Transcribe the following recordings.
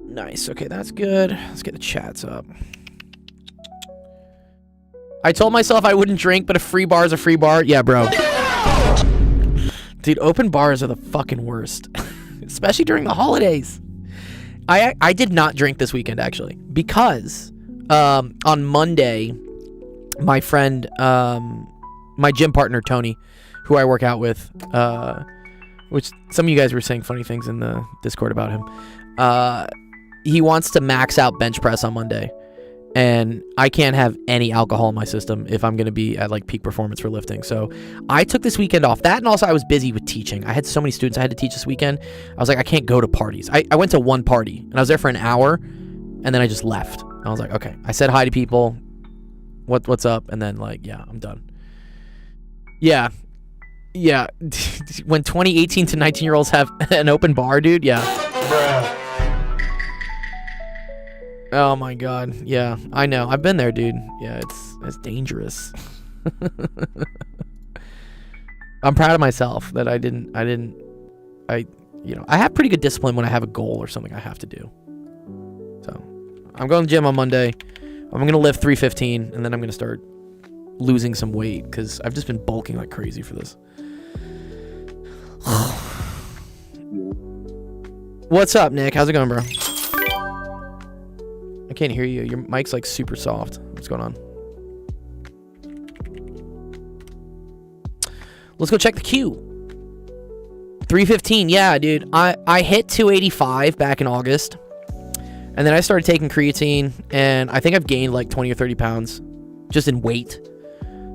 Nice. Okay, that's good. Let's get the chats up. I told myself I wouldn't drink, but a free bar is a free bar. Yeah, bro. Dude, open bars are the fucking worst. Especially during the holidays. I did not drink this weekend, actually. Because on Monday, my friend, my gym partner, Tony, who I work out with, which some of you guys were saying funny things in the Discord about him. He wants to max out bench press on Monday. And I can't have any alcohol in my system if I'm going to be at like peak performance for lifting. So I took this weekend off. That, and also I was busy with teaching. I had so many students I had to teach this weekend. I was like, I can't go to parties. I went to one party and I was there for an hour and then I just left. I was like, okay. I said hi to people. What's up? And then like, yeah, I'm done. Yeah. Yeah. When 18 to 19-year-olds have an open bar, dude. Yeah. Bruh. Oh my god. Yeah, I know. I've been there, dude. Yeah, it's dangerous. I'm proud of myself that I have pretty good discipline when I have a goal or something I have to do. So, I'm going to the gym on Monday. I'm going to lift 315 and then I'm going to start losing some weight cuz I've just been bulking like crazy for this. What's up, Nick? How's it going, bro? I can't hear you. Your mic's like super soft. What's going on? Let's go check the queue. 315. Yeah, dude. I hit 285 back in August. And then I started taking creatine. And I think I've gained like 20 or 30 pounds just in weight.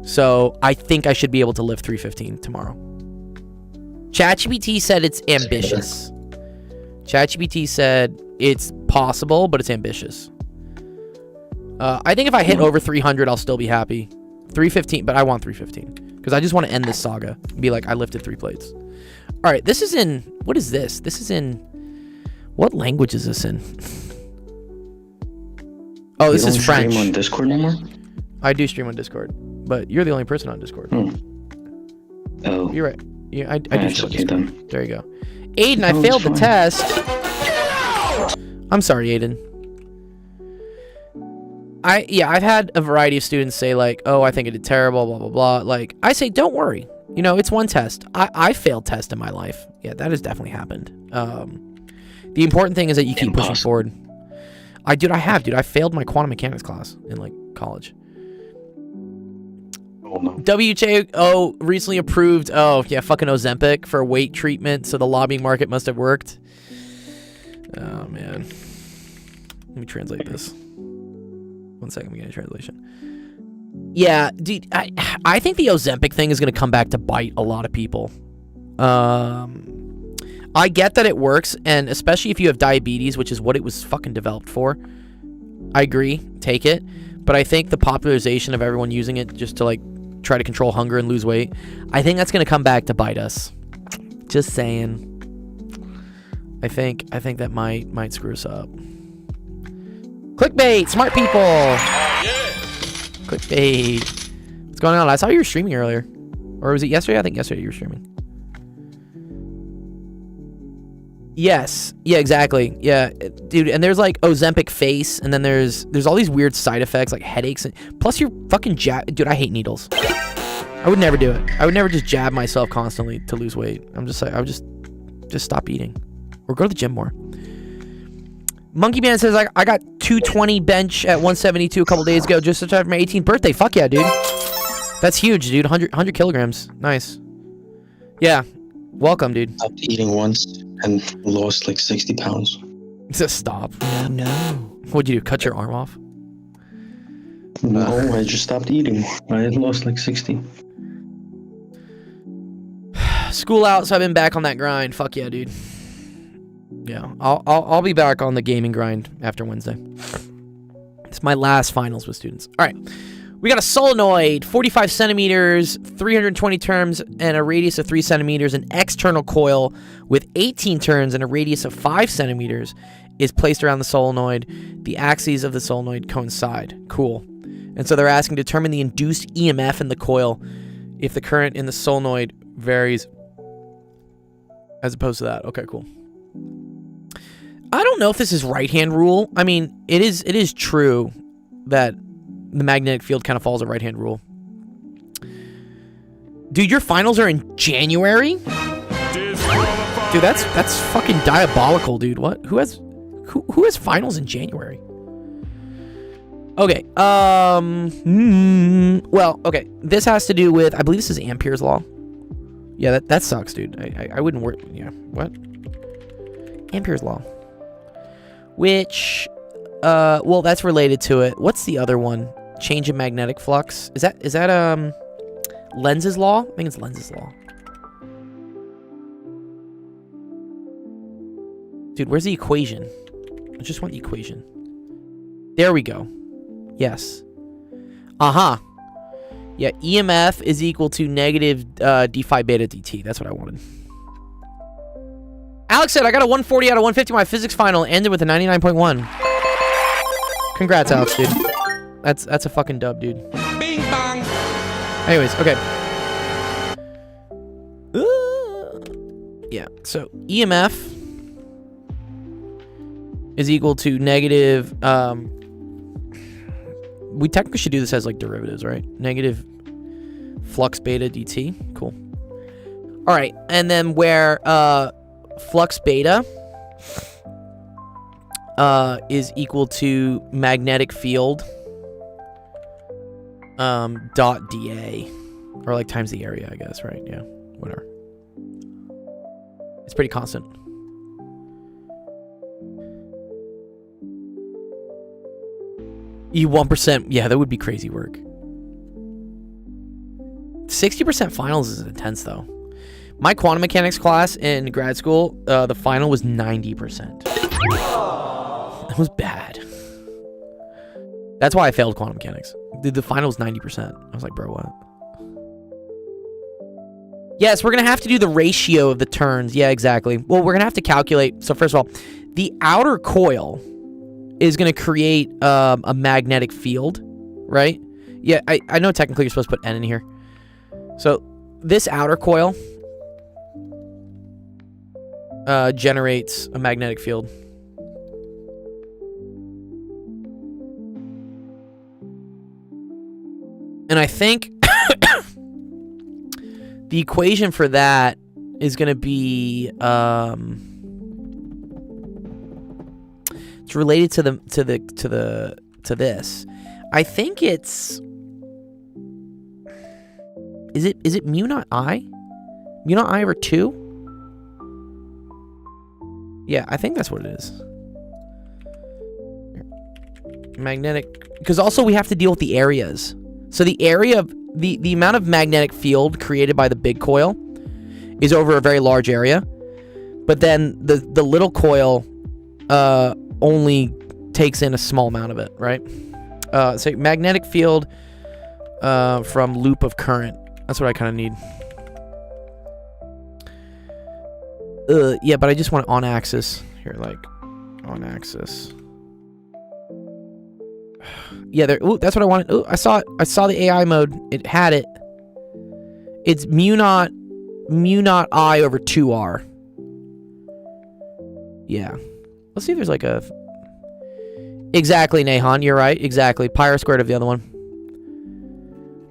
So I think I should be able to lift 315 tomorrow. ChatGPT said it's ambitious. ChatGPT said it's possible, but it's ambitious. I think if I hit over 300, I'll still be happy. 315, but I want 315 because I just want to end this saga and be like, I lifted 3 plates. All right, this is in, what is this? This is in, what language is this in? Oh, this is French. You don't stream on Discord anymore? I do stream on Discord, but you're the only person on Discord. Oh. You're right. Yeah, I do stream on okay, Discord. then. There you go. Aiden, I failed the test. I'm sorry, Aiden. I've had a variety of students say like, oh, I think I did terrible, blah, blah, blah. Like, I say, don't worry. You know, it's one test. I failed tests in my life. Yeah, that has definitely happened. The important thing is that you keep pushing forward. I failed my quantum mechanics class in like college. Oh, no. WHO recently approved, oh, yeah, fucking Ozempic for weight treatment, so the lobbying market must have worked. Oh, man. Let me translate this. 1 second, we get a translation. Yeah, dude, I think the Ozempic thing is going to come back to bite a lot of people. I get that it works, and especially if you have diabetes, which is what it was fucking developed for. I agree, take it. But I think the popularization of everyone using it just to like try to control hunger and lose weight, I think that's going to come back to bite us. Just saying. I think that might screw us up. Clickbait, smart people. Clickbait. What's going on? I saw you were streaming earlier, or was it yesterday? I think yesterday you were streaming. Yes. Yeah, exactly. Yeah, dude. And there's like Ozempic face, and then there's all these weird side effects like headaches, and plus you're fucking dude. I hate needles. I would never do it. I would never just jab myself constantly to lose weight. I'm just like, I would just stop eating or go to the gym more. Monkey Man says, I got 220 bench at 172 a couple days ago just after my 18th birthday. Fuck yeah, dude. That's huge, dude. 100 kilograms. Nice. Yeah. Welcome, dude. I stopped eating once and lost like 60 pounds. Just stop. No. What'd you do? Cut your arm off? No, I just stopped eating. I had lost like 60. School out, so I've been back on that grind. Fuck yeah, dude. Yeah, I'll be back on the gaming grind after Wednesday. It's my last finals with students. All right, we got a solenoid, 45 centimeters, 320 turns, and a radius of 3 centimeters. An external coil with 18 turns and a radius of 5 centimeters is placed around the solenoid. The axes of the solenoid coincide. Cool. And so they're asking to determine the induced EMF in the coil if the current in the solenoid varies as opposed to that. Okay, cool. I don't know if this is right-hand rule. I mean, it is true that the magnetic field kind of follows a right-hand rule. Dude, your finals are in January? Dude, that's fucking diabolical, dude. What? Who has finals in January? Okay. Well, okay. This has to do with, I believe this is Ampere's law. Yeah, that sucks, dude. I wouldn't work. Yeah. What? Ampere's law. Which, well, that's related to it. What's the other one? Change in magnetic flux. Is that Lenz's law? I think it's Lenz's law. Dude, where's the equation? I just want the equation. There we go. Yes. Uh-huh. Yeah, EMF is equal to negative d phi beta dt. That's what I wanted. Alex said, I got a 140 out of 150 my physics final. Ended with a 99.1. Congrats, Alex, dude. That's a fucking dub, dude. Bing bong. Anyways, okay. Yeah, so EMF is equal to negative, we technically should do this as like derivatives, right? Negative flux beta dt. Cool. All right, and then where flux beta is equal to magnetic field dot dA, or like times the area, I guess, right? Yeah, whatever. It's pretty constant. E1%, yeah, that would be crazy work. 60% finals is intense, though. My quantum mechanics class in grad school, the final was 90%. That was bad. That's why I failed quantum mechanics. The final was 90%. I was like, bro, what? Yes, we're going to have to do the ratio of the turns. Yeah, exactly. Well, we're going to have to calculate. So first of all, the outer coil is going to create a magnetic field, right? Yeah, I know technically you're supposed to put N in here. So this outer coil generates a magnetic field. And I think the equation for that is going to be it's related to this. I think it's is it mu naught I? Mu naught I over 2? Yeah, I think that's what it is. Magnetic, because also we have to deal with the areas. So the area of the amount of magnetic field created by the big coil is over a very large area, but then the little coil only takes in a small amount of it, right? So magnetic field from loop of current. That's what I kind of need. Yeah, but I just want it on axis. Here, like, on axis. Yeah, there. Ooh, that's what I wanted. Ooh, I saw it. I saw the AI mode. It had it. It's mu naught I over 2R. Yeah. Let's see if there's like a... Exactly, Nahan. You're right. Exactly. Pi r squared of the other one.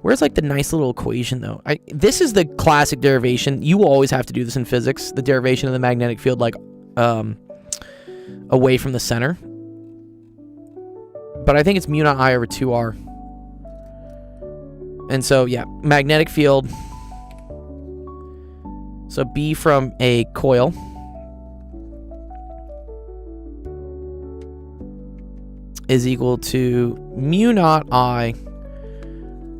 Where's like the nice little equation though? This is the classic derivation. You will always have to do this in physics. The derivation of the magnetic field, like away from the center. But I think it's mu naught I over 2R. And so yeah, magnetic field. So B from a coil is equal to mu naught I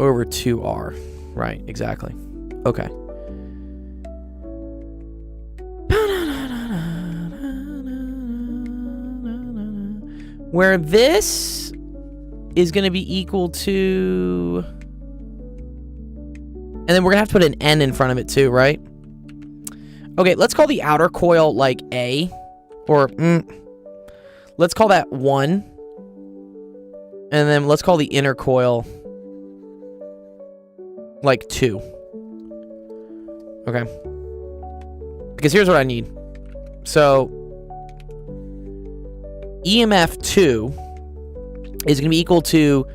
over 2R. Right, exactly. Okay. Where this is going to be equal to... And then we're going to have to put an N in front of it too, right? Okay, let's call the outer coil like A. Or, let's call that 1. And then let's call the inner coil like 2. Okay. Because here's what I need. So EMF2 is going to be equal to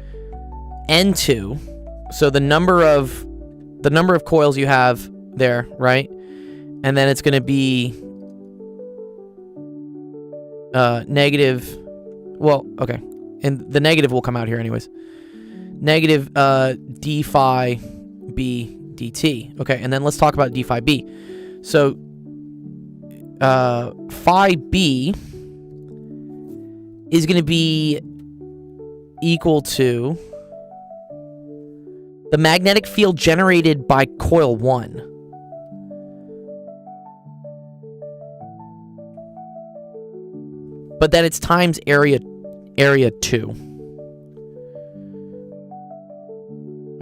N2. So the number of coils you have there, right? And then it's going to be negative. Well, okay. And the negative will come out here anyways. Negative d phi b dt. Okay, and then let's talk about d phi b. So phi b is going to be equal to the magnetic field generated by coil 1. But then it's times area 2.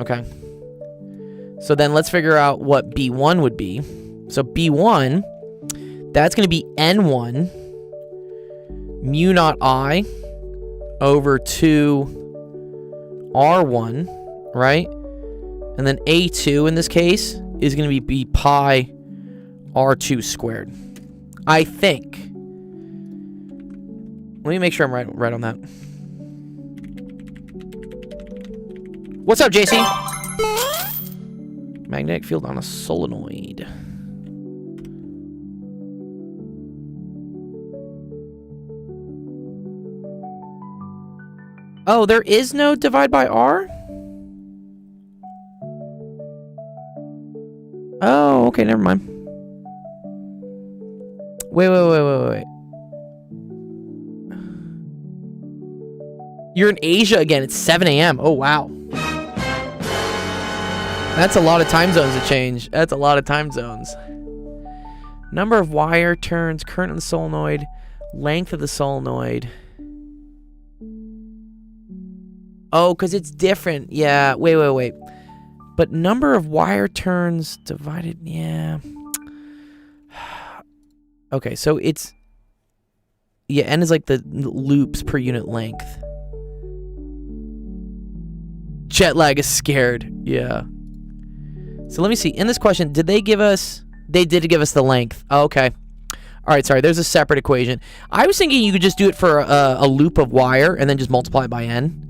Okay. So then let's figure out what B1 would be. So B1, that's going to be N1 mu naught I over 2 R1, right? And then A2 in this case is going to be pi R2 squared. I think. Let me make sure I'm right on that. What's up, JC? Magnetic field on a solenoid. Oh, there is no divide by R? Oh, okay, never mind. Wait. You're in Asia again. It's 7 a.m. Oh, wow. That's a lot of time zones to change. That's a lot of time zones. Number of wire turns, current in the solenoid, length of the solenoid. Oh, because it's different. Yeah, wait. But number of wire turns divided, yeah. Okay, so it's... Yeah, N is like the loops per unit length. Jet lag is scared. Yeah. So let me see. In this question, did they give us... They did give us the length. Oh, okay. All right, sorry. There's a separate equation. I was thinking you could just do it for a loop of wire and then just multiply it by N.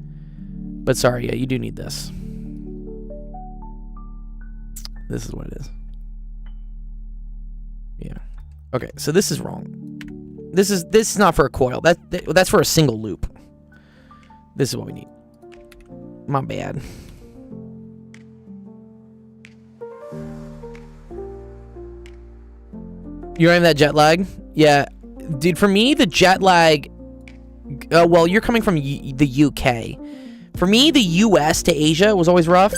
But sorry, yeah, you do need this. This is what it is. Yeah. Okay, so this is wrong. This is not for a coil. That's for a single loop. This is what we need. My bad. You're in that jet lag? Yeah. Dude, for me, the jet lag... well, you're coming from the UK. For me, the US to Asia was always rough.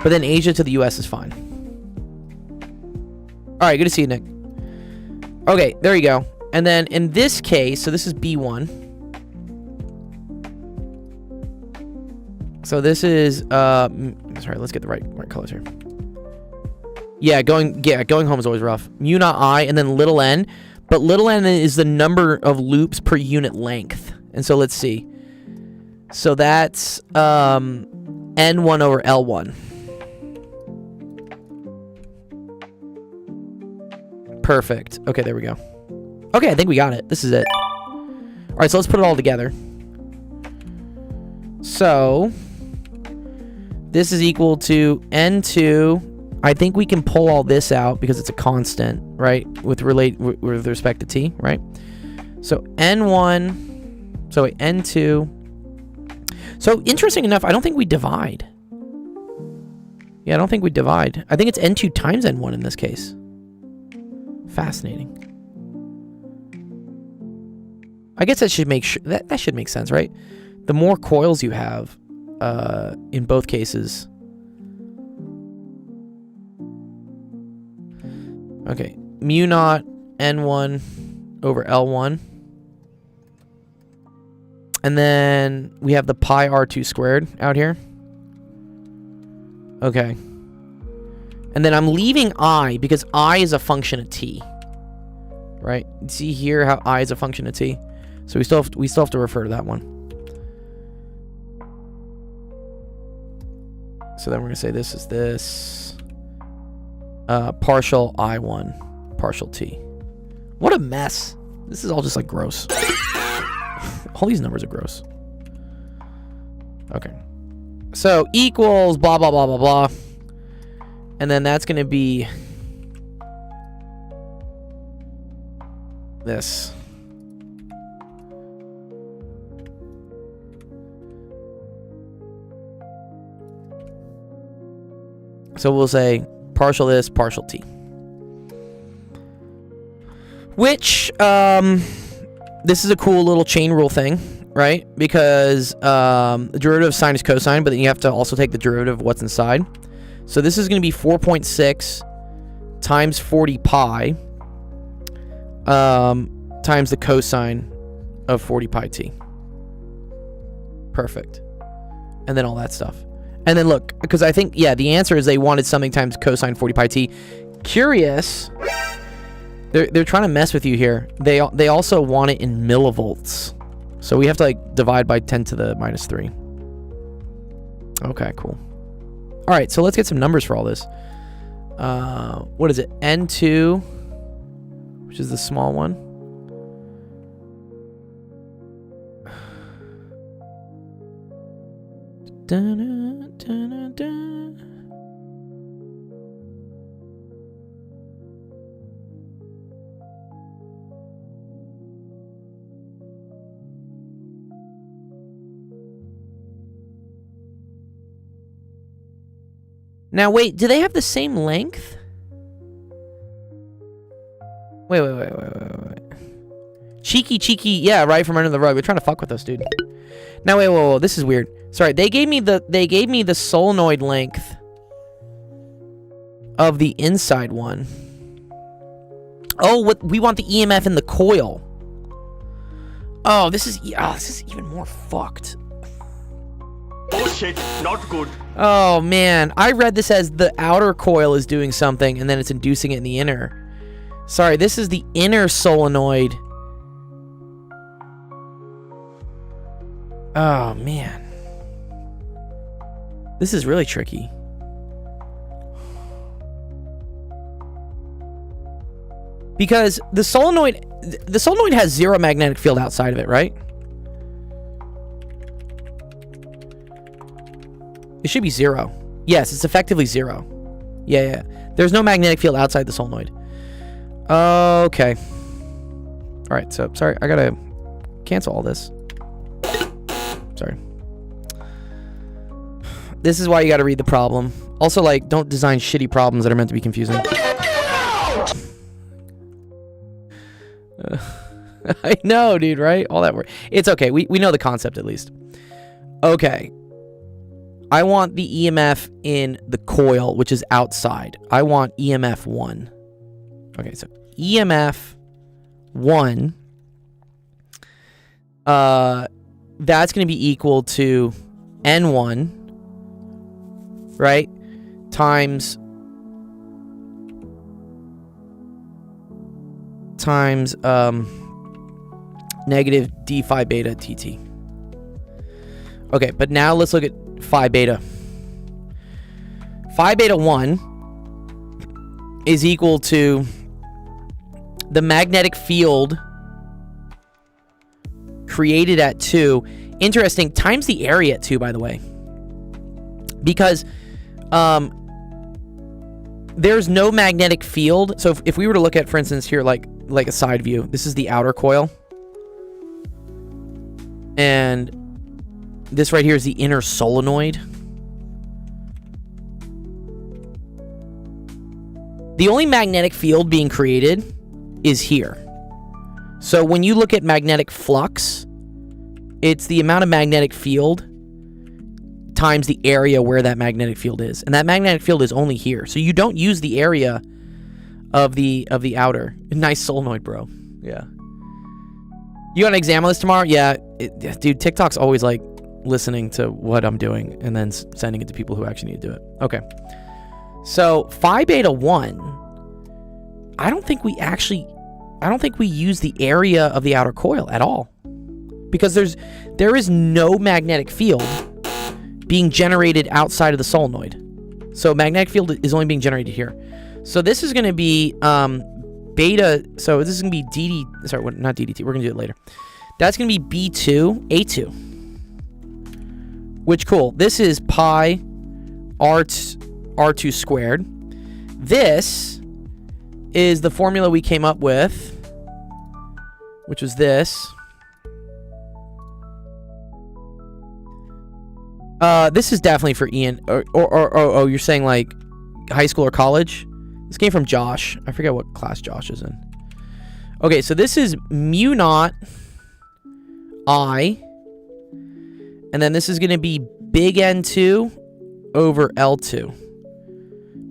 But then Asia to the US is fine. Alright, good to see you, Nick. Okay, there you go. And then in this case, so this is B1. So this is, sorry, let's get the right colors here. Yeah, going home is always rough. Mu naught I, and then little n. But little n is the number of loops per unit length. And so let's see. So that's N1 over L1. Perfect. Okay, there we go. Okay, I think we got it. This is it. All right, so let's put it all together. So this is equal to N2. I think we can pull all this out because it's a constant, right? With respect to t, right? So N1. So wait, N2. So interesting enough, I don't think we divide. Yeah, I don't think we divide. I think it's N2 times N1 in this case. Fascinating. I guess that should make that should make sense, right? The more coils you have, in both cases. Okay, mu naught N1 over L1. And then we have the pi R2 squared out here. Okay. And then I'm leaving I because I is a function of t. Right? See here how I is a function of t? So we still have to refer to that one. So then we're going to say this is this. Partial I1, partial t. What a mess. This is all just like gross. All these numbers are gross. Okay. So equals blah, blah, blah, blah, blah. And then that's going to be this. So we'll say partial this, partial t. Which, this is a cool little chain rule thing, right? Because the derivative of sine is cosine, but then you have to also take the derivative of what's inside. So this is going to be 4.6 times 40 pi times the cosine of 40 pi t. Perfect. And then all that stuff. And then look, because I think, yeah, the answer is they wanted something times cosine 40 pi t. Curious. They're trying to mess with you here. They also want it in millivolts. So we have to like divide by 10 to the minus 3. Okay, cool. All right, so let's get some numbers for all this. What is it? N2, which is the small one. Now, wait, do they have the same length? Wait. Cheeky, yeah, right from under the rug. They're trying to fuck with us, dude. Now, wait, this is weird. Sorry, they gave me the solenoid length of the inside one. Oh, we want the EMF in the coil. Oh, this is even more fucked. Oh shit, not good. Oh man, I read this as the outer coil is doing something and then it's inducing it in the inner. Sorry, this is the inner solenoid. Oh man. This is really tricky. Because the solenoid has zero magnetic field outside of it, right? It should be 0. Yes, it's effectively 0. Yeah. There's no magnetic field outside the solenoid. Okay. Alright, so, sorry, I gotta cancel all this. Sorry. This is why you gotta read the problem. Also, like, don't design shitty problems that are meant to be confusing. I know, dude, right? All that work. It's okay. We know the concept at least. Okay. I want the EMF in the coil, which is outside. I want EMF 1. Okay, so EMF 1, that's going to be equal to N1, right, times negative d phi beta tt. Okay, but now let's look at phi beta. Phi beta 1 is equal to the magnetic field created at 2. Interesting, times the area at 2, by the way. Because there's no magnetic field. So if we were to look at, for instance, here, like a side view, this is the outer coil. And this right here is the inner solenoid. The only magnetic field being created is here. So when you look at magnetic flux, it's the amount of magnetic field times the area where that magnetic field is. And that magnetic field is only here. So you don't use the area of the outer. Nice solenoid, bro. Yeah. You got an exam on this tomorrow? Yeah. Dude, TikTok's always like listening to what I'm doing and then sending it to people who actually need to do it. Okay. So phi beta 1, I don't think we use the area of the outer coil at all. Because there is no magnetic field being generated outside of the solenoid. So magnetic field is only being generated here. So this is going to be beta, so this is going to be dd, sorry, not ddt, we're going to do it later. That's going to be B2, A2. Which, cool. This is pi R2 squared. This is the formula we came up with, which was this. This is definitely for Ian. Oh, you're saying like high school or college? This came from Josh. I forget what class Josh is in. Okay, so this is mu naught I. And then this is going to be big N2 over L2.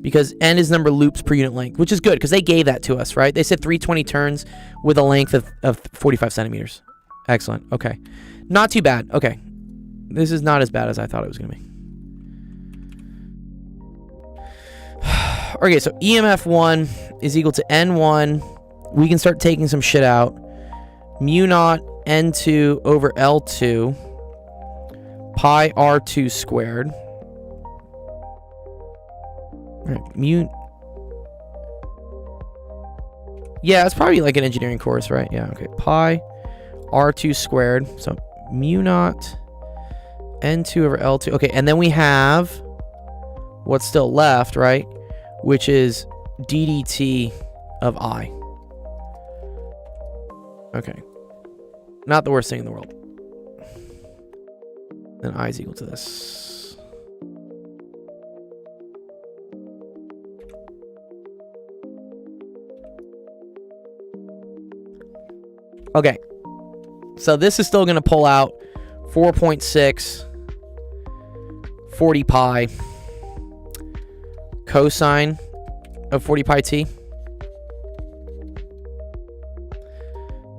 Because N is the number of loops per unit length, which is good because they gave that to us, right? They said 320 turns with a length of 45 centimeters. Excellent. Okay. Not too bad. Okay. This is not as bad as I thought it was going to be. Okay, so EMF 1 is equal to N1. We can start taking some shit out. Mu naught N2 over L2. Pi R2 squared. All right, mu. Yeah, it's probably like an engineering course, right? Yeah, okay. Pi R2 squared. So mu naught N2 over L2. Okay, and then we have what's still left, right? Which is ddt of I. Okay. Not the worst thing in the world. Then I is equal to this. Okay. So this is still going to pull out 4.6 40 pi cosine of 40 pi t.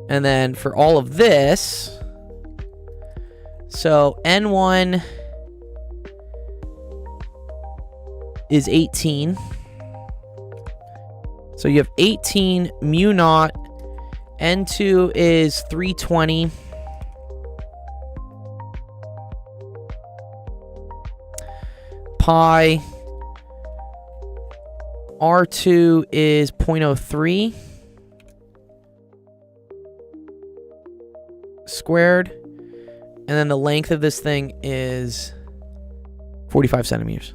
And then for all of this, so N1 is 18. So you have 18 mu naught. N2 is 320. Pi R2 is 0.03 squared. And then the length of this thing is 45 centimeters.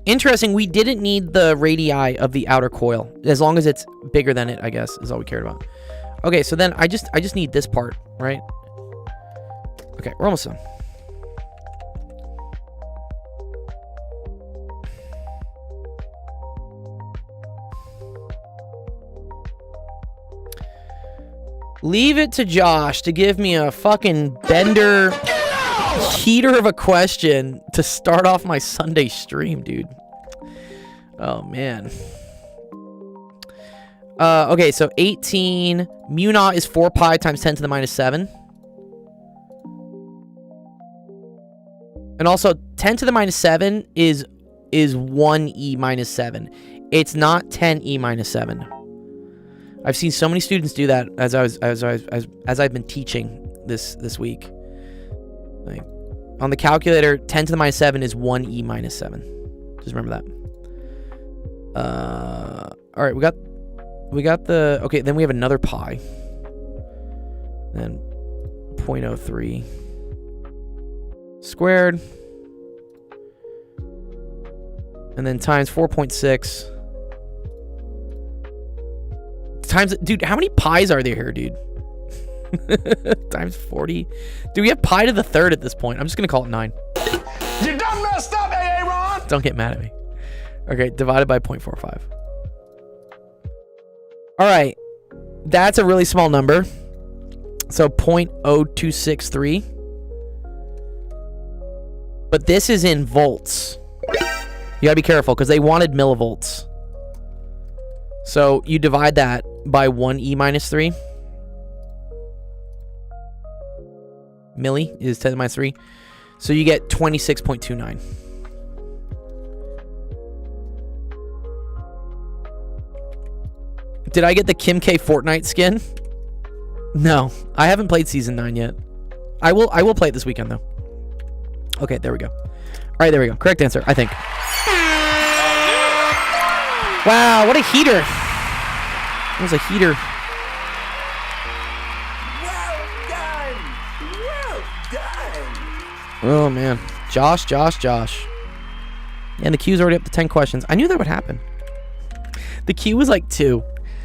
Interesting, we didn't need the radii of the outer coil. As long as it's bigger than it, I guess, is all we cared about. Okay, so then I just need this part, right? Okay, we're almost done. Leave it to Josh to give me a fucking bender heater of a question to start off my Sunday stream, dude. Oh, man. Okay, so 18. Mu naught is 4 pi times 10 to the minus 7. And also, 10 to the minus 7 is 1e minus 7. It's not 10e minus 7. I've seen so many students do that as I've been teaching this week. Like, on the calculator, 10 to the minus 7 is 1e minus 7. Just remember that. All right, we got the, okay, then we have another pi. Then 0.03 squared. And then times 4.6 times, dude, how many pies are there here, dude? Times 40. Do we have pi to the third at this point? I'm just gonna call it 9. You done messed up, Aaron! Don't get mad at me. Okay, divided by 0.45. All right, that's a really small number. So 0.0263. But this is in volts. You gotta be careful because they wanted millivolts. So you divide that by 1e minus 3. Milli is 10 to the minus 3. So you get 26.29. Did I get the Kim K Fortnite skin? No, I haven't played season 9 yet. I will play it this weekend though. Okay, there we go. All right, there we go. Correct answer, I think. Wow, what a heater. That was a heater. Well Oh, man. Josh. And the queue's already up to 10 questions. I knew that would happen. The queue was like 2.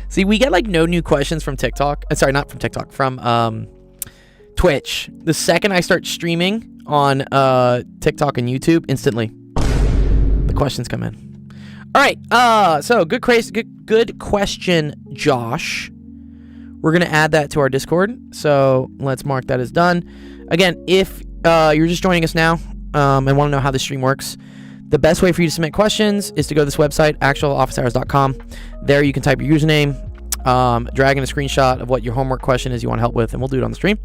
See, we get like no new questions from TikTok. Sorry, not from TikTok. From Twitch. The second I start streaming on TikTok and YouTube, instantly the questions come in. All right. So good question, Josh. We're gonna add that to our Discord. So let's mark that as done. Again, if you're just joining us now and want to know how the stream works, the best way for you to submit questions is to go to this website, actualofficehours.com. There you can type your username, drag in a screenshot of what your homework question is you want help with, and we'll do it on the stream.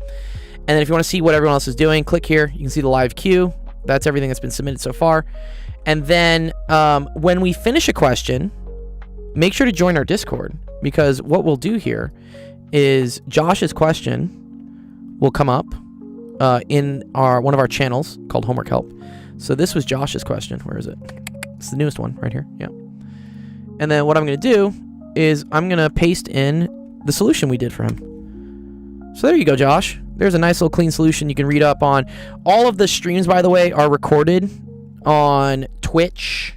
And then if you want to see what everyone else is doing, click here. You can see the live queue. That's everything that's been submitted so far. And then when we finish a question, make sure to join our Discord, because what we'll do here is Josh's question will come up in one of our channels called Homework Help. So this was Josh's question. Where is it? It's the newest one right here. Yeah. And then what I'm going to do is I'm going to paste in the solution we did for him. So there you go, Josh. There's a nice little clean solution you can read up on. All of the streams, by the way, are recorded on Twitch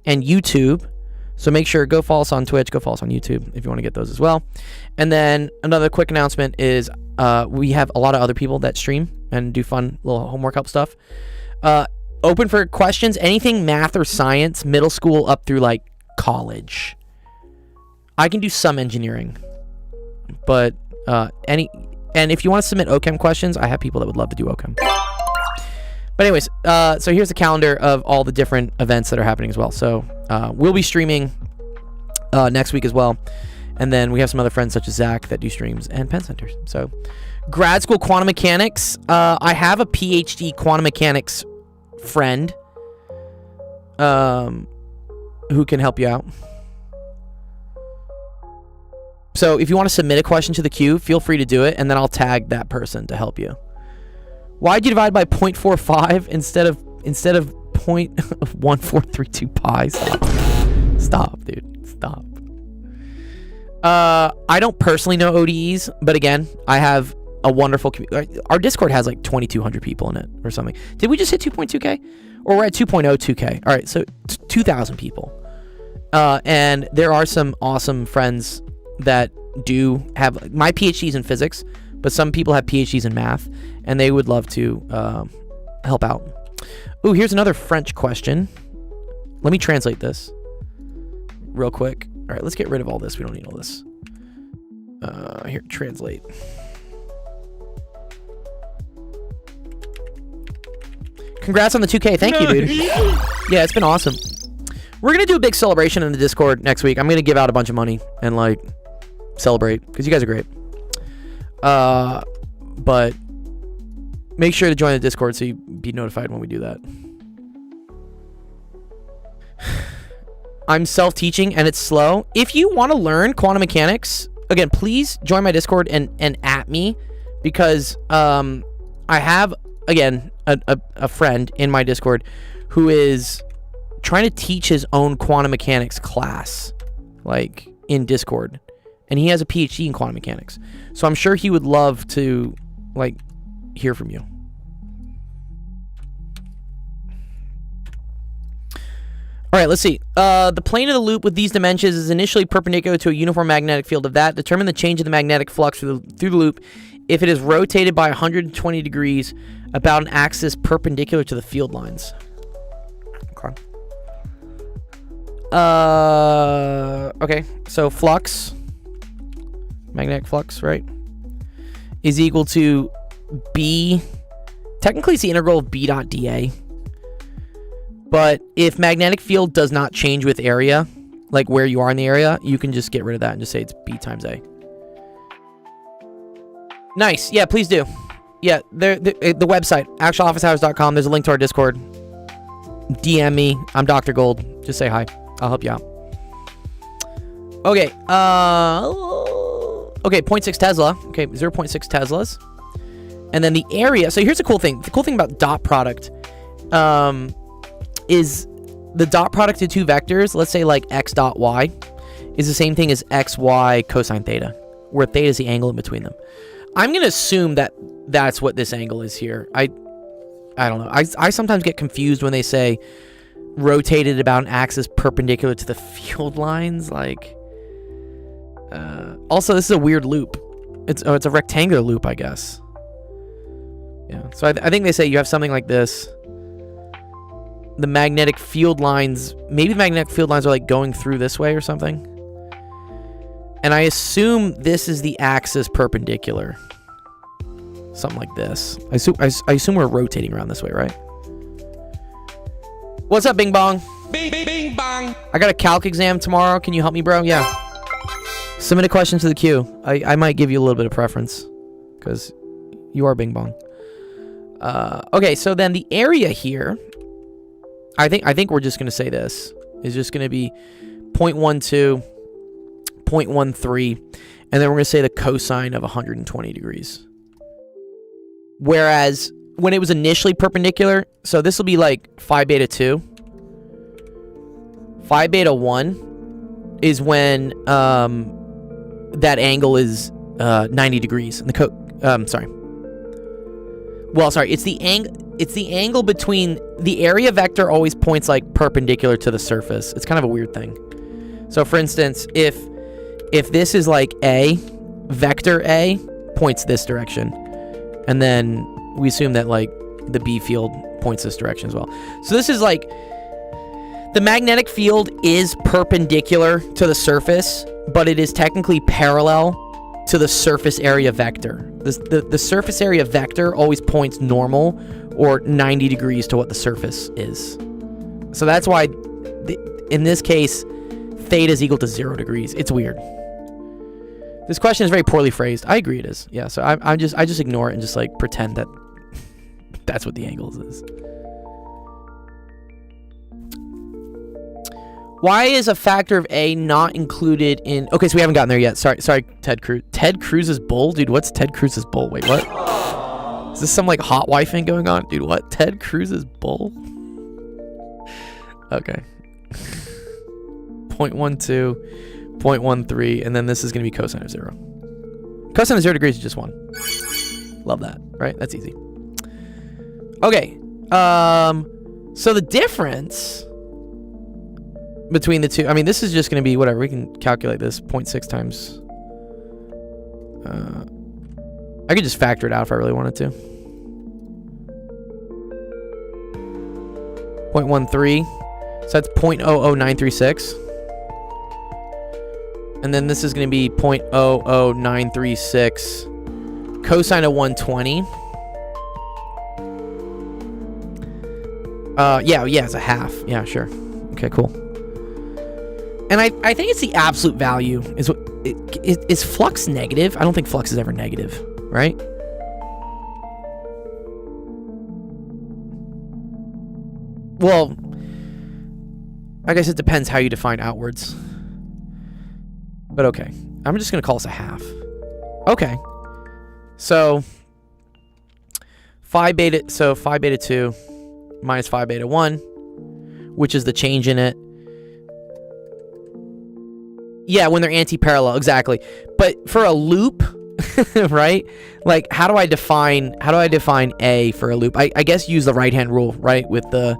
and YouTube. So make sure, go follow us on Twitch, go follow us on YouTube if you want to get those as well. And then another quick announcement is we have a lot of other people that stream and do fun little homework help stuff. Open for questions, anything math or science, middle school up through like college. I can do some engineering, but and if you want to submit OChem questions, I have people that would love to do OChem. But anyways, so here's the calendar of all the different events that are happening as well. So we'll be streaming next week as well. And then we have some other friends such as Zach that do streams and Penn Centers. So grad school quantum mechanics. I have a PhD quantum mechanics friend who can help you out. So if you want to submit a question to the queue, feel free to do it, and then I'll tag that person to help you. Why'd you divide by 0.45 instead of 0.1432 pi? Stop, dude. Stop. I don't personally know ODEs, but again, I have a wonderful community. Our Discord has like 2,200 people in it or something. Did we just hit 2.2K? Or we're at 2.02K. All right, so 2,000 people. And there are some awesome friends that do have... My PhD's in physics, but some people have PhDs in math, and they would love to help out. Ooh, here's another French question. Let me translate this real quick. All right, let's get rid of all this. We don't need all this. Here, translate. Congrats on the 2K. Thank you, dude. Yeah, it's been awesome. We're going to do a big celebration in the Discord next week. I'm going to give out a bunch of money and, like, celebrate because you guys are great. But make sure to join the Discord so you be notified when we do that. I'm self-teaching and it's slow. If you want to learn quantum mechanics, again, please join my Discord and at me, because I have, again, a friend in my Discord who is trying to teach his own quantum mechanics class, like, in Discord. And he has a PhD in quantum mechanics. So I'm sure he would love to, like, hear from you. All right, let's see. The plane of the loop with these dimensions is initially perpendicular to a uniform magnetic field of that. Determine the change of the magnetic flux through the loop if it is rotated by 120 degrees about an axis perpendicular to the field lines. Okay. Okay, so flux, magnetic flux, right, is equal to B. Technically, it's the integral of B dot dA. But if magnetic field does not change with area, like where you are in the area, you can just get rid of that and just say it's B times A. Nice. Yeah, please do. Yeah, the website, actualofficehours.com. There's a link to our Discord. DM me. I'm Dr. Gold. Just say hi. I'll help you out. Okay. Okay, 0.6 Tesla. Okay, 0.6 Teslas. And then the area. So here's the cool thing. The cool thing about dot product is the dot product of two vectors, let's say like x dot y, is the same thing as xy cosine theta, where theta is the angle in between them. I'm going to assume that that's what this angle is here. I don't know. I sometimes get confused when they say rotated about an axis perpendicular to the field lines. Like, also, this is a weird loop. It's a rectangular loop, I guess. Yeah. So I think they say you have something like this. The magnetic field lines, maybe the magnetic field lines are like going through this way or something. And I assume this is the axis perpendicular. Something like this. I assume we're rotating around this way, right? What's up, Bing Bong? Bing, bing, bing, bong. I got a calc exam tomorrow. Can you help me, bro? Yeah. Submit a question to the queue. I might give you a little bit of preference because you are Bing Bong. Okay, so then the area here, I think we're just going to say this is just going to be 0.12, 0.13, and then we're going to say the cosine of 120 degrees. Whereas when it was initially perpendicular, so this will be like phi beta 2. Phi beta 1 is when that angle is 90 degrees. And it's the angle between the area vector always points like perpendicular to the surface. It's kind of a weird thing. So for instance, if this is like A, vector A points this direction. And then we assume that like the B field points this direction as well. So this is like the magnetic field is perpendicular to the surface, but it is technically parallel to the surface area vector. The surface area vector always points normal or 90 degrees to what the surface is. So that's why in this case, theta is equal to 0 degrees. It's weird. This question is very poorly phrased. I agree it is. Yeah, so I just ignore it and just like pretend that that's what the angles is. Why is a factor of A not included in... Okay, so we haven't gotten there yet. Sorry, Ted Cruz. Ted Cruz's bull? Dude, what's Ted Cruz's bull? Wait, what? Is this some like hot wifing going on? Dude, what? Ted Cruz's bull? Okay. 0.12, 0.13, and then this is going to be cosine of 0. Cosine of 0 degrees is just 1. Love that, right? That's easy. Okay. So the difference between the two, I mean, this is just going to be whatever. We can calculate this 0.6 times. I could just factor it out if I really wanted to. 0.13. So that's 0.00936. And then this is going to be 0.00936 cosine of 120. Yeah, it's a half. Yeah, sure. Okay, cool. And I think it's the absolute value. Is flux negative? I don't think flux is ever negative, right? Well, I guess it depends how you define outwards. But okay. I'm just going to call this a half. Okay. So phi beta 2 minus phi beta 1, which is the change in it. Yeah, when they're anti-parallel, exactly. But for a loop, right? Like, how do I define A for a loop? I guess use the right-hand rule, right? With the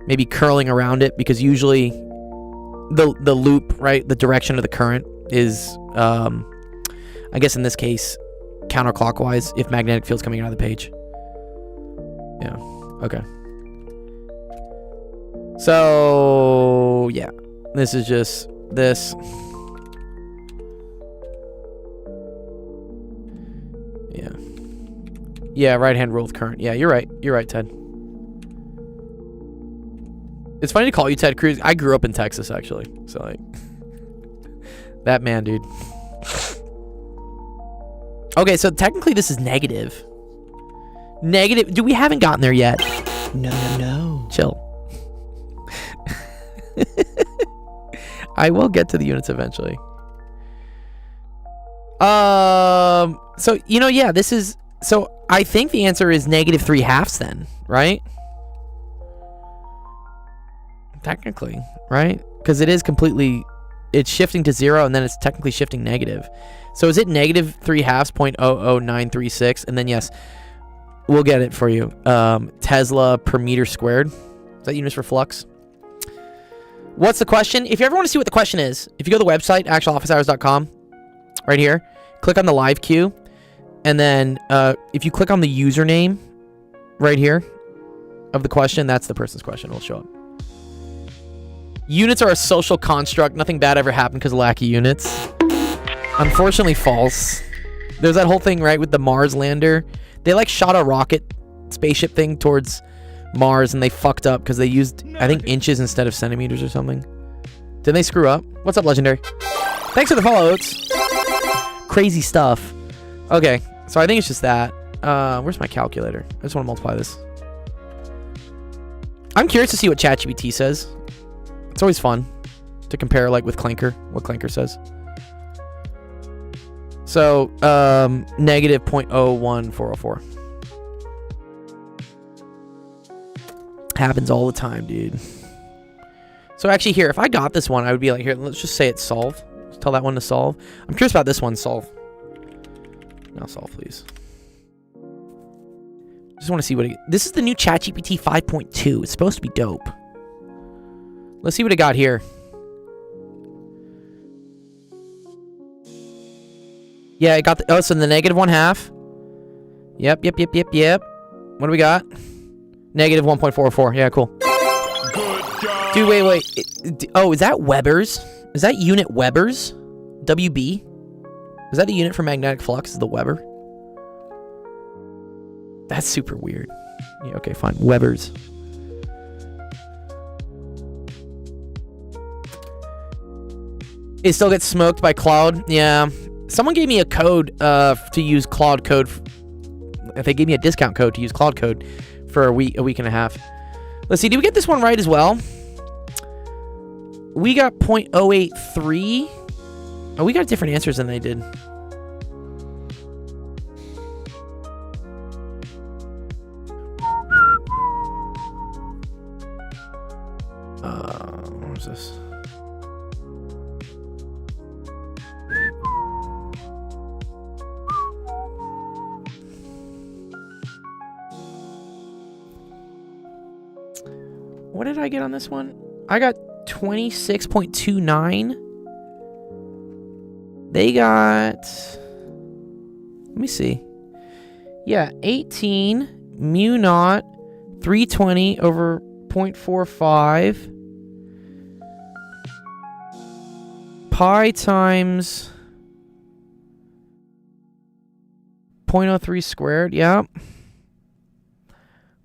maybe curling around it, because usually the loop, right? The direction of the current is, I guess in this case, counterclockwise if magnetic field's coming out of the page. Yeah. Okay. So yeah, this is just this. Yeah, right-hand rule with current. Yeah, you're right. You're right, Ted. It's funny to call you Ted Cruz. I grew up in Texas, actually. So, like, that man, dude. Okay, so technically this is negative. Negative. Dude, we haven't gotten there yet. No. Chill. I will get to the units eventually. So, yeah, this is... So, I think the answer is negative 3/2 then, right? Technically, right? Because it is completely it's shifting to 0, and then it's technically shifting negative. So is it negative 3/2, 0.00936? And then yes, we'll get it for you. Tesla per meter squared. Is that units for flux? What's the question? If you ever want to see what the question is, if you go to the website, actualofficehours.com, right here, click on the live queue, and then if you click on the username right here of the question, that's the person's question. It'll show up. Units are a social construct. Nothing bad ever happened because of lack of units. Unfortunately, false. There's that whole thing, right, with the Mars lander. They, like, shot a rocket spaceship thing towards Mars, and they fucked up because they used, I think, inches instead of centimeters or something. Did they screw up? What's up, Legendary? Thanks for the follows. Crazy stuff. Okay, so I think it's just that. Where's my calculator? I just want to multiply this. I'm curious to see what ChatGPT says. It's always fun to compare, like, with Clanker, what Clanker says. So, negative 0.01404. Happens all the time, dude. So actually here, if I got this one, I would be like, here, let's just say it's solve. Let's tell that one to solve. I'm curious about this one, solve. Now solve, please. Just want to see what this is the new ChatGPT 5.2. It's supposed to be dope. Let's see what it got here. Yeah, it got the, so the negative 1/2. Yep. What do we got? Negative 1.44. Yeah, cool. Good job. Dude, wait. Oh, is that Weber's? Is that unit Weber's? WB? Is that the unit for magnetic flux? Is the Weber? That's super weird. Yeah, okay, fine. Weber's. It still gets smoked by Cloud. Yeah. Someone gave me a code to use Cloud Code. They gave me a discount code to use Cloud Code for a week and a half. Let's see. Did we get this one right as well? We got 0.083. Oh, we got different answers than they did. What was this? What did I get on this one? I got 26.29. They got... Let me see. Yeah, 18 mu naught 320 over 0.45 pi times 0.03 squared. Yeah.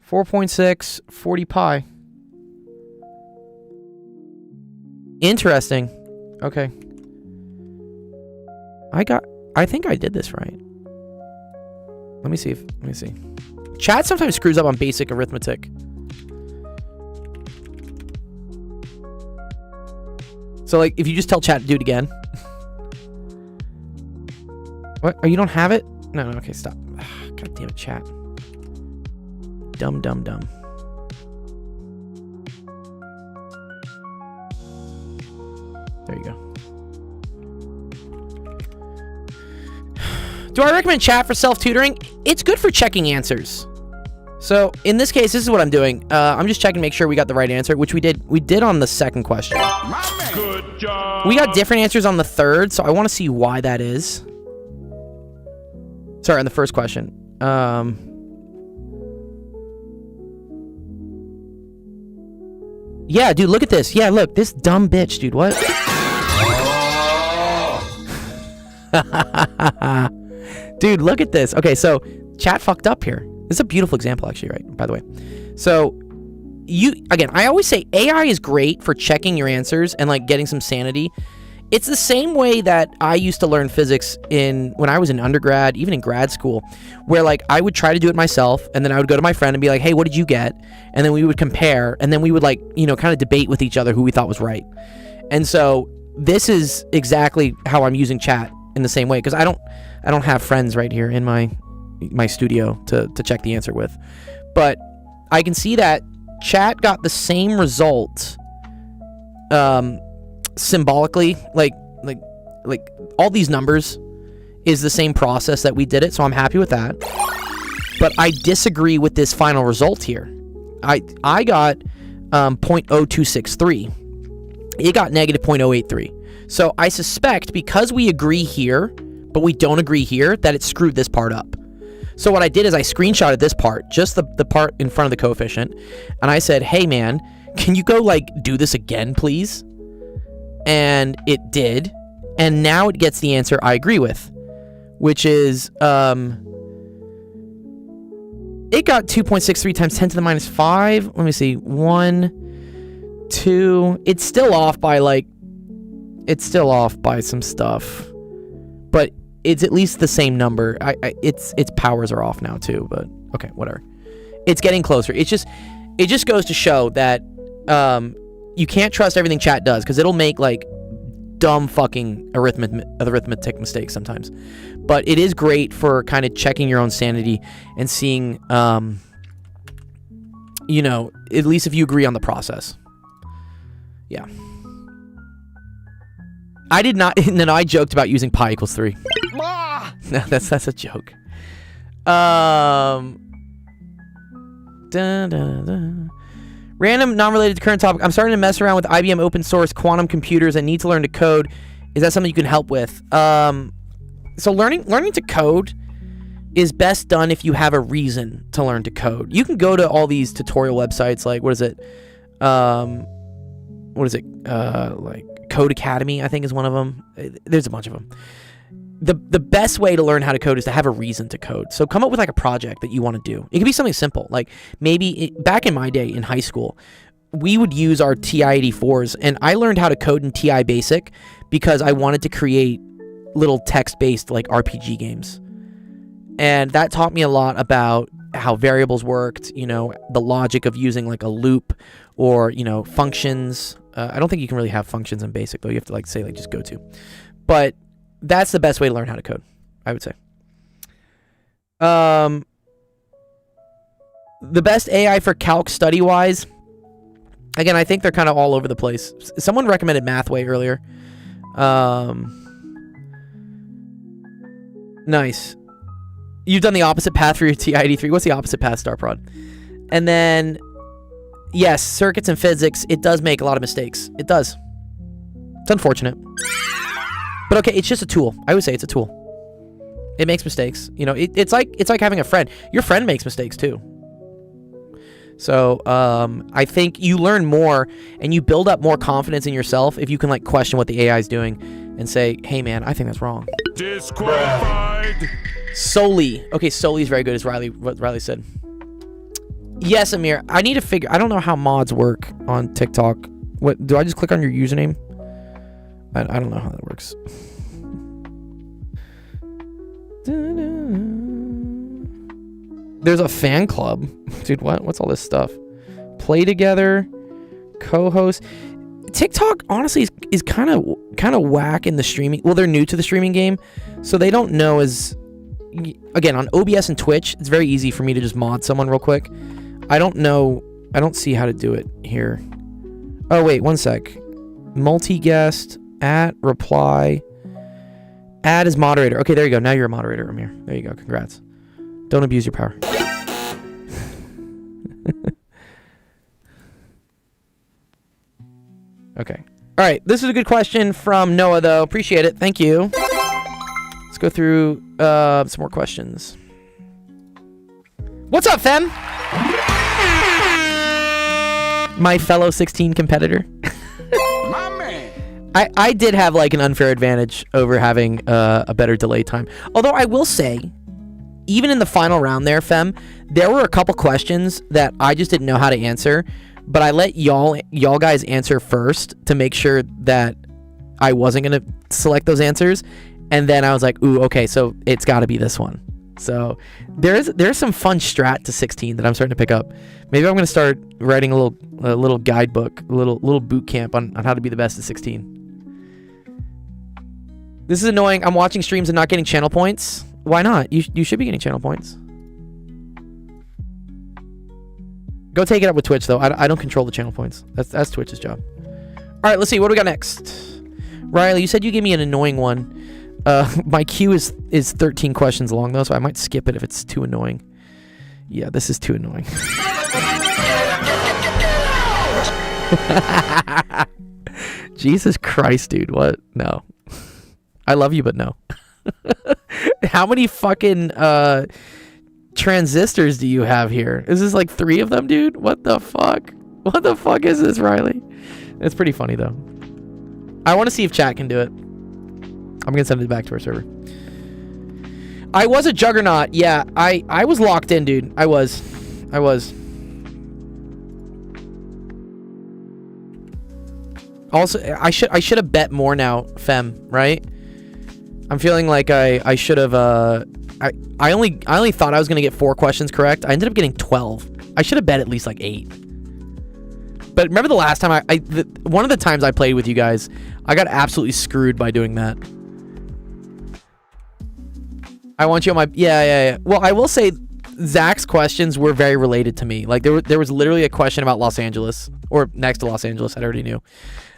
4.6 40 pi. Interesting. Okay. I think I did this right. Let me see. Chat sometimes screws up on basic arithmetic. So, like, if you just tell chat to do it again. What? Oh, you don't have it? No, okay, stop. God damn it, chat. Dumb. There you go. Do I recommend chat for self-tutoring? It's good for checking answers. So, in this case, this is what I'm doing. I'm just checking to make sure we got the right answer, which we did. We did on the second question. Good job. We got different answers on the third, so I want to see why that is. Sorry, on the first question. Yeah, dude, look at this. Yeah, look, this dumb bitch, dude. What? Dude, look at this. Okay, so chat fucked up here. This is a beautiful example, actually, right? By the way. So, I always say AI is great for checking your answers and, like, getting some sanity. It's the same way that I used to learn physics when I was in undergrad, even in grad school, where, like, I would try to do it myself, and then I would go to my friend and be like, hey, what did you get? And then we would compare, and then we would, like, kind of debate with each other who we thought was right. And so this is exactly how I'm using chat in the same way, because I don't have friends right here in my studio to check the answer with. But I can see that chat got the same result symbolically, like all these numbers is the same process that we did it, so I'm happy with that. But I disagree with this final result here. I got 0.0263. It got negative 0.083. So I suspect because we agree here, but we don't agree here, that it screwed this part up. So what I did is I screenshotted this part, just the part in front of the coefficient, and I said, hey man, can you go like do this again, please? And it did, and now it gets the answer I agree with, which is it got 2.63 times 10 to the minus 5. Let me see. 1, 2. It's still off by some stuff, but it's at least the same number. Its powers are off now too, but okay, whatever. It's getting closer. It just goes to show that you can't trust everything chat does, because it'll make like dumb fucking arithmetic mistakes sometimes. But it is great for kind of checking your own sanity and seeing, you know, at least if you agree on the process. Yeah. I did not, and then I joked about using pi equals 3. No, that's a joke. Random, non-related to current topic. I'm starting to mess around with IBM open source quantum computers and need to learn to code. Is that something you can help with? So learning to code is best done if you have a reason to learn to code. You can go to all these tutorial websites, like like Code Academy, I think is one of them. There's a bunch of them. The best way to learn how to code is to have a reason to code. So come up with like a project that you want to do. It can be something simple. Like maybe back in my day in high school, we would use our TI-84s, and I learned how to code in TI Basic because I wanted to create little text-based like RPG games. And that taught me a lot about how variables worked, you know, the logic of using like a loop or, you know, functions. I don't think you can really have functions in Basic though. You have to like say like just go to. But that's the best way to learn how to code, I would say. The best AI for calc study-wise, again, I think they're kind of all over the place. Someone recommended Mathway earlier. Nice. You've done the opposite path for your TI-83. What's the opposite path, Starprod? And then, yes, circuits and physics, it does make a lot of mistakes. It does. It's unfortunate. But okay, it's just a tool. I would say it's a tool. It makes mistakes. You know, it's like having a friend. Your friend makes mistakes too. So I think you learn more and you build up more confidence in yourself if you can like question what the AI is doing and say, hey man, I think that's wrong. Disqualified. Soli. Okay, Soli is very good, as what Riley said. Yes, Amir. I need to figure. I don't know how mods work on TikTok. What do I just click on your username? I don't know how that works. There's a fan club. Dude, what's all this stuff? Play together, co-host. TikTok honestly is kind of whack in the streaming. Well, they're new to the streaming game, so they don't know as, again, on OBS and Twitch, it's very easy for me to just mod someone real quick. I don't see how to do it here. Oh wait, one sec. Multi-guest. Reply, add as moderator. Okay, there you go. Now you're a moderator, Amir. There you go. Congrats. Don't abuse your power. Okay. All right. This is a good question from Noah, though. Appreciate it. Thank you. Let's go through some more questions. What's up, Fem? My fellow 16 competitor. I did have like an unfair advantage over having a better delay time. Although I will say, even in the final round there, Fem, there were a couple questions that I just didn't know how to answer, but I let y'all guys answer first to make sure that I wasn't going to select those answers. And then I was like, ooh, okay, so it's got to be this one. So there's some fun strat to 16 that I'm starting to pick up. Maybe I'm going to start writing a little guidebook, a little boot camp on how to be the best at 16. This is annoying. I'm watching streams and not getting channel points. Why not? You should be getting channel points. Go take it up with Twitch, though. I don't control the channel points. That's Twitch's job. right, let's see. What do we got next? Riley, you said you gave me an annoying one. My queue is 13 questions long, though, so I might skip it if it's too annoying. Yeah, this is too annoying. Jesus Christ, dude. What? No. I love you, but no. How many fucking transistors do you have here? Is this like 3 of them, dude? What the fuck? What the fuck is this, Riley? It's pretty funny, though. I want to see if chat can do it. I'm going to send it back to our server. I was a juggernaut. Yeah, I was locked in, dude. I was. Also, I should have bet more now, Fem, right? I'm feeling like I should have I only thought I was going to get 4 questions correct. I ended up getting 12. I should have bet at least like 8. But remember the last time one of the times I played with you guys, I got absolutely screwed by doing that. I want you on my... Yeah. Well, I will say Zach's questions were very related to me. Like, there was literally a question about Los Angeles, or next to Los Angeles, I already knew.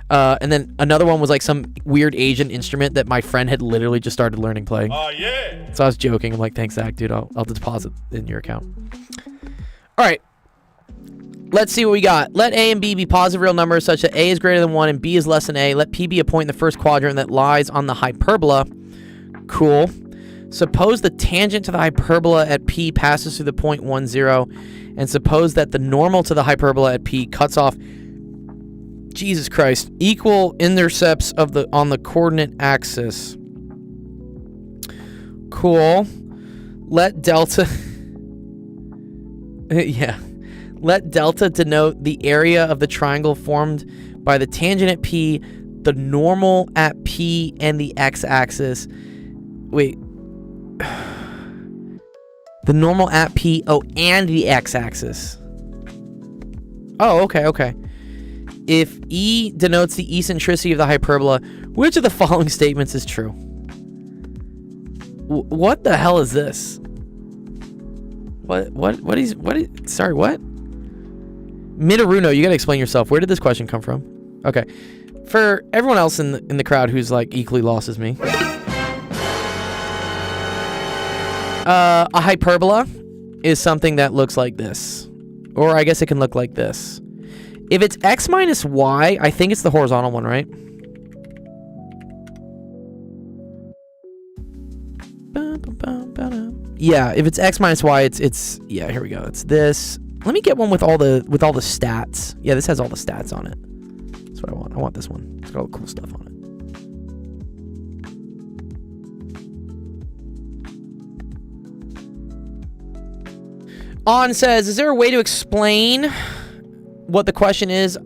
And then another one was like some weird Asian instrument that my friend had literally just started learning playing. Oh, yeah. So I was joking. I'm like, thanks, Zach, dude. I'll deposit in your account. All right. Let's see what we got. Let A and B be positive real numbers such that A is greater than 1 and B is less than A. Let P be a point in the first quadrant that lies on the hyperbola. Cool. Suppose the tangent to the hyperbola at P passes through the point 1, 0. And suppose that the normal to the hyperbola at P cuts off, Jesus Christ, equal intercepts on the coordinate axis. Cool. Let delta... yeah. Let delta denote the area of the triangle formed by the tangent at P, the normal at P, and the x-axis. Wait. The normal at P, and the x-axis. Oh, okay. If E denotes the eccentricity of the hyperbola, which of the following statements is true? What the hell is this? What is, sorry, what? Mitaruno, you gotta explain yourself. Where did this question come from? Okay. For everyone else in the crowd who's like equally lost as me. A hyperbola is something that looks like this. Or I guess it can look like this. If it's x minus y, I think it's the horizontal one, right? Yeah, if it's x minus y, it's yeah, here we go. It's this. Let me get one with all the stats. Yeah, this has all the stats on it. That's what I want. I want this one. It's got all the cool stuff on it. On says, is there a way to explain what the question is on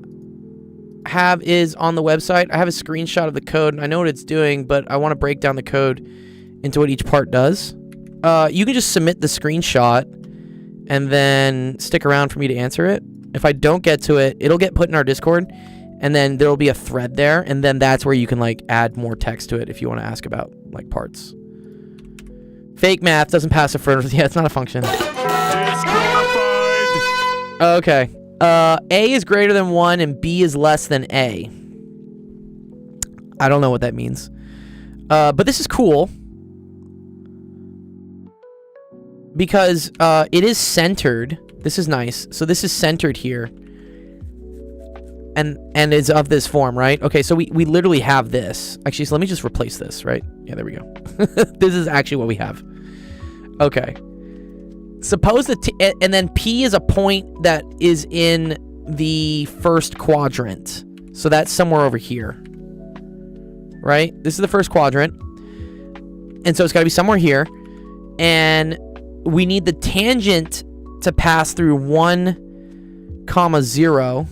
the website? I have a screenshot of the code and I know what it's doing, but I want to break down the code into what each part does. You can just submit the screenshot and then stick around for me to answer it. If I don't get to it, it'll get put in our Discord, and then there'll be a thread there, and then that's where you can like add more text to it if you want to ask about like parts. Fake math doesn't pass a furnace. Yeah, it's not a function. Okay. A is greater than 1 and B is less than A. I don't know what that means. But this is cool. Because it is centered. This is nice. So this is centered here. And is of this form, right? Okay, so we literally have this. Actually, so let me just replace this, right? Yeah, there we go. This is actually what we have. Okay. Suppose that, and then P is a point that is in the first quadrant. So that's somewhere over here. Right? This is the first quadrant. And so it's got to be somewhere here. And we need the tangent to pass through 1, 0.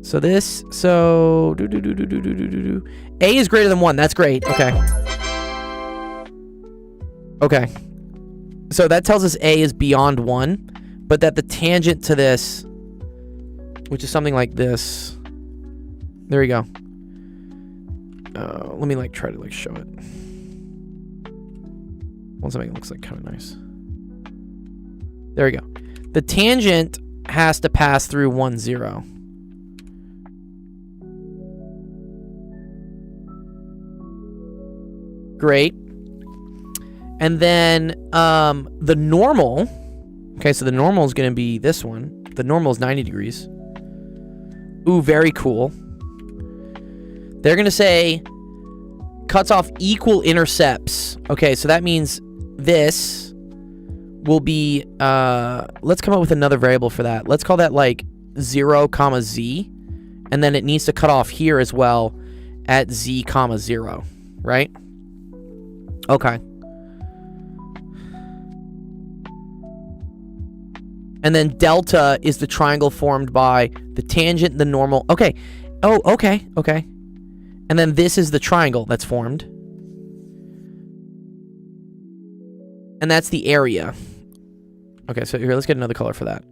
So this, so A is greater than 1. That's great. Okay. So that tells us A is beyond 1, but that the tangent to this, which is something like this. There we go. Let me like try to like show it. Want something that looks like kind of nice. There we go. The tangent has to pass through 1, 0. Great. And then the normal, okay, so the normal is going to be this one. The normal is 90 degrees. Ooh, very cool. They're going to say cuts off equal intercepts. Okay, so that means this will be, let's come up with another variable for that. Let's call that like 0, comma, z. And then it needs to cut off here as well at z, comma, 0, right? Okay. And then delta is the triangle formed by the tangent, the normal. Okay. Oh, okay. Okay. And then this is the triangle that's formed. And that's the area. Okay, so here, let's get another color for that.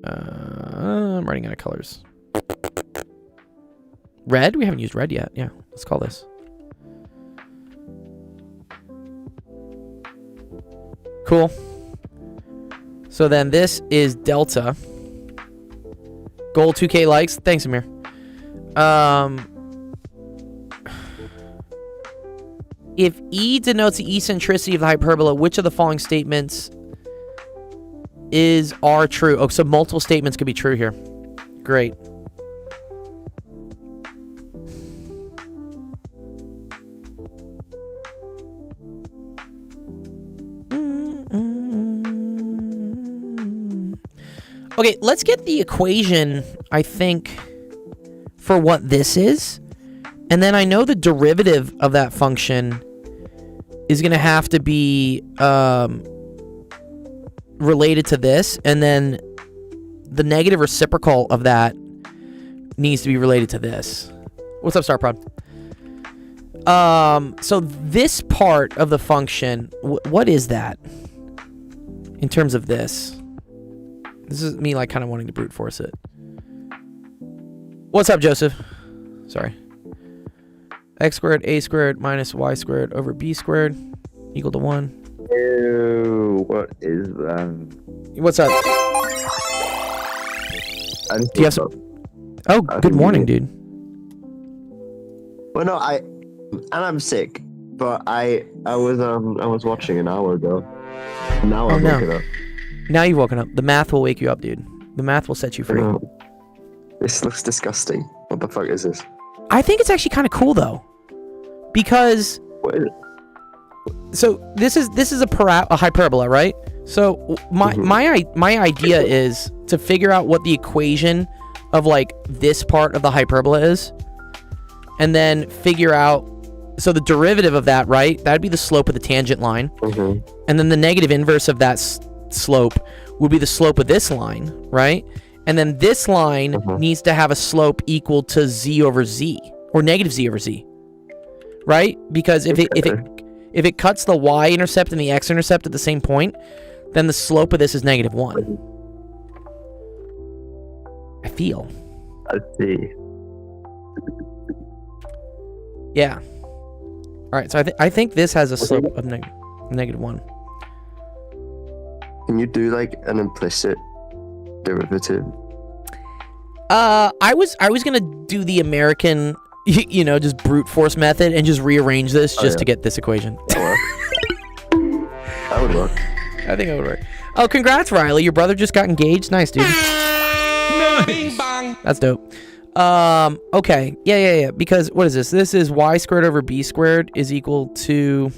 I'm running out of colors. Red? We haven't used red yet. Yeah, let's call this. Cool. So then this is delta. Goal 2K likes. Thanks, Amir. If E denotes the eccentricity of the hyperbola, which of the following statements are true? Oh, so multiple statements could be true here. Great. Okay, let's get the equation, I think, for what this is. And then I know the derivative of that function is going to have to be related to this. And then the negative reciprocal of that needs to be related to this. What's up, Star Prod? So this part of the function, what is that in terms of this? This is me like kind of wanting to brute force it. What's up, Joseph? Sorry. X squared, A squared minus Y squared over B squared equal to 1. Ew, what is that? What's up? Do you have some? Oh, good morning, dude. Well, no, I'm sick, but I was watching an hour ago. Now I'm waking up. Now you've woken up. The math will wake you up, dude. The math will set you free. This looks disgusting. What the fuck is this? I think it's actually kind of cool though, because What is it? so this is a hyperbola, right? So my idea is to figure out what the equation of like this part of the hyperbola is, and then figure out so the derivative of that, right? That'd be the slope of the tangent line, and then the negative inverse of that slope would be the slope of this line, right? And then this line needs to have a slope equal to z over z, or negative z over z, right? Because if it cuts the y-intercept and the x-intercept at the same point, then the slope of this is -1. I feel. I see. Yeah. All right. So I think this has a slope of -1. Can you do like an implicit derivative? I was gonna do the American, just brute force method and just rearrange this to get this equation. That would work. I think it would work. Oh, congrats, Riley! Your brother just got engaged. Nice, dude. Nice. That's dope. Okay. Yeah. Because what is this? This is y squared over b squared is equal to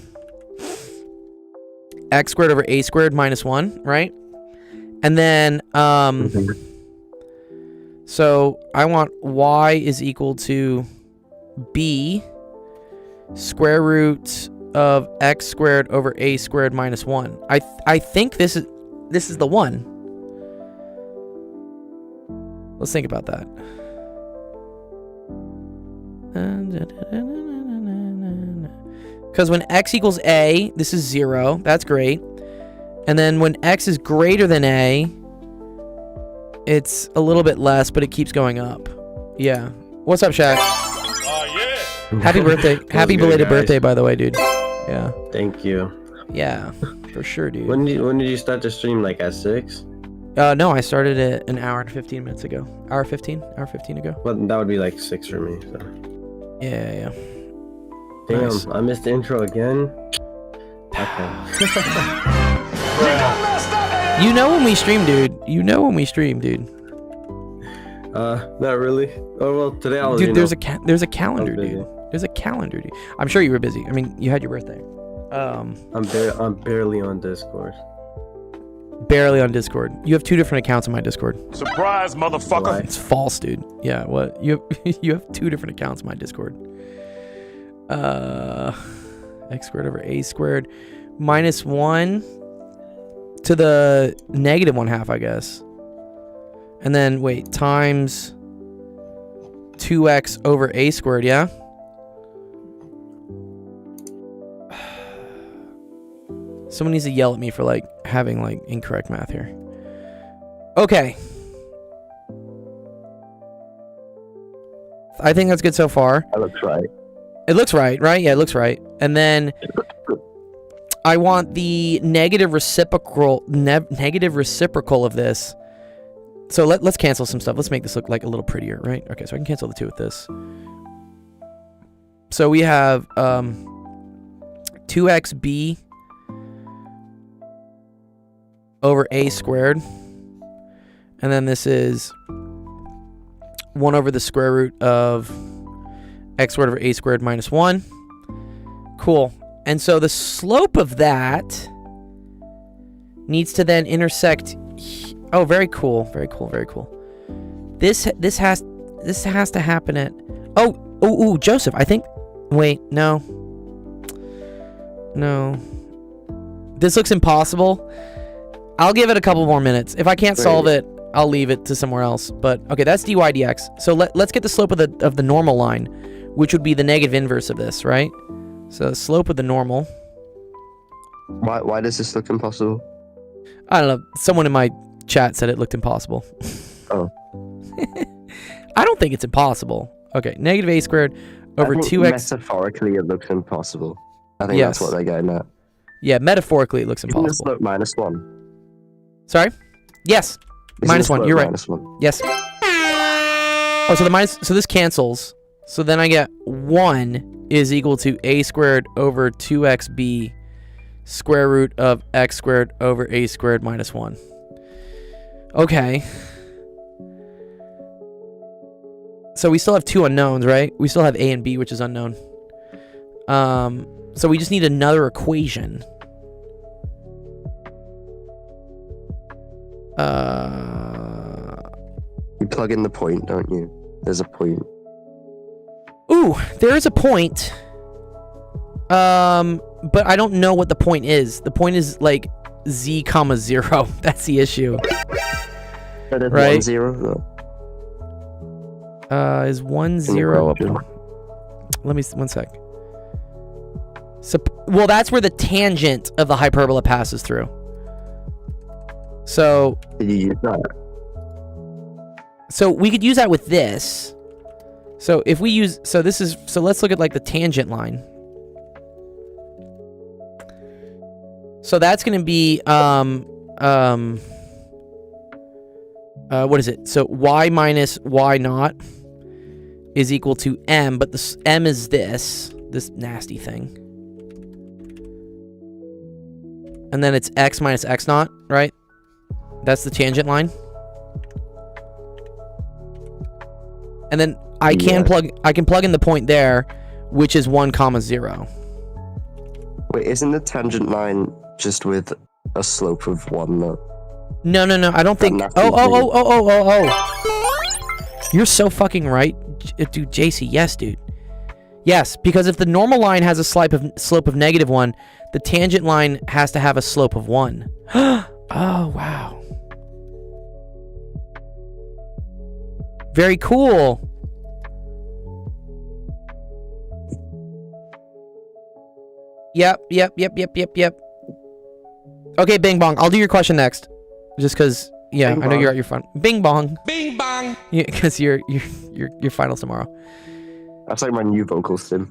x squared over a squared minus 1, right? And then, so I want y is equal to b square root of x squared over a squared minus 1. I think this is the one. Let's think about that. Because when x equals a, this is 0. That's great. And then when x is greater than a, it's a little bit less, but it keeps going up. Yeah. What's up, Shaq? Yeah. Happy birthday. Happy belated birthday, by the way, dude. Yeah. Thank you. Yeah, for sure, dude. When did you start the stream? Like at 6? No, I started it an hour and 15 minutes ago. Hour 15 ago. Well, that would be like 6 for me. So. Yeah. Damn, Nice. I missed the intro again. Okay. You know when we stream, dude. Not really. Oh well, today I was. Dude, there's a calendar, busy. dude. There's a calendar, dude. I'm sure you were busy. I mean, you had your birthday. I'm barely on Discord. Barely on Discord. You have 2 different accounts on my Discord. Surprise, motherfucker. Why? It's false, dude. Yeah, what? You have 2 different accounts on my Discord. X squared over A squared minus 1 to the negative 1/2, I guess. And then, wait, times 2x over A squared, yeah? Someone needs to yell at me for, like, having, like, incorrect math here. Okay. I think that's good so far. That looks right. It looks right, right? Yeah, it looks right. And then I want the negative reciprocal of this. So let's cancel some stuff. Let's make this look like a little prettier, right? Okay, so I can cancel the 2 with this. So we have 2xb over a squared. And then this is 1 over the square root of x squared over a squared minus 1. Cool. And so the slope of that needs to then intersect. Oh, very cool. Very cool. Very cool. This has to happen at. Oh, Joseph. I think. Wait, no. This looks impossible. I'll give it a couple more minutes. If I can't solve it, I'll leave it to somewhere else. But okay, that's dy dx. So let's get the slope of the normal line, which would be the negative inverse of this, right? So the slope of the normal. Why does this look impossible? I don't know. Someone in my chat said it looked impossible. Oh. I don't think it's impossible. Okay, negative a squared over I think 2x. Metaphorically, it looks impossible. I think Yes. that's what they're getting at. Yeah, metaphorically it looks Isn't the impossible. slope -1? Sorry? Yes. Isn't -1. the slope You're right. -1? Yes. Oh, so the minus. So this cancels. So then I get 1 is equal to a squared over 2xb square root of x squared over a squared minus 1. Okay. So we still have 2 unknowns, right? We still have a and b, which is unknown. So we just need another equation. You plug in the point, don't you? There's a point. Ooh, there is a point. But I don't know what the point is. The point is like z comma 0. That's the issue. Right? 1, 0? No. Is 1 0 up? Let me 1 sec. So, well, that's where the tangent of the hyperbola passes through. So, Did you use that? so we could use that with this. So if we use, so let's look at like the tangent line. So that's going to be, what is it? So y minus y naught is equal to m, but this m is this nasty thing. And then it's x minus x naught, right? That's the tangent line. And then I can plug in the point there, which is 1 comma 0. Wait, isn't the tangent line just with a slope of 1 though? No. I don't think. Oh. You're so fucking right, dude. JC, yes, dude. Yes, because if the normal line has a slope of -1, the tangent line has to have a slope of 1. Oh wow. Very cool. Yep. Okay, Bing Bong. I'll do your question next. Just because, yeah, Bing I know bong. you're at your fun. Bing Bong. Bing bong. Yeah, because your finals tomorrow. That's like my new vocal stim.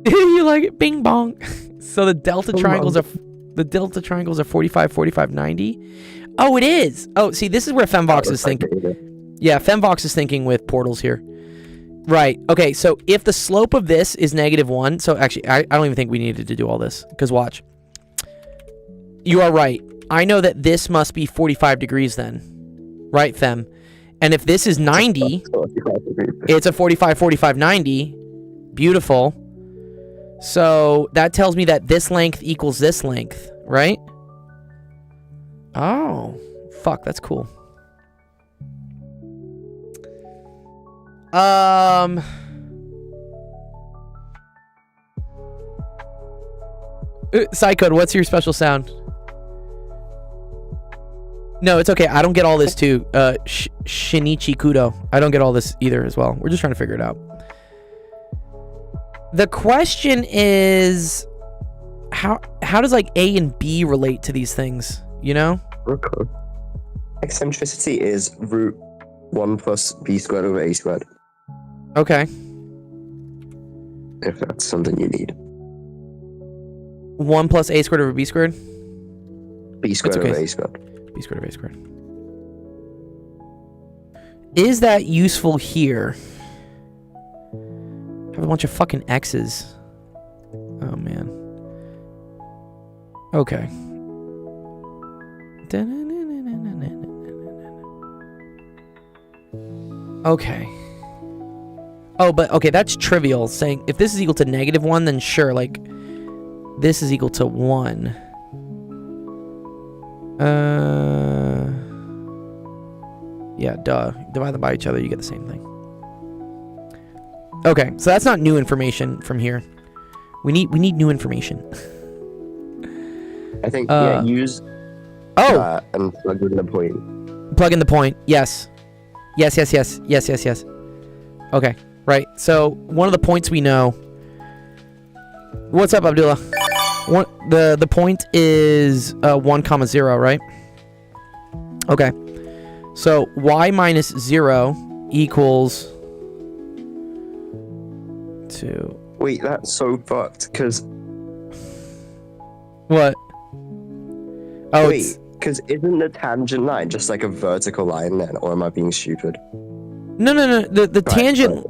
You like it? Bing Bong. So the delta Bing triangles bong. are 45, 45, 90. Oh, it is. Oh, see, this is where Femvox is thinking. Yeah, Femvox is thinking with portals here. Right. Okay, so if the slope of this is -1, so actually, I don't even think we needed to do all this, because watch. You are right. I know that this must be 45 degrees then. Right, Fem? And if this is 90, it's a 45, 45, 90. Beautiful. So that tells me that this length equals this length, right? Oh, fuck, that's cool. Psychode, what's your special sound? No, it's okay. I don't get all this too. Shinichi Kudo. I don't get all this either as well. We're just trying to figure it out. The question is, how does like A and B relate to these things? You know? Okay. Eccentricity is √1 plus b squared over a squared. Okay. If that's something you need. 1 plus a squared over b squared? B squared okay. over a squared. B squared over a squared. Is that useful here? Have a bunch of fucking x's. Oh man. Okay. Okay. Oh, but okay, that's trivial. Saying if this is equal to -1, then sure, like this is equal to 1. Yeah, duh. Divide them by each other, you get the same thing. Okay, so that's not new information from here. We need new information. I think yeah, use and plug in the point. Plug in the point. Yes. Yes. Okay, right. So one of the points we know. What's up, Abdullah? The point is 1, 0, right? Okay. So y minus 0 equals 2. Wait, that's so fucked. Cause what? Oh, wait, because isn't the tangent line just like a vertical line then, or am I being stupid? No. The tangent.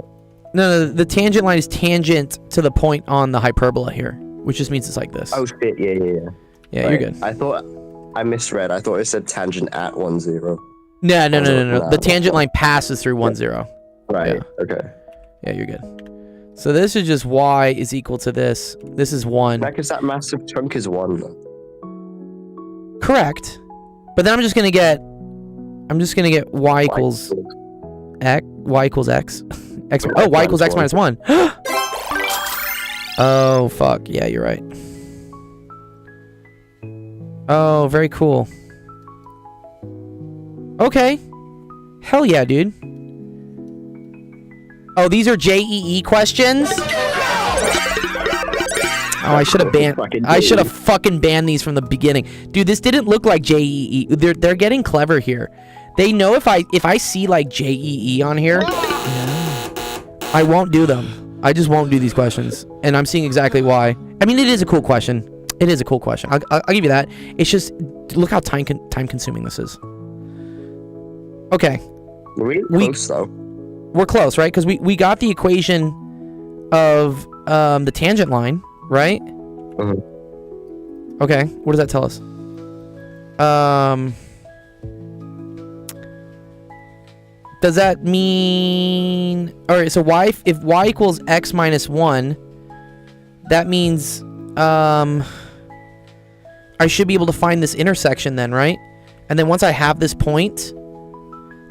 No, the tangent line is tangent to the point on the hyperbola here, which just means it's like this. Oh shit! Yeah. Yeah, right. You're good. I thought I misread. I thought it said tangent at 1, 0. No. The tangent line passes through 1, 0. Right. Yeah. Okay. Yeah, you're good. So this is just y is equal to this. This is 1. Because that massive chunk is 1. Correct. But then I'm just gonna get y equals x. Y equals x. X. Oh, y equals x minus 1. Oh fuck. Yeah, you're right. Oh, very cool. Okay. Hell yeah, dude. Oh, these are JEE questions? Oh, I should have fucking banned these from the beginning. Dude, this didn't look like JEE. They're getting clever here. They know if I see like JEE on here, I won't do them. I just won't do these questions. And I'm seeing exactly why. I mean, it is a cool question. It is a cool question. I'll give you that. It's just, look how time consuming this is. Okay. We're close, though. We're close, right? Because we got the equation of the tangent line, right? Okay. What does that tell us? Does that mean... Alright, so if y equals x minus 1, that means I should be able to find this intersection then, right? And then once I have this point,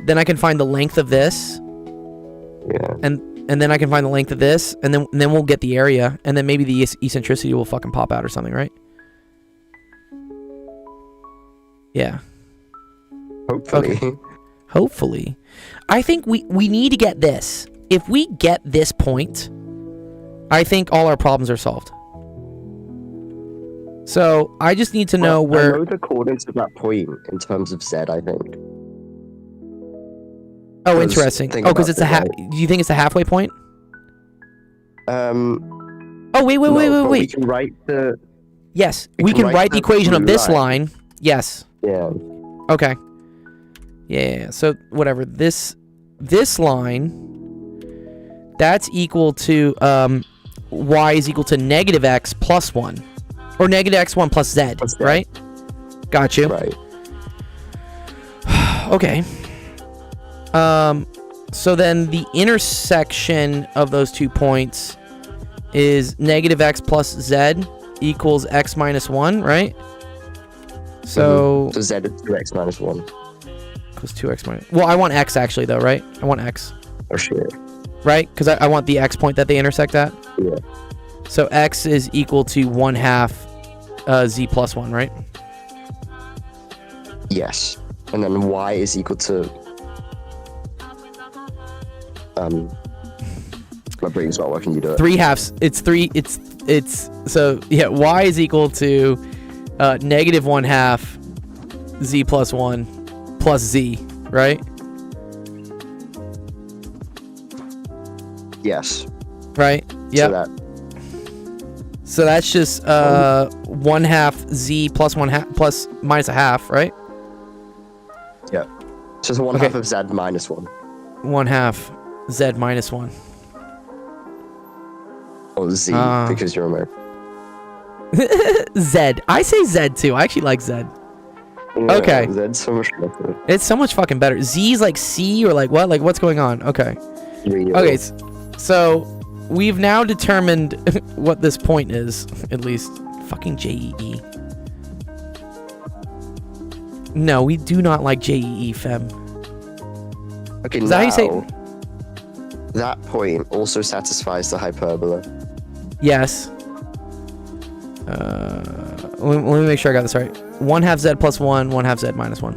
then I can find the length of this. Yeah. And then I can find the length of this, and then we'll get the area, and then maybe the eccentricity will fucking pop out or something, right? Yeah. Hopefully. Okay. Hopefully. I think we need to get this. If we get this point, I think all our problems are solved. So I just need to know where... I know the coordinates of that point in terms of z, I think. Oh, interesting. Oh, because it's a do you think it's a halfway point? Oh, wait. We can write the... Yes, we can write the equation of this line. Yes. Yeah. Okay. Yeah. So whatever. This line, that's equal to y is equal to negative x plus 1, or negative x1 plus z, right? Got you. Right. Okay. So then the intersection of those 2 points is negative x plus z equals x minus 1, right? So So z is 2x minus 1. equals 2x minus... Well, I want x actually, though, right? I want x. Oh, shit. Right? Because I want the x point that they intersect at. Yeah. So x is equal to 1/2 z plus 1, right? Yes. And then y is equal to... My brain's not working, you do it. 3/2. It's so yeah, y is equal to negative 1/2 z plus 1 plus z, right? Yes. Right? Yep. So that's just 1/2 z plus 1/2 plus minus 1/2, right? Yeah. So it's 1/2 of z minus 1. 1/2 z minus 1. Or z, because you're American. Z. I say Z too. I actually like Z. Yeah, Okay. Z's so much better. It's so much fucking better. Z's like C or like what? Like what's going on? Okay. Radio. Okay. So we've now determined what this point is. At least fucking JEE. No, we do not like JEE, fem. Okay, Is that how you say it? That point also satisfies the hyperbola. Yes. Let me make sure I got this right. 1/2 z plus 1, 1/2 z minus 1.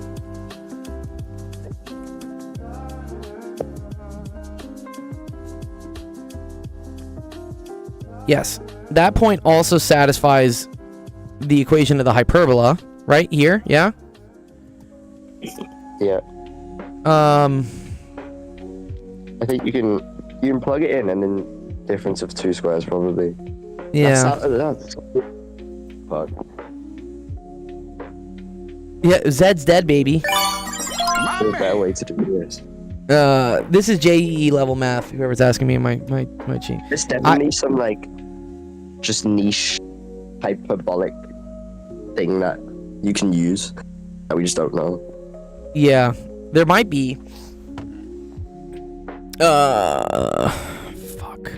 Yes. That point also satisfies the equation of the hyperbola, right here, yeah? Yeah. I think you can plug it in and then difference of 2 squares probably. Yeah. That's fuck. Yeah, Zed's dead, baby. There's a better way to do this. This is JEE level math. Whoever's asking me in my cheat. There's definitely some like just niche hyperbolic thing that you can use that we just don't know. Yeah, there might be. Fuck.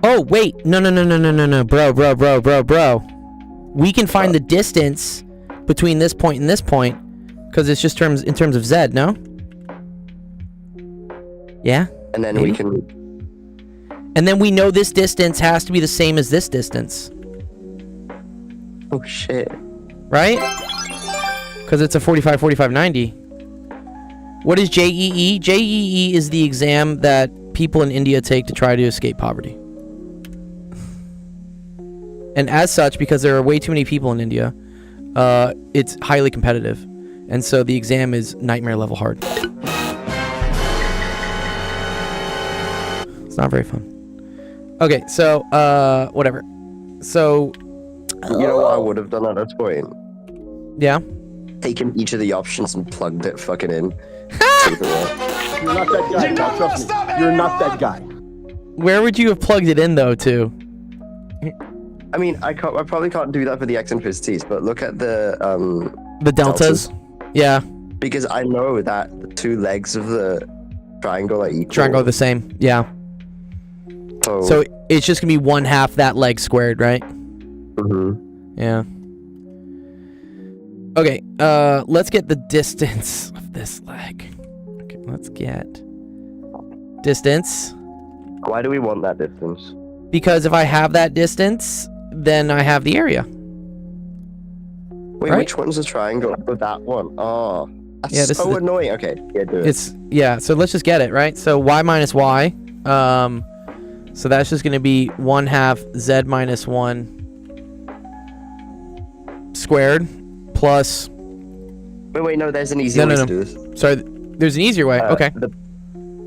Oh wait, no, bro. We can find the distance between this point and this point, because it's just in terms of Z, no? Yeah. And then maybe? we can. And then we know this distance has to be the same as this distance, Oh shit. right? Because it's a 45, 45, 90. What is JEE? JEE is the exam that people in India take to try to escape poverty. And as such, because there are way too many people in India, it's highly competitive. And so the exam is nightmare level hard. It's not very fun. Okay, so, whatever. So... You know what I would have done at this point? Yeah? Taken each of the options and plugged it fucking in. See if it worked. You're not that guy. Now, trust me. You're not that guy. Where would you have plugged it in, though, to? I mean, I probably can't do that for the eccentricities, but look at the deltas? Yeah. Because I know that the 2 legs of the triangle are equal. Triangle are the same. Yeah. So it's just gonna be 1/2 that leg squared, right? Mm-hmm. Yeah. Okay. Let's get the distance of this leg. Okay. Let's get distance. Why do we want that distance? Because if I have that distance, then I have the area. Wait, right? which one's the triangle? Oh, that one. Oh, that's Yeah, this so is the- annoying. Okay, yeah, do it. So let's just get it, right? So y minus y. So that's just gonna be 1/2 z minus 1 squared plus. Wait, no, there's an easier way to do this. Sorry, there's an easier way. Okay.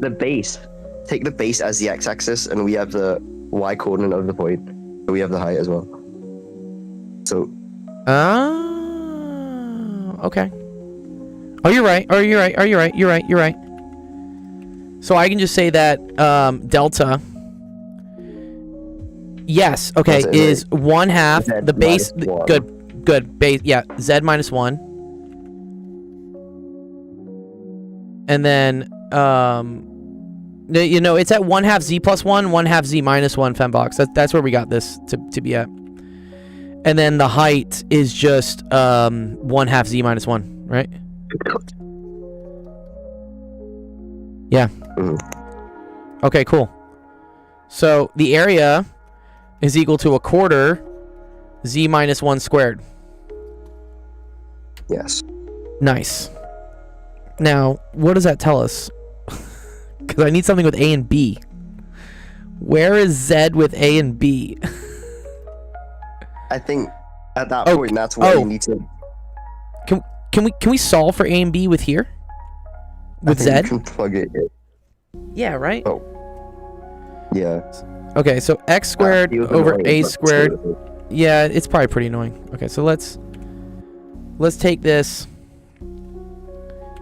The base. Take the base as the x-axis, and we have the y-coordinate of the point. So we have the height as well. So. Okay. Oh, you're right. Oh, you're right. Oh, you're right. You're right. You're right. So I can just say that delta. Yes. Okay. Is 1/2 Z the base. minus 1. Good. Good. Base. Yeah. Z minus 1. And then you know, it's at 1/2 Z plus 1, 1/2 Z minus 1 fembox. That's where we got this to be at. And then the height is just 1/2 Z minus 1, right? Yeah. Okay, cool. So the area is equal to 1/4 Z minus 1 squared. Yes. Nice. Now, what does that tell us? Because I need something with A and B. Where is Z with A and B? I think at that point, that's where you need to. Can we solve for A and B with here? With Z? You can plug it in. Yeah, right? Oh. Yeah. Okay, so x squared feels over annoying, A but squared. still. Yeah, it's probably pretty annoying. Okay, so let's take this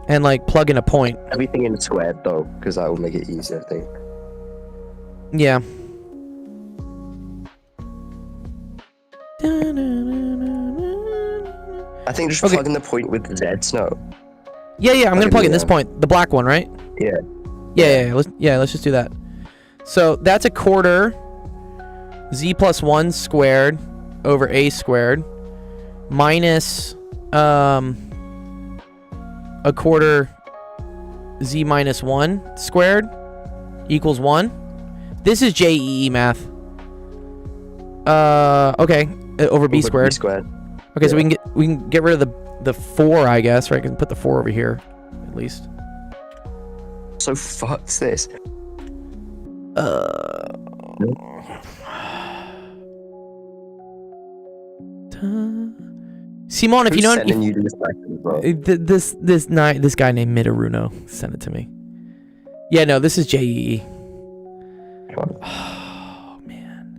and like plug in a point. Everything in squared though, because that will make it easier, I think. Yeah. I think just Okay. plug in the point with Z no. Yeah, I'm gonna plug in this Yeah. point, the black one, right? Yeah. Let's just do that. So that's 1/4 Z plus 1 squared over A squared minus 1/4 Z minus 1 squared equals 1. This is JEE math. Okay, over B squared. Okay, so we can get rid of the 4, I guess, right? I can put the 4 over here, at least. So fuck's this. Simon, if you know Sending you these questions, bro. this guy named Midaruno sent it to me. Yeah, no, this is JEE. Oh man.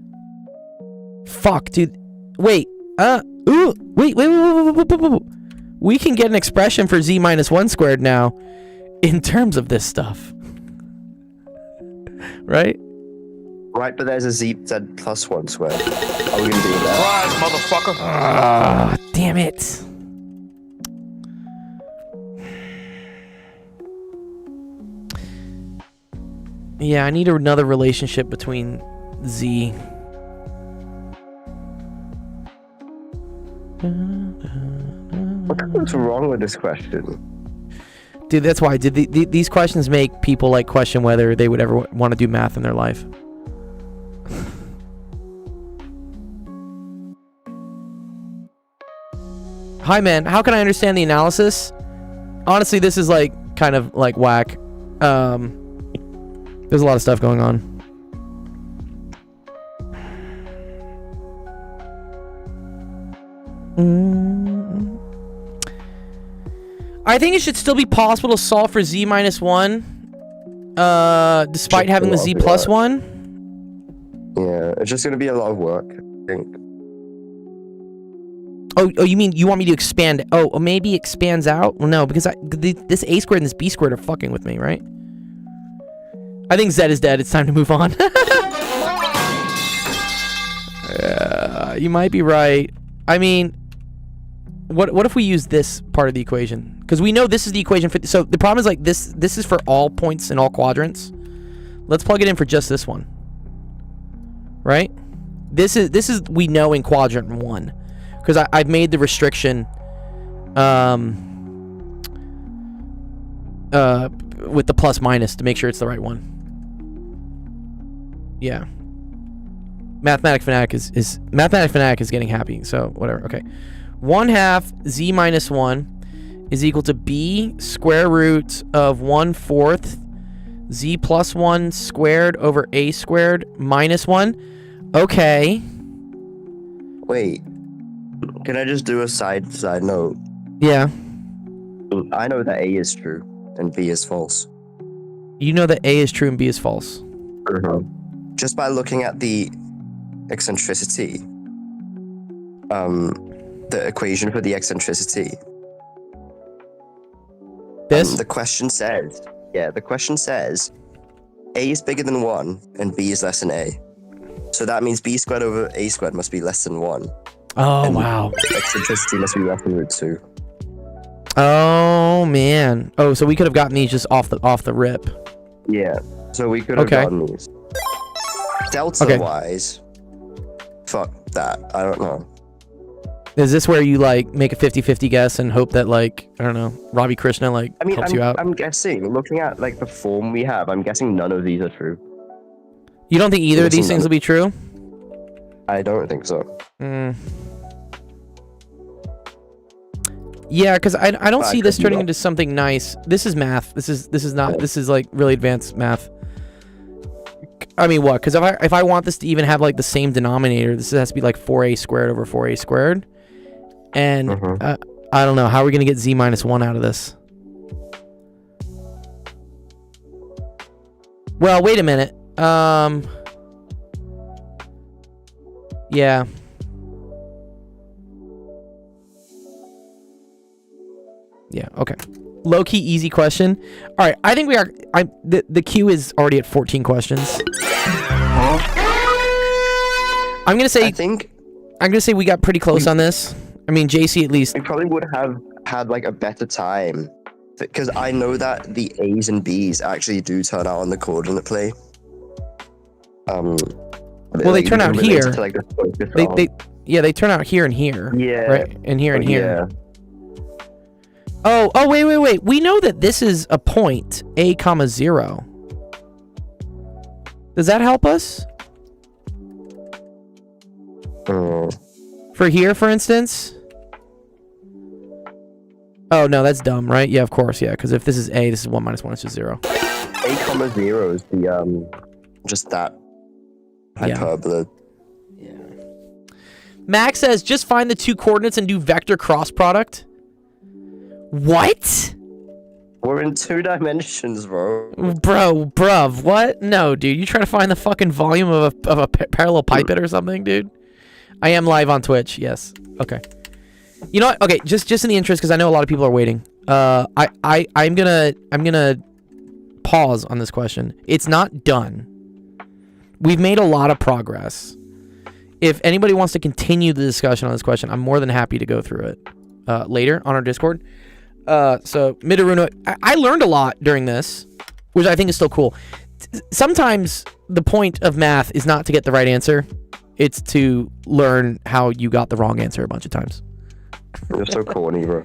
Fuck, dude. Wait. Wait. We can get an expression for Z minus 1 squared now in terms of this stuff. Right? Right, but there's a Z plus 1 squared. Are we gonna do that? Surprise, motherfucker. Ah, damn it. Yeah, I need another relationship between Z. What's wrong with this question? Dude, that's why. These questions make people like question whether they would ever want to do math in their life. Hi, man. How can I understand the analysis? Honestly, this is like kind of like whack. There's a lot of stuff going on. I think it should still be possible to solve for Z minus 1, despite having the Z plus 1. Yeah, it's just gonna be a lot of work, I think. Oh, you mean you want me to expand? Oh, maybe it expands out? Well, no, because this A squared and this B squared are fucking with me, right? I think Z is dead. It's time to move on. You might be right. I mean, what if we use this part of the equation? Because we know this is the equation for... So the problem is like this is for all points in all quadrants. Let's plug it in for just this one. Right? This is we know in quadrant 1. Because I've made the restriction with the plus minus to make sure it's the right one. Yeah. Mathematic Fanatic is getting happy, so whatever. Okay. 1/2 Z minus 1 is equal to B square root of 1/4 Z plus 1 squared over A squared minus 1. Okay. Wait. Can I just do a side note? Yeah. I know that A is true and B is false. You know that A is true and B is false. Just by looking at the eccentricity, the equation for the eccentricity, This? The question says, the question says, A is bigger than 1 and B is less than A. So that means B squared over A squared must be less than 1. Oh, And wow. eccentricity must be less than root 2. Oh, man. Oh, so we could have gotten these just off the rip. Yeah. So we could have gotten these. Delta-wise, fuck that. I don't know. Is this where you like make a 50-50 guess and hope that like, I don't know, Ravi Krishna like helps you out? I'm guessing, looking at like the form we have, I'm guessing none of these are true. You don't think either of these things will be true? I don't think so. Yeah, because I don't see this turning into something nice. This is math. This is not. This is like really advanced math. I mean, what? Because if I want this to even have like the same denominator, this has to be like 4a squared over 4a squared. And I don't know. How are we gonna get z minus 1 out of this? Well, wait a minute. Yeah. Yeah, okay. Low-key easy question. All right, I think we are... The queue is already at 14 questions. I'm going to say... I'm going to say we got pretty close on this. I mean, JC at least... We probably would have had, like, a better time. Because I know that the A's and B's actually do turn out on the coordinate plane. Well, they turn out here. To, like, they turn out here and here. Yeah. Right? And here and here. Yeah. Oh, wait. We know that this is a point, a comma 0. Does that help us? For here, for instance? Oh, no, that's dumb, right? Yeah, of course, yeah, because if this is a, this is 1 minus 1, it's just 0. A comma 0 is the, just that hyperbola. Yeah. Max says, just find the two coordinates and do vector cross product. What? We're in 2 dimensions, bro. Bruv, what? No, dude, you trying to find the fucking volume of a parallel pipette or something, dude? I am live on Twitch, yes. Okay. You know what? Okay, just in the interest, because I know a lot of people are waiting. I'm gonna pause on this question. It's not done. We've made a lot of progress. If anybody wants to continue the discussion on this question, I'm more than happy to go through it later on our Discord. So Midaruno, I learned a lot during this, which I think is still cool. Sometimes the point of math is not to get the right answer. It's to learn how you got the wrong answer a bunch of times. You're so corny, bro.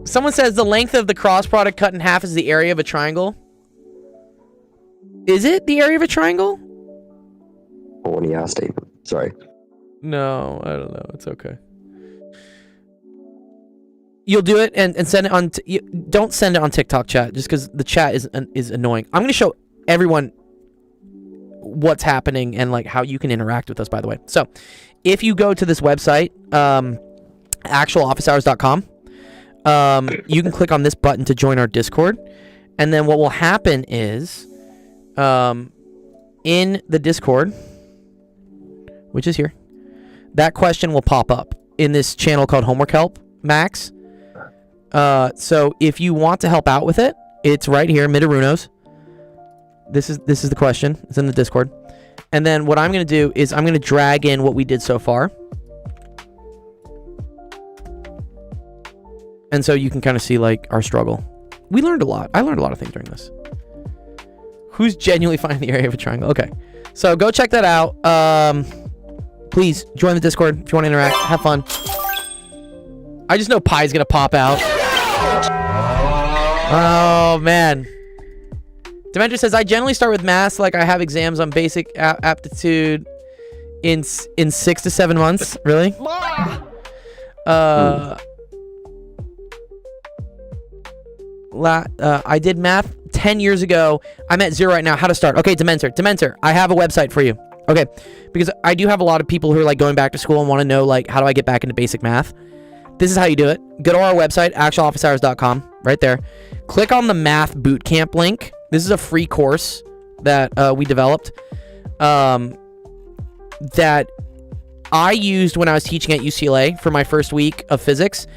Someone says the length of the cross product cut in half is the area of a triangle. Is it the area of a triangle? Corny ass statement. Sorry. No, I don't know. It's okay. You'll do it and send it on... don't send it on TikTok chat, just because the chat is annoying. I'm going to show everyone what's happening and like how you can interact with us, by the way. So, if you go to this website, actualofficehours.com, you can click on this button to join our Discord. And then what will happen is, in the Discord, which is here, that question will pop up in this channel called Homework Help, Max. So if you want to help out with it, it's right here, Midarunos. This is the question. It's in the Discord. And then what I'm going to do is I'm going to drag in what we did so far. And so you can kind of see like our struggle. We learned a lot. I learned a lot of things during this. Who's genuinely finding the area of a triangle? Okay. So go check that out. Please join the Discord if you want to interact. Have fun. I just know Pi's going to pop out. Oh, man. Dementor says, I generally start with math like I have exams on basic aptitude in 6 to 7 months. Really? I did math 10 years ago. I'm at 0 right now. How to start? Okay, Dementor, I have a website for you. Okay, because I do have a lot of people who are like going back to school and want to know like how do I get back into basic math. This is how you do it. Go to our website, actualofficehours.com, right there. Click on the math bootcamp link. This is a free course that we developed. that I used when I was teaching at UCLA for my first week of physics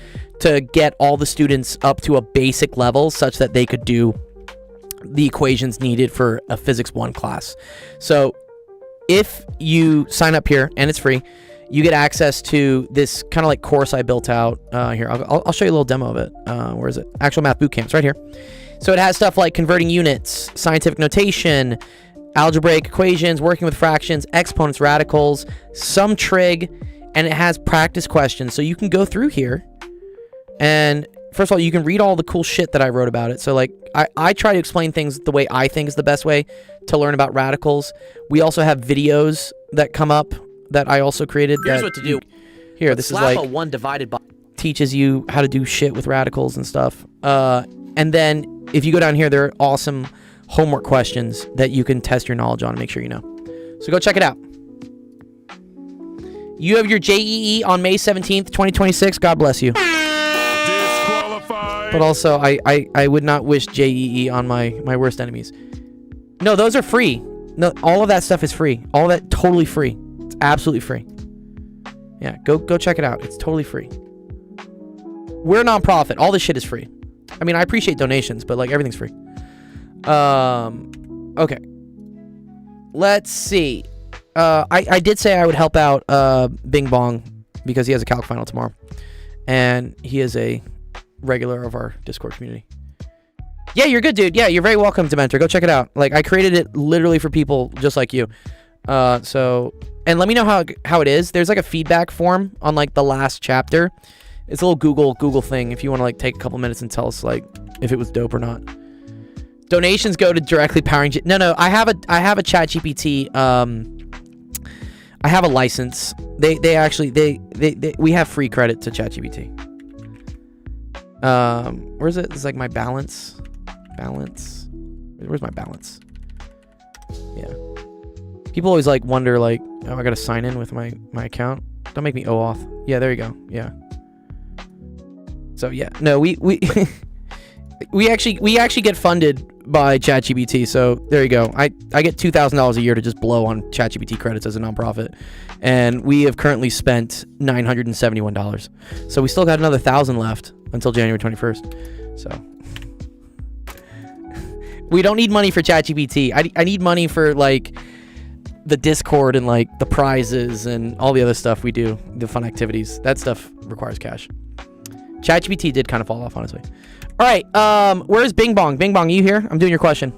to get all the students up to a basic level such that they could do the equations needed for a Physics 1 class. So if you sign up here, and it's free, you get access to this kind of like course I built out. Here, I'll show you a little demo of it. Where is it? Actual Math Bootcamp's right here. So it has stuff like converting units, scientific notation, algebraic equations, working with fractions, exponents, radicals, some trig, and it has practice questions. So you can go through here, and first of all, you can read all the cool shit that I wrote about it. So like, I try to explain things the way I think is the best way to learn about radicals. We also have videos that come up that I also created. Here's what to do. Here, this is like a 1 divided by teaches you how to do shit with radicals and stuff. And then if you go down here, there are awesome homework questions that you can test your knowledge on and make sure you know. So go check it out. You have your JEE on May 17th, 2026. God bless you. Disqualified. But also, I would not wish JEE on my worst enemies. No, those are free. No, all of that stuff is free. All of that totally free. It's absolutely free. Yeah, go check it out. It's totally free. We're a nonprofit. All this shit is free. I mean, I appreciate donations, but like everything's free. Okay. Let's see. I did say I would help out Bing Bong because he has a calc final tomorrow, and he is a regular of our Discord community. Yeah, you're good, dude. Yeah, you're very welcome, Dementor. Go check it out. Like, I created it literally for people just like you. So, and let me know how it is. There's like a feedback form on like the last chapter. It's a little Google thing if you want to like take a couple minutes and tell us like if it was dope or not. Donations go to directly powering. No. I have a ChatGPT. I have a license. They actually we have free credit to ChatGPT. Where is it? It's like my balance. Where's my balance? Yeah. People always like wonder like, oh, I gotta sign in with my account. Don't make me OAuth. Yeah, there you go. Yeah. So yeah, no, we we actually get funded by ChatGPT. So there you go. I get $2,000 a year to just blow on ChatGPT credits as a nonprofit, and we have currently spent $971. So we still got another 1,000 left until January 21st. So we don't need money for ChatGPT. I need money for like the Discord and like the prizes and all the other stuff we do, the fun activities. That stuff requires cash. ChatGPT did kind of fall off, honestly. All right, where's Bing Bong? Bing Bong, you here? I'm doing your question.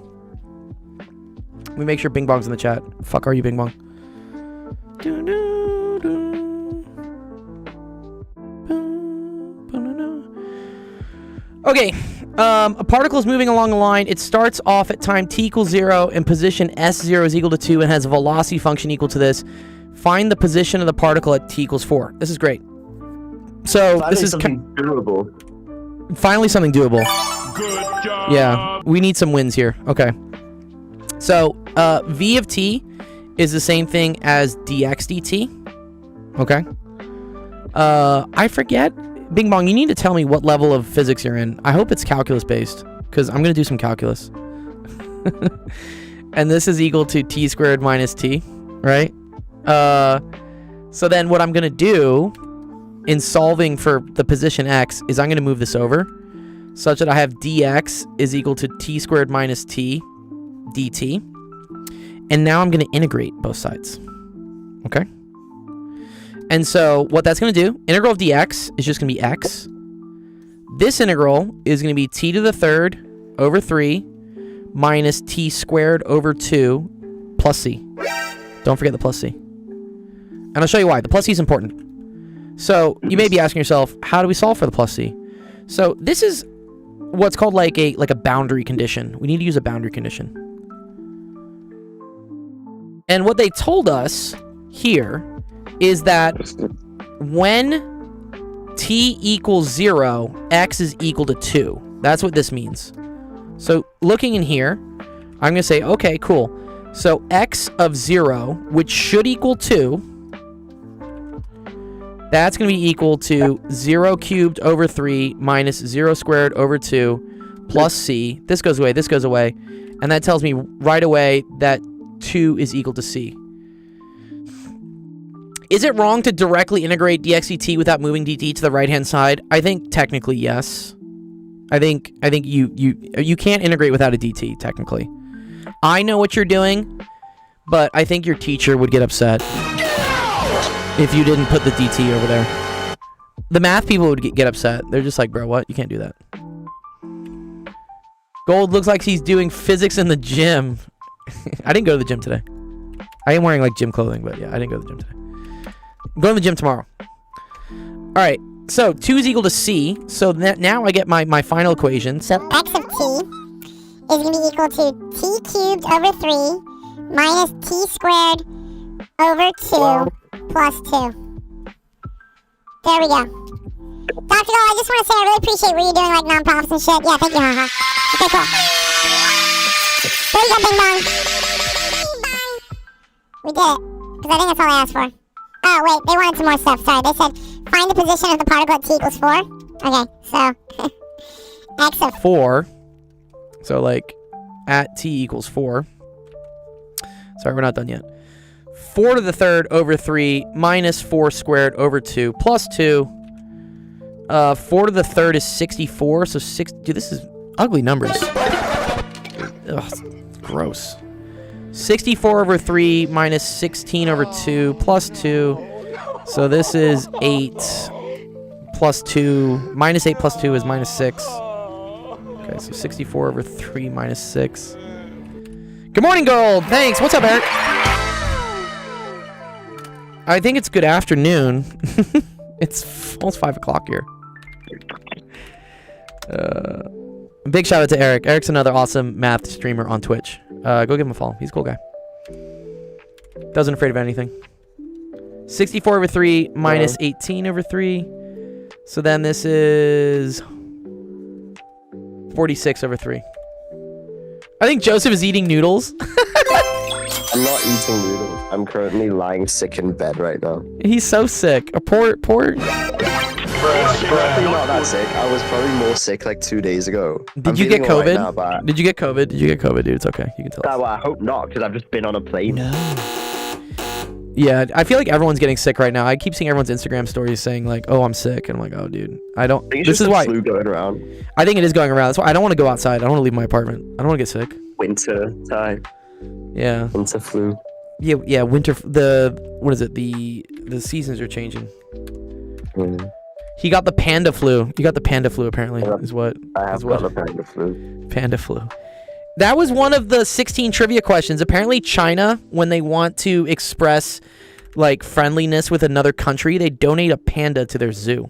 Let me make sure Bing Bong's in the chat. Fuck are you, Bing Bong? Okay, a particle is moving along a line. It starts off at time t equals 0 and position s0 is equal to 2 and has a velocity function equal to this. Find the position of the particle at t equals 4. This is great. So this is something doable. Finally something doable. Good job. Yeah, we need some wins here. Okay. So v of t is the same thing as dx dt. Okay. I forget. Bing Bong, you need to tell me what level of physics you're in. I hope it's calculus based, because I'm going to do some calculus. And this is equal to t squared minus t, right? So then what I'm going to do in solving for the position x is I'm going to move this over such that I have dx is equal to t squared minus t dt. And now I'm going to integrate both sides. Okay? And so what that's going to do, integral of dx is just going to be x. This integral is going to be t to the third over 3 minus t squared over 2 plus c. Don't forget the plus c. And I'll show you why. The plus c is important. So you may be asking yourself, how do we solve for the plus c? So this is what's called like a boundary condition. We need to use a boundary condition. And what they told us here is that when t equals 0, x is equal to 2. That's what this means. So looking in here, I'm going to say, okay, cool. So x of 0, which should equal 2, that's going to be equal to 0 cubed over 3 minus 0 squared over 2 plus c. This goes away, this goes away. And that tells me right away that 2 is equal to c. Is it wrong to directly integrate dx dt without moving dt to the right-hand side? I think technically yes. I think you can't integrate without a dt, technically. I know what you're doing, but I think your teacher would get upset if you didn't put the dt over there. The math people would get upset. They're just like, bro, what? You can't do that. Gold looks like he's doing physics in the gym. I didn't go to the gym today. I am wearing like gym clothing, but yeah, I didn't go to the gym today. I'm going to the gym tomorrow. All right, so 2 is equal to c. So now I get my final equation. So x of t is going to be equal to t cubed over 3 minus t squared over 2 plus 2. There we go. Dr. Gold, I just want to say I really appreciate what you're doing, like non-profits and shit. Yeah, thank you, haha. Okay, cool. There you go, Bing Bong. Bing Bong. We did it. Because I think that's all I asked for. Oh, wait, they wanted some more stuff. Sorry, they said find the position of the particle at t equals 4. Okay, so x of 4. So, like, at t equals 4. Sorry, we're not done yet. 4 to the third over 3 minus 4 squared over 2 plus 2. 4 to the third is 64. So, 6. Dude, this is ugly numbers. Ugh, gross. 64 over 3 minus 16 over 2 plus 2. So this is 8 plus 2. Minus 8 plus 2 is minus 6. Okay, so 64 over 3 minus 6. Good morning, Gold. Thanks. What's up, Eric? I think it's good afternoon. It's almost 5 o'clock here. Big shout out to Eric. Eric's another awesome math streamer on Twitch. Go give him a follow. He's a cool guy. Doesn't afraid of anything. 64 over 3 minus 18 over 3. So then this is 46 over 3. I think Joseph is eating noodles. I'm not eating noodles. I'm currently lying sick in bed right now. He's so sick. A poor. I'm not that sick. I was probably more sick like 2 days ago. Did you get COVID? Did you get COVID? Did you get COVID, dude? It's okay. You can tell us. Well, I hope not, because I've just been on a plane. No. Yeah, I feel like everyone's getting sick right now. I keep seeing everyone's Instagram stories saying like, "Oh, I'm sick," and I'm like, "Oh, dude, I don't." This is why. Flu going around. I think it is going around. That's why I don't want to go outside. I don't want to leave my apartment. I don't want to get sick. Winter time. Yeah. Winter flu. Yeah. Winter. What is it? The seasons are changing. Mm. He got the panda flu. You got the panda flu, apparently, is what. I have got the panda flu. Panda flu. That was one of the 16 trivia questions. Apparently, China, when they want to express like friendliness with another country, they donate a panda to their zoo.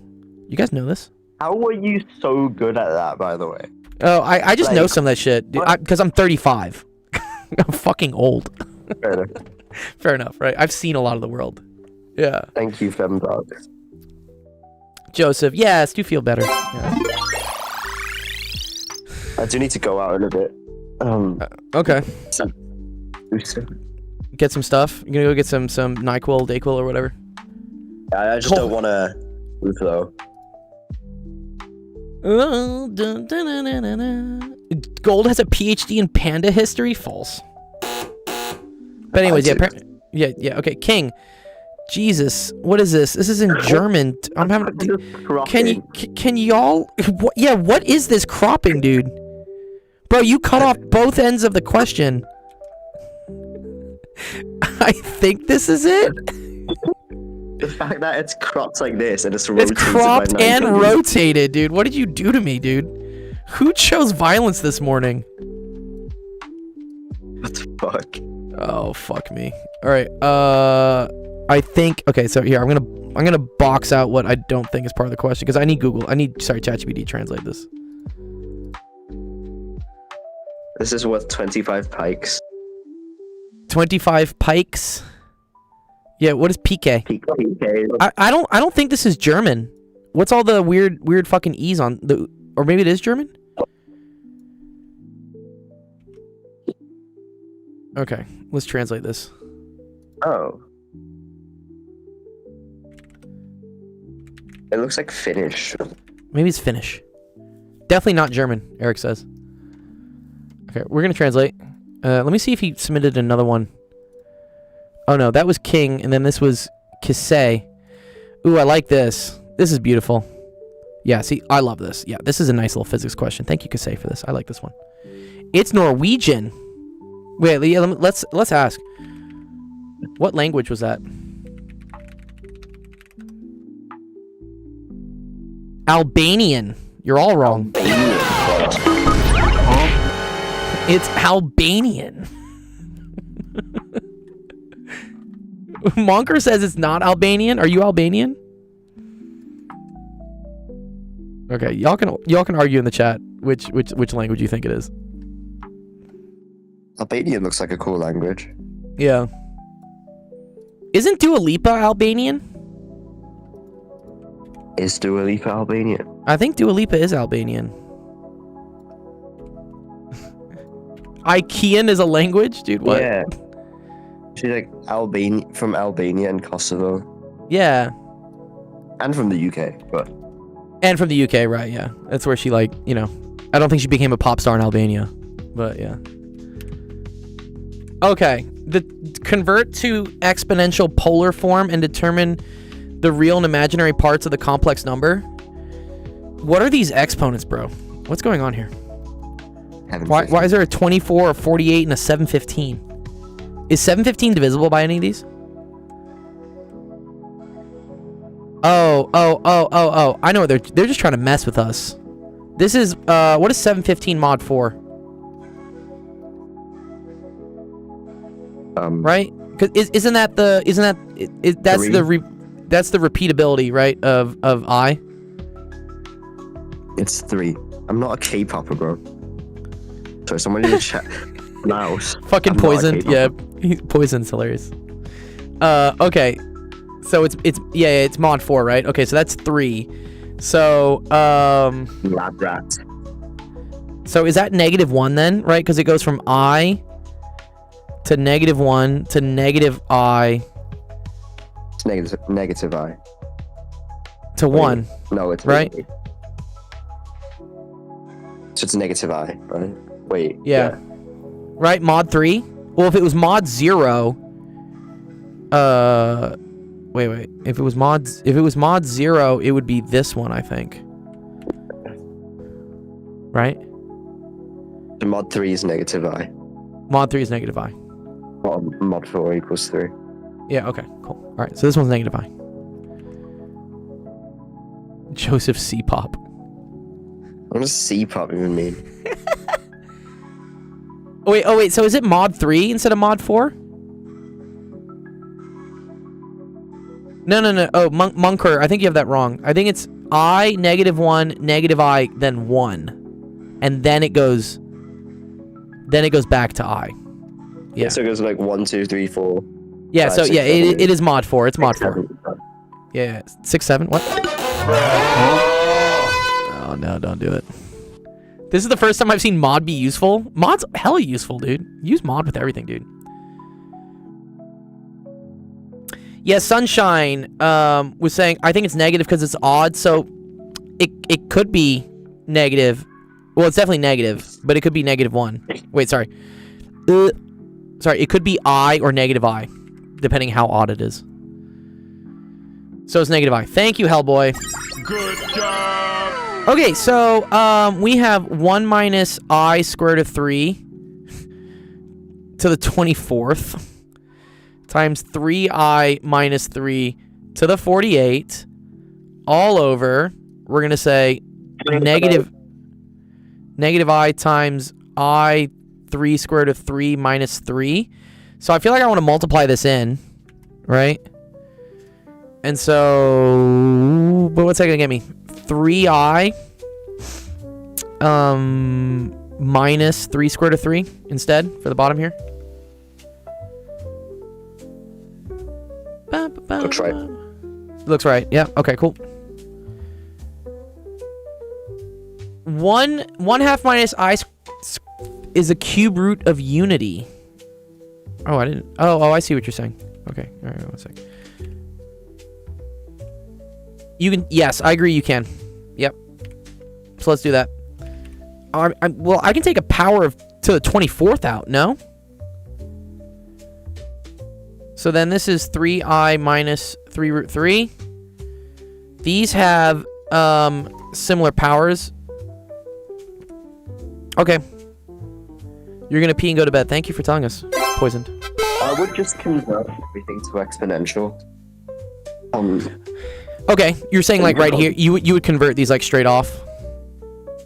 You guys know this? How were you so good at that, by the way? Oh, I just know some of that shit, because I'm 35. I'm fucking old. Fair enough. Fair enough, right? I've seen a lot of the world. Yeah. Thank you, Fembot. Joseph, yes, do feel better. Yeah. I do need to go out in a bit. Okay. Get some stuff. You're gonna go get some NyQuil, DayQuil, or whatever. I just don't want to move though. Gold has a PhD in panda history. False. But anyways, yeah. Okay, King. Jesus, what is this? This is in German. I'm having. Can y'all? What is this cropping, dude? Bro, you cut off both ends of the question. I think this is it. The fact that it's cropped like this and it's rotated. It's cropped and rotated, dude. What did you do to me, dude? Who chose violence this morning? What the fuck? Oh, fuck me. All right. I think. Okay, so here I'm gonna box out what I don't think is part of the question because I need ChatGPT to translate this. This is worth 25 pikes. 25 pikes. Yeah, what is PK? PK. I don't think this is German. What's all the weird fucking E's on the? Or maybe it is German. Okay, let's translate this. Oh. It looks like Finnish. Maybe it's Finnish. Definitely not German, Eric says. Okay, we're gonna translate. Let me see if he submitted another one. Oh no, that was King, and then this was Kisei. Ooh, I like this. This is beautiful. Yeah, see, I love this. Yeah, this is a nice little physics question. Thank you, Kisei, for this. I like this one. It's Norwegian. Wait, yeah, let's ask. What language was that? Albanian. You're all wrong. It's Albanian. Monker says it's not Albanian. Are you Albanian? Okay, y'all can argue in the chat which language you think it is. Albanian looks like a cool language. Yeah. Isn't Dua Lipa Albanian? Is Dua Lipa Albanian? I think Dua Lipa is Albanian. Ikean is a language? Dude, what? Yeah. She's like from Albania and Kosovo. Yeah. And from the UK, but... And from the UK, right, yeah. That's where she, like, you know... I don't think she became a pop star in Albania. But, yeah. Okay. Convert to exponential polar form and determine the real and imaginary parts of the complex number. What are these exponents, bro? What's going on here? Why is there a 24, a 48, and a 715? Is 715 divisible by any of these? Oh. I know what they're just trying to mess with us. This is, what is 715 mod 4? Right? Cause isn't that the repeatability, right, of I? It's 3. I'm not a K-popper, bro. Sorry, someone in the chat. Mouse. Fucking poisoned. Yeah, poisoned's hilarious. Okay. So it's mod 4, right? Okay, so that's 3. So Rat. So is that -1 then, right? Because it goes from I to -1 to negative I. It's negative I. To 1. No, it's right. So it's negative I, right? Wait. Yeah. Right, mod 3? Well, if it was mod 0, wait. If it was mod 0, it would be this one, I think. Right? So mod 3 is negative I. Mod 3 is negative I. Mod 4 equals 3. Yeah, okay, cool. All right, so this one's negative I. Joseph C-pop. What does C-pop even mean? Oh wait, so is it mod 3 instead of mod 4? No. Oh, Munker, I think you have that wrong. I think it's I, -1, negative I, then 1. And then it goes back to I. Yeah. So it goes like 1, 2, 3, 4. Yeah, 5, so 6, yeah, 7, it is mod 4. It's mod 4. 7. Yeah, 6, 7, what? Oh no, don't do it. This is the first time I've seen mod be useful. Mod's hella useful, dude. Use mod with everything, dude. Yeah, Sunshine was saying, I think it's negative because it's odd, so it could be negative. Well, it's definitely negative, but it could be -1. Wait, sorry. Sorry, it could be I or negative I, depending how odd it is. So it's negative I. Thank you, Hellboy. Good job. Okay, so we have 1 minus I squared of 3 to the 24th times 3I minus 3 to the 48 all over. We're going to say negative I times I 3 squared of 3 minus 3. So I feel like I want to multiply this in, right? And so, but what's that going to get me? 3I minus 3 squared of 3 instead for the bottom here. Looks right. Looks right. Yeah. Okay, cool. 1/2 minus I is a cube root of unity. Oh, I didn't. Oh, I see what you're saying. Okay. All right, 1 sec. You can. Yes, I agree. You can. Yep. So let's do that. Well, I can take a power to the 24th out. No. So then this is 3i minus 3 root 3. These have similar powers. Okay. You're going to pee and go to bed. Thank you for telling us. Poisoned. I would just convert everything to exponential. Okay, you're saying like right here, you would convert these like straight off?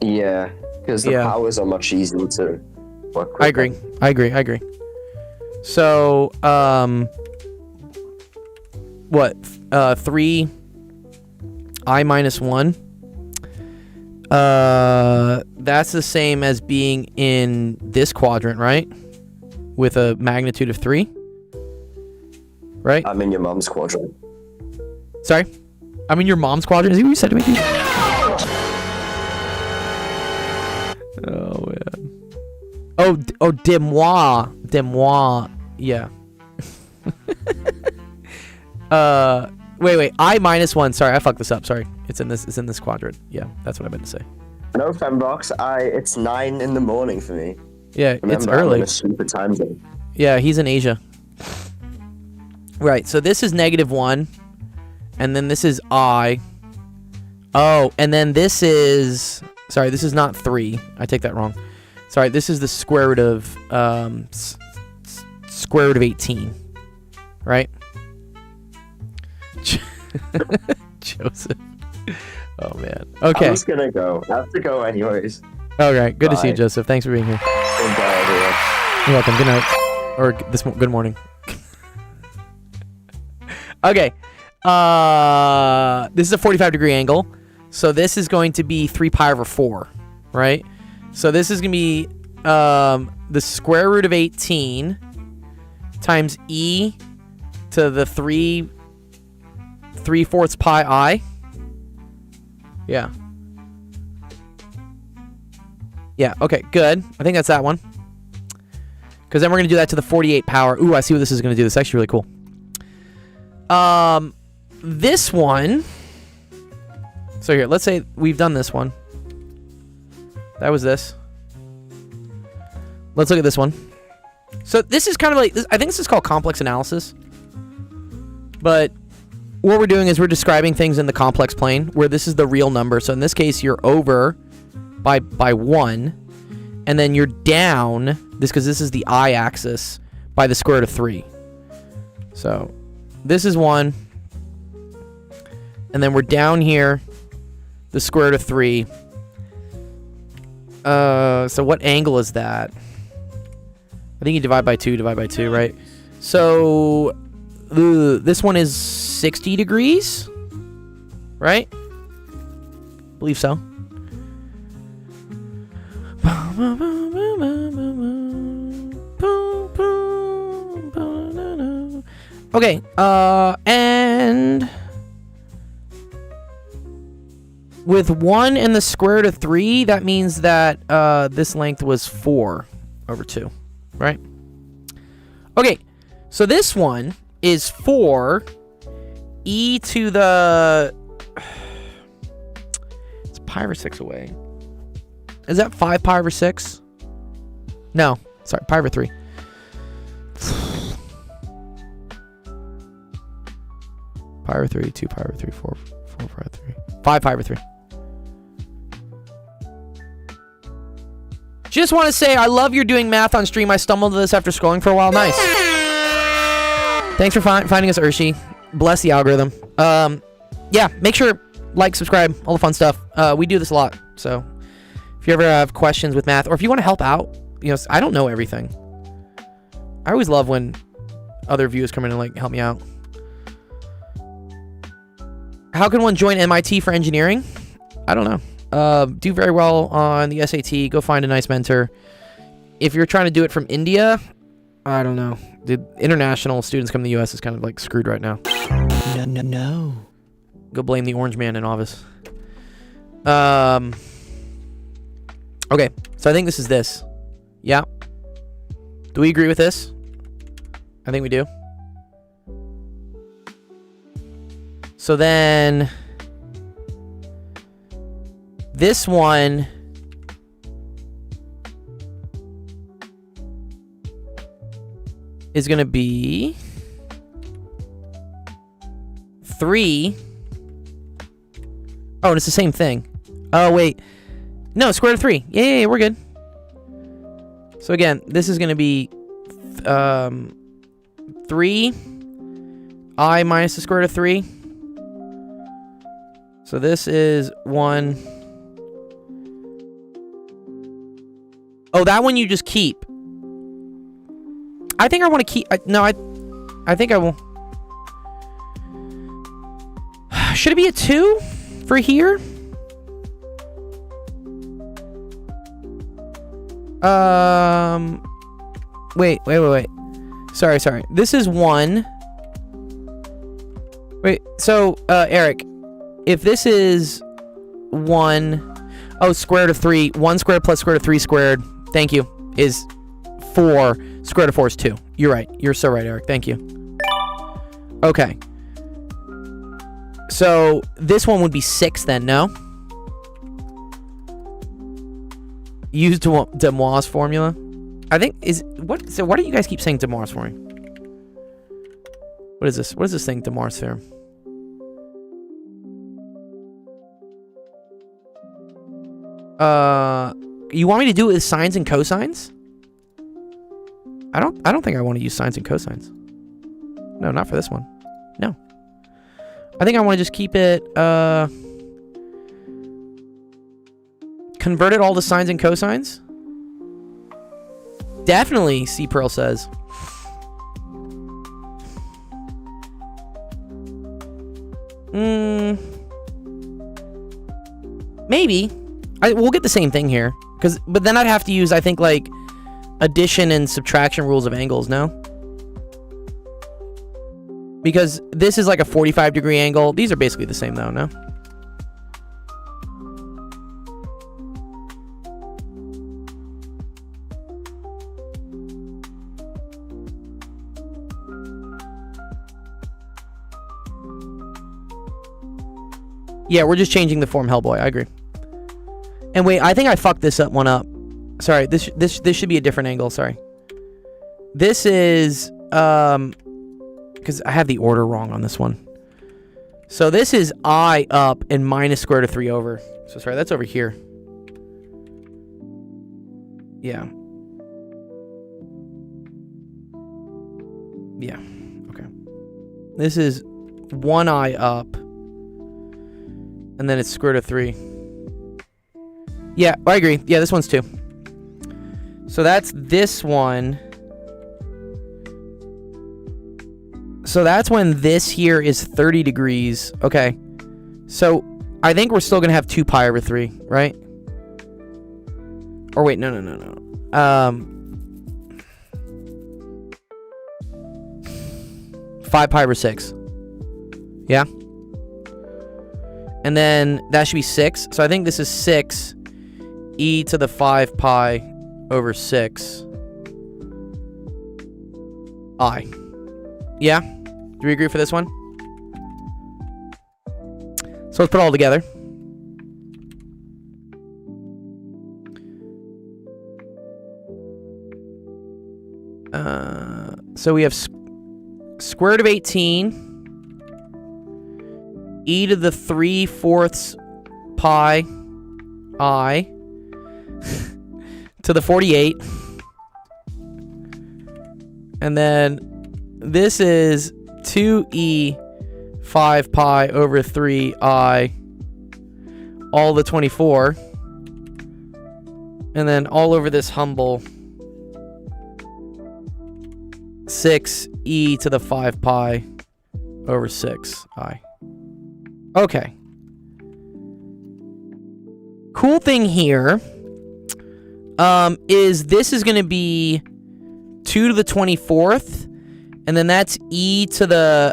Yeah, because the powers are much easier to work with. I agree. So, what? 3 I minus 1. That's the same as being in this quadrant, right? With a magnitude of 3, right? I'm in your mom's quadrant. Sorry? I'm in your mom's quadrant? Is that what you said to me? Oh, man. Oh, Demois. Yeah. Wait. I minus 1. Sorry, I fucked this up. Sorry. It's in this quadrant. Yeah, that's what I meant to say. No, Fembox. It's 9 in the morning for me. Yeah, Remember, it's early. I'm in a super time zone. Yeah, he's in Asia. Right, so this is -1. And then this is I. Oh, and then this is... Sorry, this is not 3. I take that wrong. Sorry, this is the square root of... square root of 18. Right? Joseph. Oh, man. Okay. I was gonna go. I have to go anyways. Okay, good to see you, Bye. Joseph. Thanks for being here. Goodbye, everyone. You're welcome. Good night. Or good morning. Okay. This is a 45-degree angle. So this is going to be 3 pi over 4, right? So this is going to be the square root of 18 times e to the 3/4 pi I. Yeah. Yeah, okay, good. I think that's that one. Because then we're going to do that to the 48 power. Ooh, I see what this is going to do. This is actually really cool. This one... So here, let's say we've done this one. That was this. Let's look at this one. So this is kind of like... I think this is called complex analysis. But what we're doing is we're describing things in the complex plane, where this is the real number. So in this case, you're over by 1. And then you're down, because this is the I-axis, by the square root of 3. So this is 1. And then we're down here, the square root of 3. So what angle is that? I think you divide by 2, right? So this one is 60 degrees, right? Believe so. Okay, and with 1 and the square root of 3, that means that this length was 4 over 2, right? Okay, so this one is 4 e to the... It's pi over 6 away. Is that 5 pi over 6? No, sorry, pi over 3. Pi over 3, 2 pi over 3, 4 pi over 3. 5 pi over 3. Just want to say, I love you're doing math on stream. I stumbled to this after scrolling for a while. Nice. Thanks for finding us, Urshi. Bless the algorithm. Yeah, make sure, like, subscribe, all the fun stuff. We do this a lot, so if you ever have questions with math, or if you want to help out, you know, I don't know everything. I always love when other viewers come in and, like, help me out. How can one join MIT for engineering? I don't know. Do very well on the SAT. Go find a nice mentor. If you're trying to do it from India, I don't know. The international students coming to the US is kind of like screwed right now. No. Go blame the orange man in office. Okay, so I think this is this. Yeah. Do we agree with this? I think we do. So then this one is going to be 3. Oh, and it's the same thing. Oh, wait. No, square root of 3. Yeah, we're good. So again, this is going to be 3 I minus the square root of 3. So this is 1. Oh, that one you just keep. I think I want to keep... No, I think I will... Should it be a 2 for here? Wait. Sorry. This is 1. Wait, so, Eric, if this is 1... Oh, square root of 3. 1 squared plus square root of 3 squared, thank you, is 4. Square root of 4 is 2. You're right. You're so right, Eric. Thank you. Okay. So, this one would be 6 then, no? Use Demois formula. I think so why do you guys keep saying Demois for me? What is this? What is this thing, Demois theorem? You want me to do it with sines and cosines? I don't think I want to use sines and cosines. No, not for this one. No. I think I want to just keep it convert it all to sines and cosines? Definitely, C Pearl says. Maybe. We'll get the same thing here. But then I'd have to use, I think, like, addition and subtraction rules of angles, no? Because this is like a 45-degree angle. These are basically the same, though, no? Yeah, we're just changing the form Hellboy. I agree. And wait, I think I fucked this one up. Sorry, this should be a different angle. Sorry. This is because I have the order wrong on this one. So this is I up and minus square root of 3 over. So sorry, that's over here. Yeah. Yeah. Okay. This is 1i up. And then it's square root of 3. Yeah, I agree. Yeah, this one's 2. So that's this one. So that's when this here is 30 degrees. Okay. So I think we're still going to have 2 pi over 3, right? Or wait, no. 5 pi over 6. Yeah? And then that should be 6. So I think this is 6 e to the 5 pi over 6 I. Yeah? Do we agree for this one? So let's put it all together. So we have square root of 18 e to the 3/4 pi I to the 48. And then this is 2e 5 pi over 3i all the 24. And then all over this humble 6e to the 5 pi over 6i. Okay. Cool thing here is this is going to be 2 to the 24th, and then that's e to the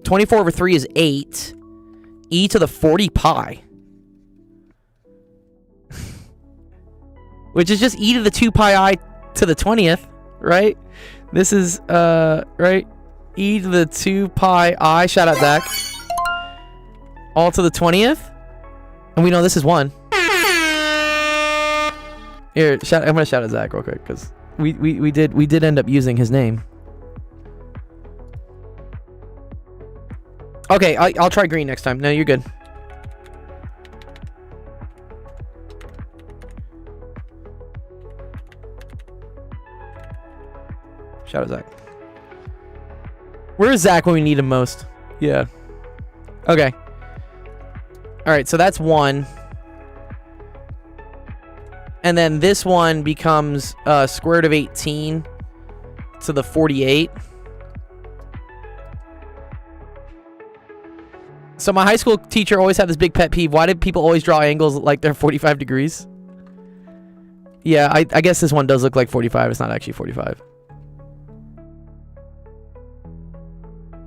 24 over 3 is 8, e to the 40 pi, which is just e to the 2 pi I to the 20th, right? This is right, e to the 2 pi I, shout out Zach, all to the 20th, and we know this is 1. Here, I'm gonna shout at Zach real quick because we did end up using his name. Okay, I'll try green next time. No, you're good. Shout out Zach. Where is Zach when we need him most? Yeah. Okay. Alright, so that's 1. And then this one becomes square root of 18 to the 48. So my high school teacher always had this big pet peeve. Why did people always draw angles like they're 45 degrees? Yeah, I guess this one does look like 45. It's not actually 45.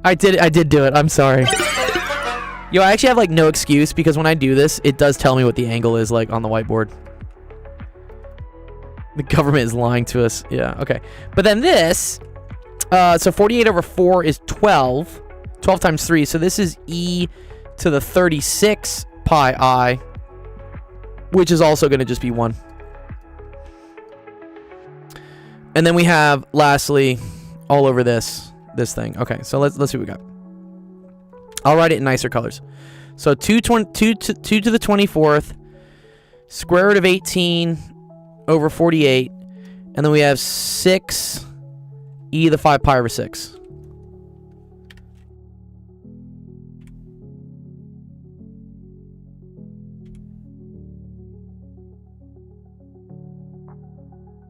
I did do it. I'm sorry. Yo, I actually have like no excuse because when I do this, it does tell me what the angle is like on the whiteboard. The government is lying to us. Yeah, okay. But then this, so 48 over 4 is 12. 12 times 3. So this is e to the 36 pi I, which is also going to just be 1. And then we have, lastly, all over this thing. Okay, so let's see what we got. I'll write it in nicer colors. So 2 to the 24th, square root of 18 over 48, and then we have 6 e to the 5 pi over 6.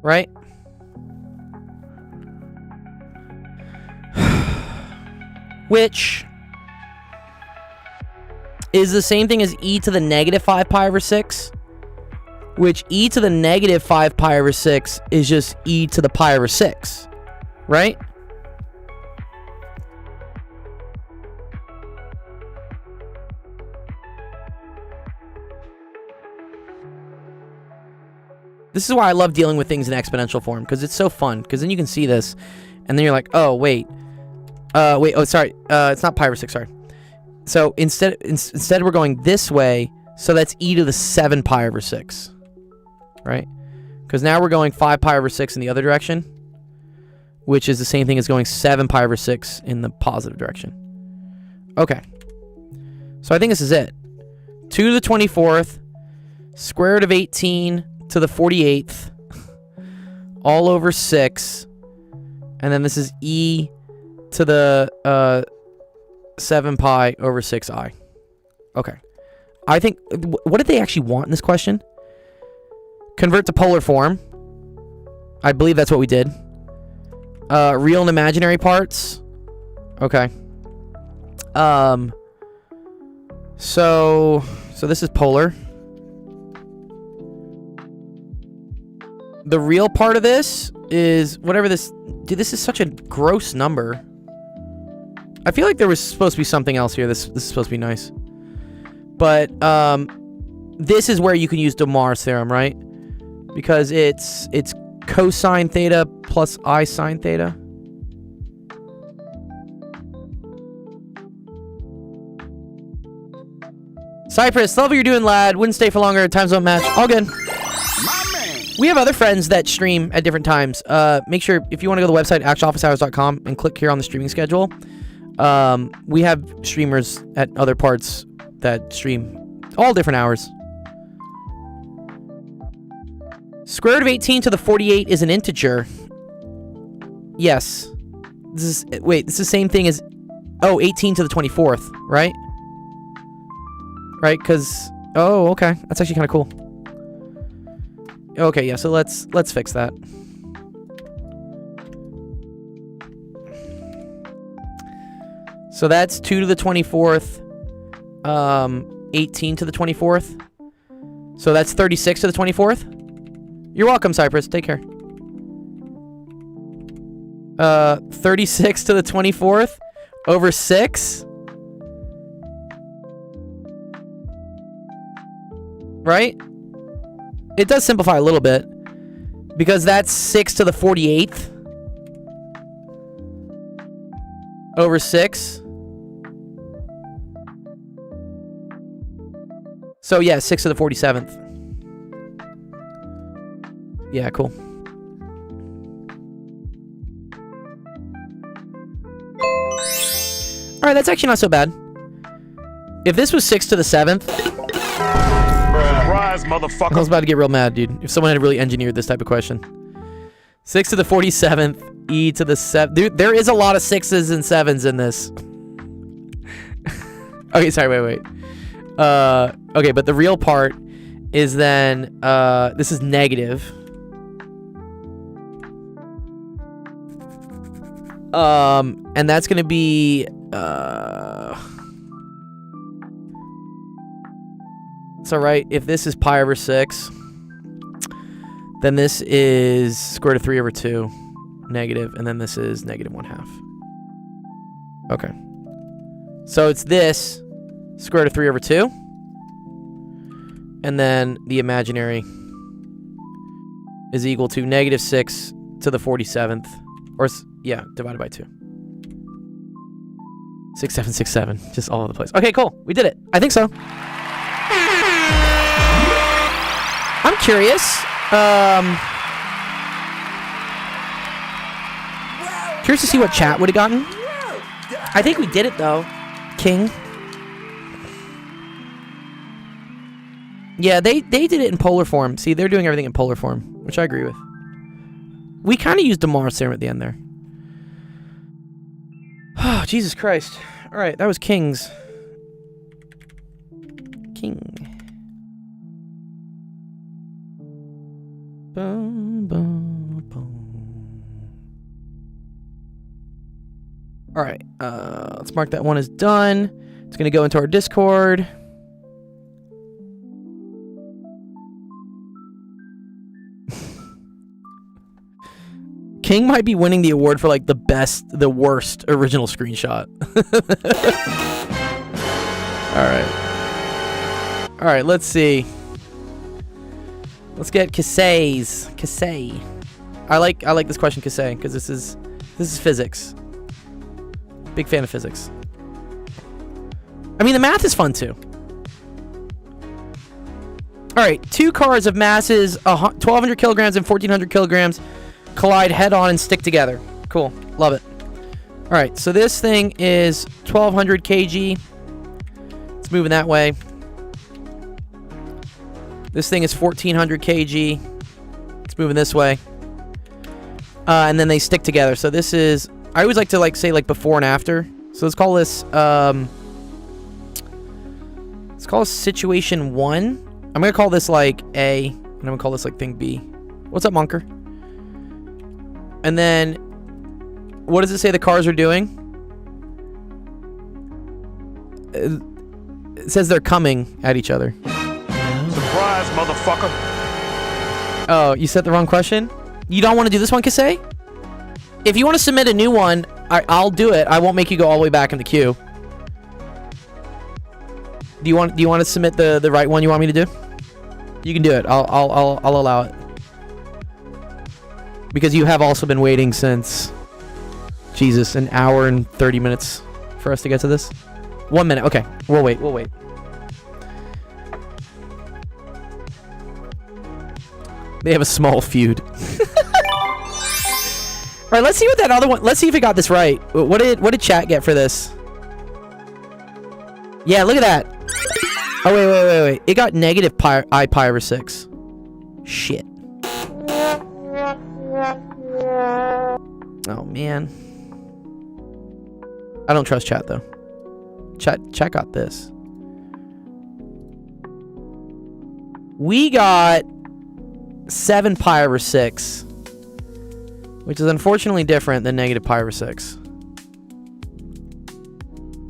Right? Which is the same thing as e to the negative 5 pi over 6, which e to the negative 5 pi over 6 is just e to the pi over 6, right? This is why I love dealing with things in exponential form, because it's so fun, because then you can see this, and then you're like, oh, wait, oh, sorry, it's not pi over 6, sorry. So instead we're going this way, so that's e to the 7 pi over 6, right? Because now we're going 5 pi over 6 in the other direction, which is the same thing as going 7 pi over 6 in the positive direction. Okay. So I think this is it. 2 to the 24th, square root of 18 to the 48th, all over 6, and then this is e to the 7 pi over 6i. Okay. I think, what did they actually want in this question? Convert to polar form. I believe that's what we did. Real and imaginary parts. Okay. So this is polar. The real part of this is whatever this... Dude, this is such a gross number. I feel like there was supposed to be something else here. This is supposed to be nice. But, this is where you can use De Mor's theorem, right? Because it's cosine theta plus I sine theta. Cypress, love what you're doing, lad. Wouldn't stay for longer. Time zone match. All good. We have other friends that stream at different times. Make sure, if you want to go to the website, actualofficehours.com, and click here on the streaming schedule. We have streamers at other parts that stream all different hours. Square root of 18 to the 48 is an integer. Yes. This is the same thing as... Oh, 18 to the 24th, right? Right, because... Oh, okay. That's actually kind of cool. Okay, yeah, so let's fix that. So that's 2 to the 24th, 18 to the 24th. So that's 36 to the 24th. You're welcome, Cypress. Take care. 36 to the 24th over 6. Right? It does simplify a little bit, because that's 6 to the 48th over 6. So yeah, 6 to the 47th. Yeah, cool. Alright, that's actually not so bad. If this was 6 to the 7th, Surprise, I motherfucker. was about to get real mad, dude. If someone had really engineered this type of question. 6 to the 47th, e to the 7th. Dude, there is a lot of 6s and 7s in this. Okay, sorry, wait. Okay, but the real part is then, this is negative. And that's gonna be, so right, if this is pi over 6, then this is square root of 3 over 2, negative, and then this is negative 1/2. Okay. So it's this, square root of 3 over 2, and then the imaginary is equal to negative 6 to the 47th, or, yeah, divided by 2. 6, 7, 6, 7, just all over the place. Okay, cool, we did it. I think so. I'm curious. Curious to see what chat would have gotten. I think we did it though, King. Yeah, they did it in polar form. See, they're doing everything in polar form, which I agree with. We kind of used Demar's theorem at the end there. Oh, Jesus Christ. All right, that was King's. King. Boom, boom, boom. All right, let's mark that one as done. It's going to go into our Discord. King might be winning the award for like the worst original screenshot. All right, let's see. Let's get Kasey's. Kasey. I like this question, Kasey, because this is physics. Big fan of physics. I mean, the math is fun too. All right, two cars of masses 1,200 kilograms and 1,400 kilograms collide head-on and stick together. Cool, love it. All right, so this thing is 1,200 kg. It's moving that way. This thing is 1,400 kg. It's moving this way. And then they stick together. So this is, I always like to say before and after. So let's call this situation 1. I'm gonna call this like A, and I'm gonna call this like thing B. What's up, Monker? And then, what does it say the cars are doing? It says they're coming at each other. Surprise, motherfucker. Oh, you said the wrong question? You don't want to do this one, Kasey? If you want to submit a new one, I'll do it. I won't make you go all the way back in the queue. Do you want to submit the right one you want me to do? You can do it. I'll allow it. Because you have also been waiting since, Jesus, an hour and 30 minutes for us to get to this. 1 minute. Okay, we'll wait. They have a small feud. All right, let's see what that other one. Let's see if it got this right. What did chat get for this? Yeah, look at that. Oh wait. It got negative pi over 6. Shit. Oh man. I don't trust chat though. Chat got this. We got 7 pi over 6, which is unfortunately different than negative pi over 6.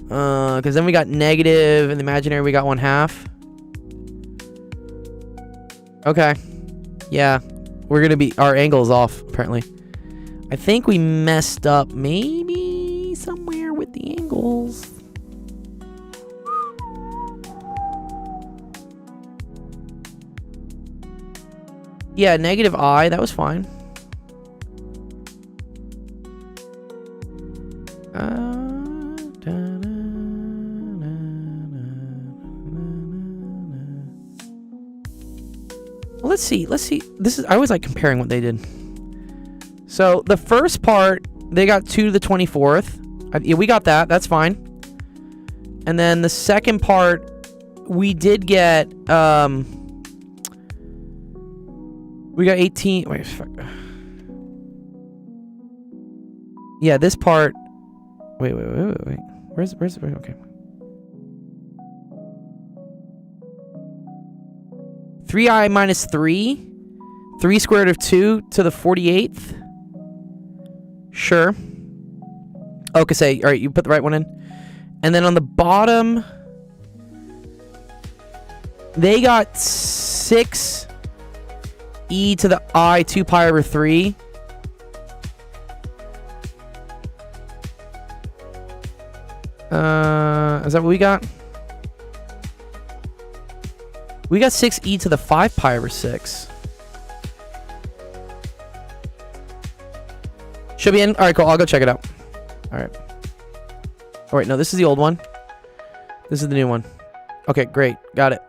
Because then we got negative, in the imaginary we got 1/2. Okay. Yeah. We're gonna be, our angle is off, apparently. I think we messed up maybe somewhere with the angles. Yeah, negative I, that was fine. Well, let's see. This is, I always like comparing what they did. So the first part, they got 2 to the 24th. Yeah, we got that. That's fine. And then the second part, we did get, we got 18, wait, fuck. Yeah, this part, wait. Where's, okay. 3i minus 3. 3 square root of 2 to the 48th. Sure. Okay, say, alright, you put the right one in. And then on the bottom, they got 6 e to the I 2 pi over 3. Is that what we got? We got 6 e to the 5 pi over 6. Should be in. All right, cool. I'll go check it out. All right. Oh, wait, no, this is the old one. This is the new one. Okay, great. Got it.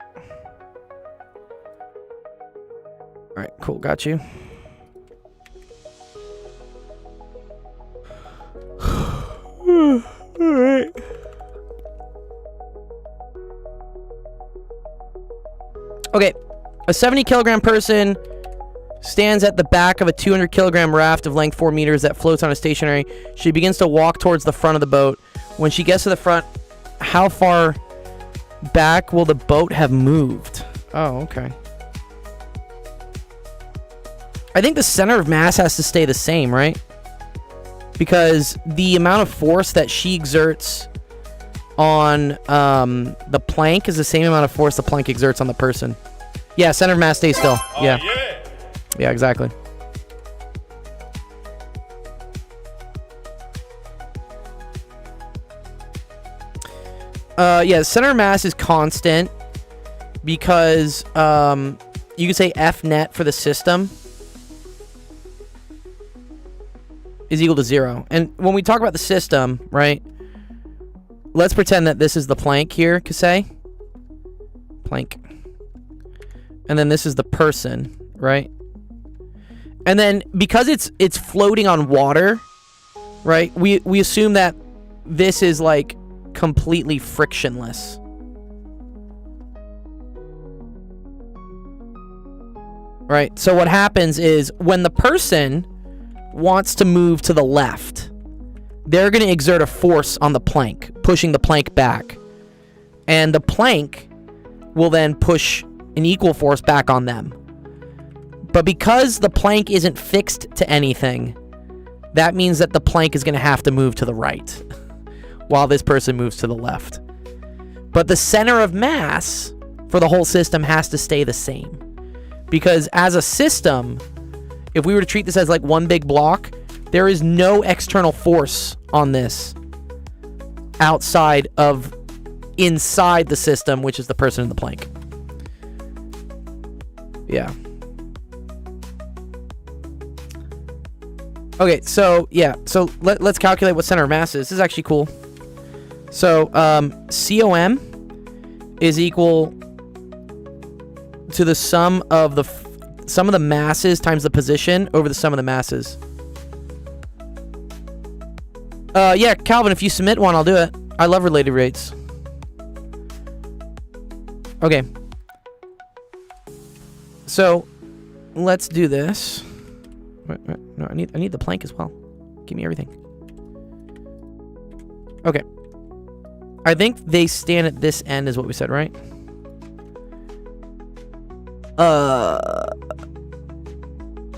All right, cool. Got you. All right. Okay, a 70 kilogram person stands at the back of a 200 kilogram raft of length 4 meters that floats on a stationary. She begins to walk towards the front of the boat. When she gets to the front, how far back will the boat have moved? Oh, okay. I think the center of mass has to stay the same, right? Because the amount of force that she exerts on the plank is the same amount of force the plank exerts on the person. Yeah, center of mass stays still. Yeah. Yeah, exactly. Yeah, center of mass is constant because you could say F net for the system is equal to 0. And when we talk about the system, right, let's pretend that this is the plank here, Kasey. Plank. And then this is the person, right? And then because it's floating on water, right? We assume that this is like completely frictionless. Right? So what happens is when the person wants to move to the left, they're going to exert a force on the plank, pushing the plank back. And the plank will then push an equal force back on them. But because the plank isn't fixed to anything, that means that the plank is going to have to move to the right while this person moves to the left. But the center of mass for the whole system has to stay the same. Because as a system, if we were to treat this as like one big block, there is no external force on this outside of inside the system, which is the person in the plank. Yeah. Okay, so yeah, so let's calculate what center of mass is. This is actually cool. So COM is equal to the sum of the masses times the position over the sum of the masses. Yeah, Calvin, if you submit one, I'll do it. I love related rates. Okay. So let's do this. Wait, no, I need the plank as well. Give me everything. Okay. I think they stand at this end is what we said, right?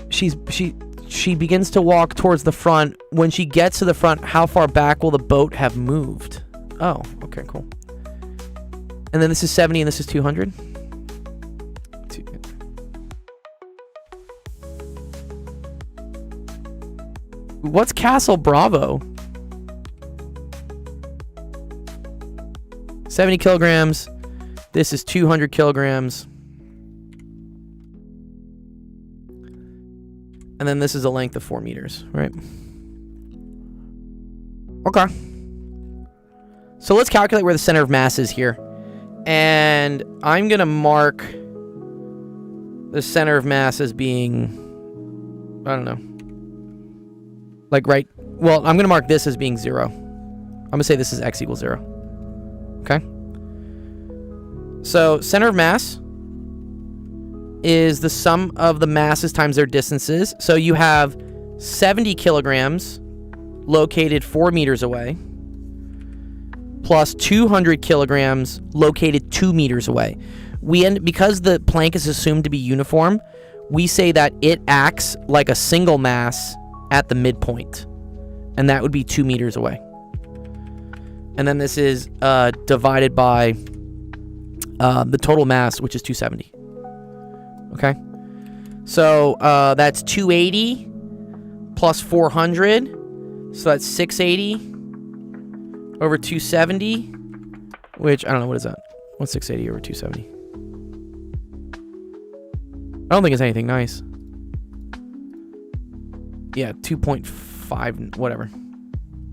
She begins to walk towards the front. When she gets to the front, how far back will the boat have moved? Oh, okay, cool. And then this is 70 and this is 200. What's Castle Bravo? 70 kilograms. This is 200 kilograms. And then this is a length of 4 meters, right? Okay. So let's calculate where the center of mass is here. And I'm going to mark the center of mass as being, I don't know. Like right, well, I'm going to mark this as being 0. I'm going to say this is x equals 0. Okay? So center of mass is the sum of the masses times their distances. So you have 70 kilograms located 4 meters away, plus 200 kilograms located 2 meters away. Because the plank is assumed to be uniform, we say that it acts like a single mass at the midpoint, and that would be 2 meters away. And then this is divided by the total mass, which is 270. Okay? So that's 280 plus 400. So that's 680 over 270, which, I don't know, what is that? What's 680 over 270? I don't think it's anything nice. Yeah, 2.5, whatever.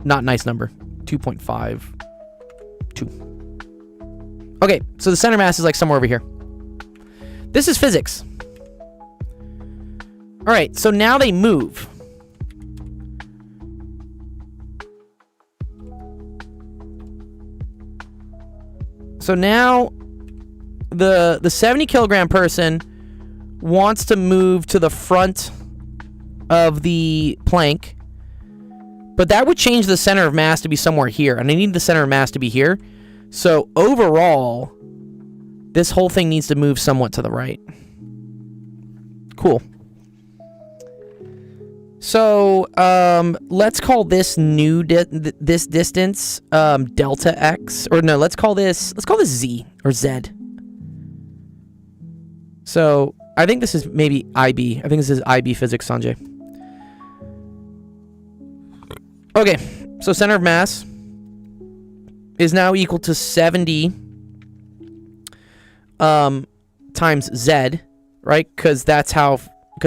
Not nice number. 2.52. Okay, so the center mass is like somewhere over here. This is physics. All right, so now they move. So now the 70 kilogram person wants to move to the front of the plank, but that would change the center of mass to be somewhere here, and I need the center of mass to be here. So overall, this whole thing needs to move somewhat to the right. Cool. So let's call this this distance delta x, or no, let's call this z or z. So I think this is maybe IB. I think this is IB physics, Sanjay. Okay, so center of mass is now equal to 70 times z, right? Because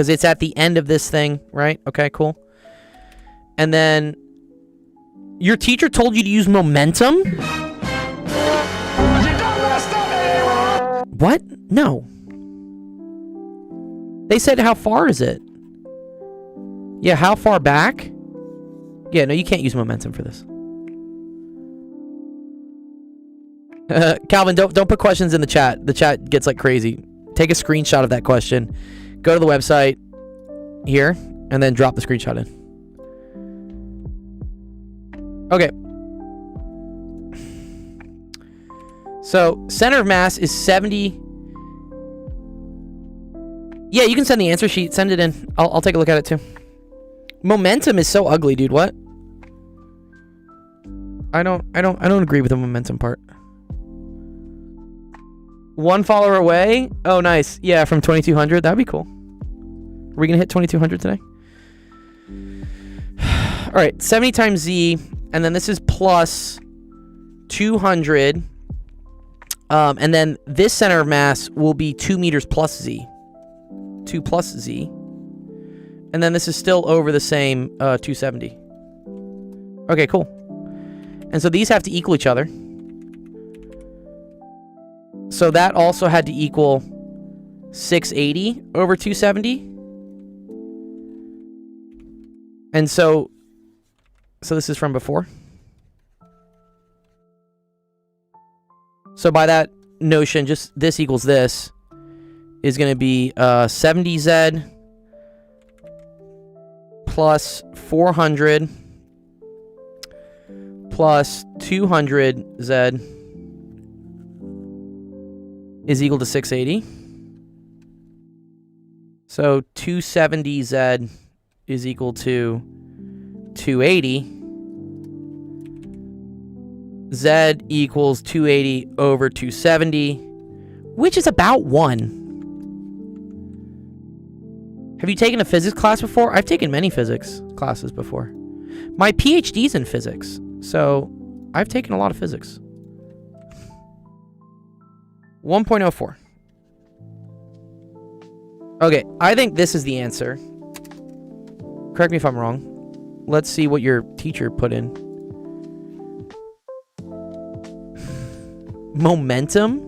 it's at the end of this thing, right? Okay, cool. And then your teacher told you to use momentum? What? No. They said, how far is it? Yeah, how far back? Yeah, no, you can't use momentum for this. Calvin, don't put questions in the chat. The chat gets like crazy. Take a screenshot of that question. Go to the website here, and then drop the screenshot in. Okay. So, center of mass is 70. Yeah, you can send the answer sheet. Send it in. I'll take a look at it too. Momentum is so ugly, dude. What? I don't agree with the momentum part. One follower away. Oh, nice. Yeah, from 2200. That'd be cool. Are we gonna hit 2200 today? All right, 70 times z, and then this is plus 200. And then this center of mass will be 2 meters plus z. 2 plus z. And then this is still over the same 270. Okay, cool. And so these have to equal each other. So that also had to equal 680 over 270. And so this is from before. So by that notion, just this equals this is going to be 70z plus 400 plus 200z is equal to 680. So 270z is equal to 280. Z equals 280 over 270, which is about 1. Have you taken a physics class before? I've taken many physics classes before. My PhD's in physics, so I've taken a lot of physics. 1.04. Okay, I think this is the answer. Correct me if I'm wrong. Let's see what your teacher put in. Momentum?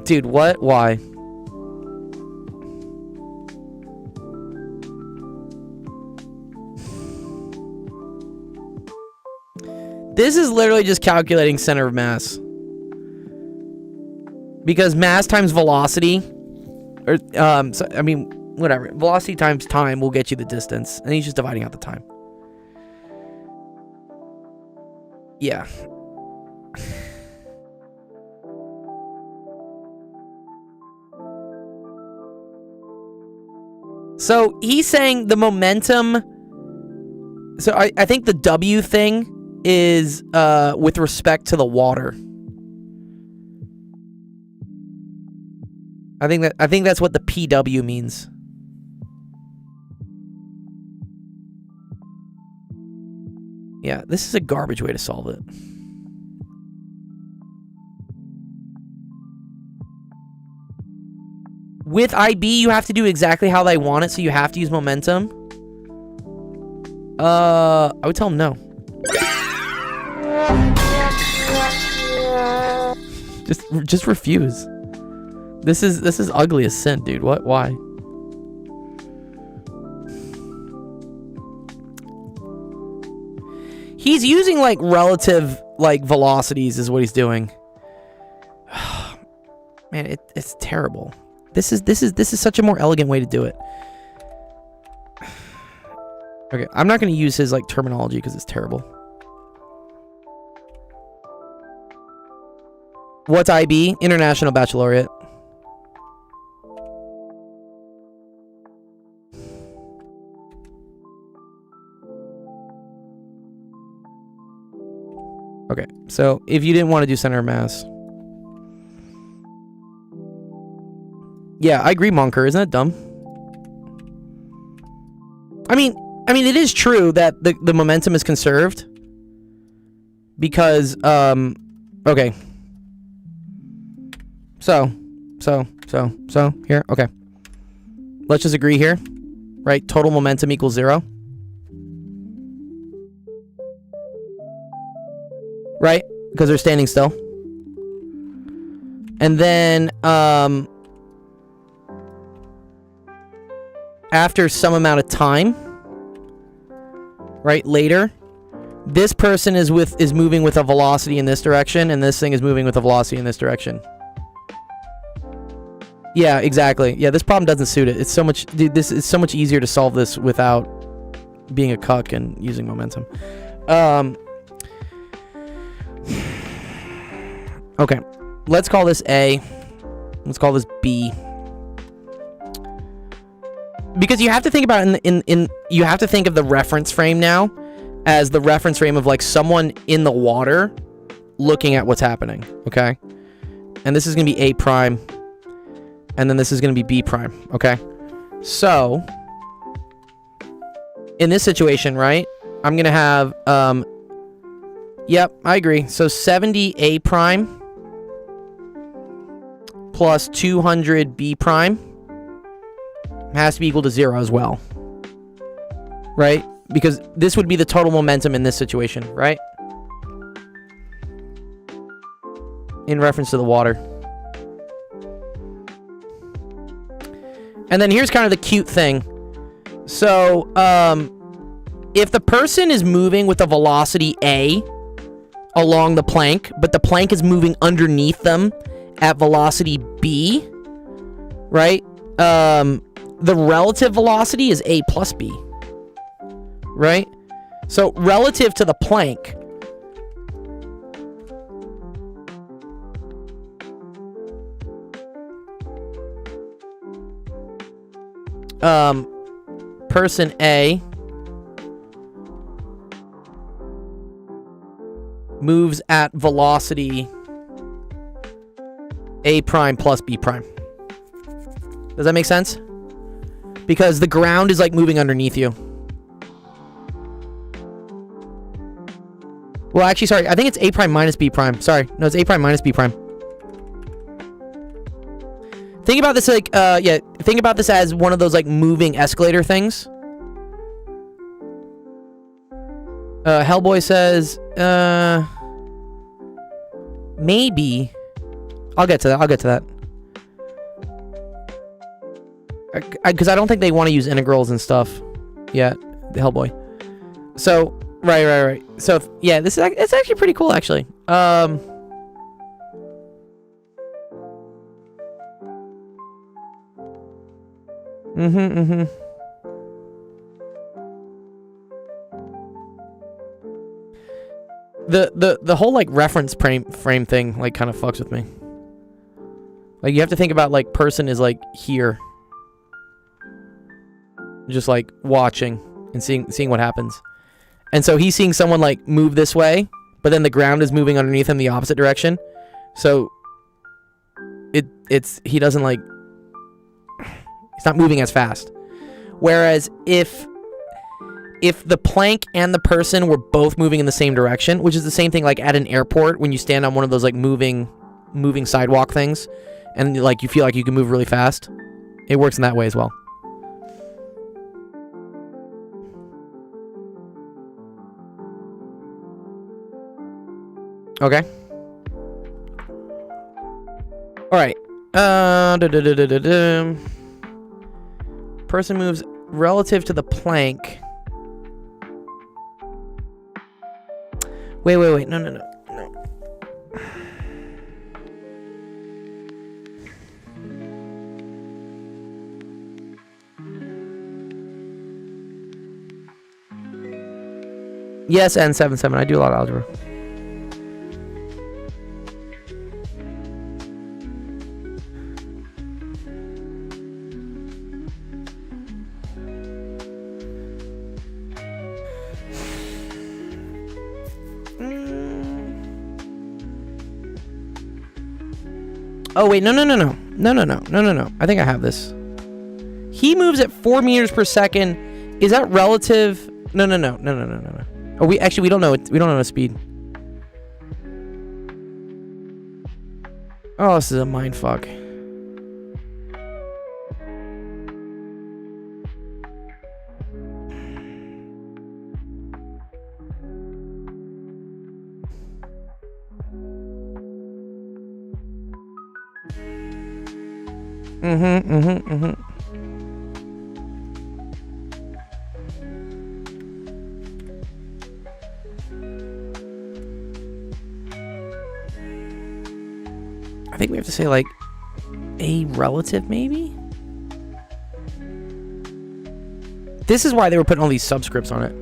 Dude, what? Why? This is literally just calculating center of mass. Because mass times velocity, or so, I mean, whatever. Velocity times time will get you the distance, and he's just dividing out the time. Yeah. So he's saying the momentum. So I think the W thing is with respect to the water. I think that's what the PW means. Yeah, this is a garbage way to solve it. With IB, you have to do exactly how they want it, so you have to use momentum. I would tell him no. Just refuse. This is ugly as sin, dude. What? Why? He's using like relative like velocities is what he's doing. Man, it's terrible. This is such a more elegant way to do it. Okay, I'm not going to use his like terminology because it's terrible. What's IB? International Baccalaureate. Okay, so if you didn't want to do center of mass. Yeah, I agree, Monker. Isn't that dumb? I mean, it is true that the momentum is conserved. Because, okay. So, here, okay. Let's just agree here. Right, total momentum equals 0. Right? Because they're standing still. And then, after some amount of time, right, later, this person is moving with a velocity in this direction, and this thing is moving with a velocity in this direction. Yeah, exactly. Yeah, this problem doesn't suit it. It's so much, dude, this is so much easier to solve this without being a cuck and using momentum. Okay, let's call this A. Let's call this B. Because you have to think about it you have to think of the reference frame now as the reference frame of like someone in the water looking at what's happening, okay? And this is going to be A prime, and then this is going to be B prime, okay? So, in this situation, right, I'm going to have, yep, I agree. So 70 A prime plus 200 B prime has to be equal to 0 as well. Right? Because this would be the total momentum in this situation, right? In reference to the water. And then here's kind of the cute thing. So, if the person is moving with a velocity A along the plank, but the plank is moving underneath them at velocity B, right? The relative velocity is A plus B, right? So relative to the plank, person A moves at velocity A prime plus B prime. Does that make sense? Because the ground is like moving underneath you. Well, actually, sorry. I think it's A prime minus B prime. Sorry. No, it's A prime minus B prime. Think about this like, yeah. Think about this as one of those like moving escalator things. Hellboy says, maybe. I'll get to that. Because I don't think they want to use integrals and stuff yet, the Hellboy. So, Right. So yeah, it's actually pretty cool actually. The whole like reference frame thing like kind of fucks with me. Like you have to think about like person is like here, just like watching and seeing what happens, and so he's seeing someone like move this way, but then the ground is moving underneath him the opposite direction, so he doesn't like, he's not moving as fast. Whereas if the plank and the person were both moving in the same direction, which is the same thing like at an airport when you stand on one of those like moving sidewalk things, and like you feel like you can move really fast, it works in that way as well. Okay. All right. Person moves relative to the plank. Wait. No. Yes, N77. I do a lot of algebra. Oh wait, no. I think I have this. He moves at 4 meters per second. Is that relative? No. Oh, we don't know it. We don't know the speed. Oh, this is a mind fuck. I think we have to say like a relative maybe? This is why they were putting all these subscripts on it.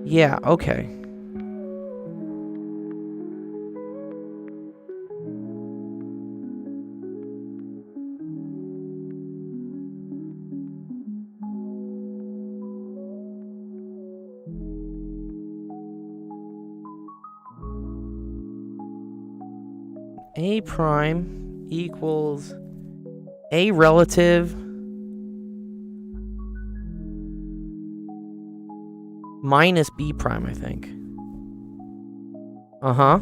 Yeah, okay. A prime equals A relative minus B prime, I think. Uh-huh.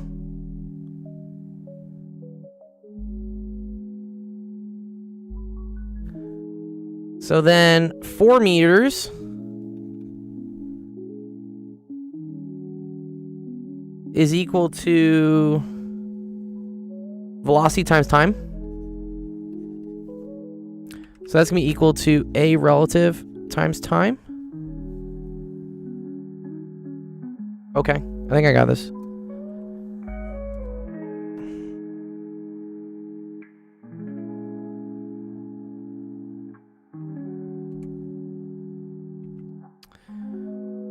So then 4 meters is equal to velocity times time. So that's going to be equal to A relative times time. Okay, I think I got this.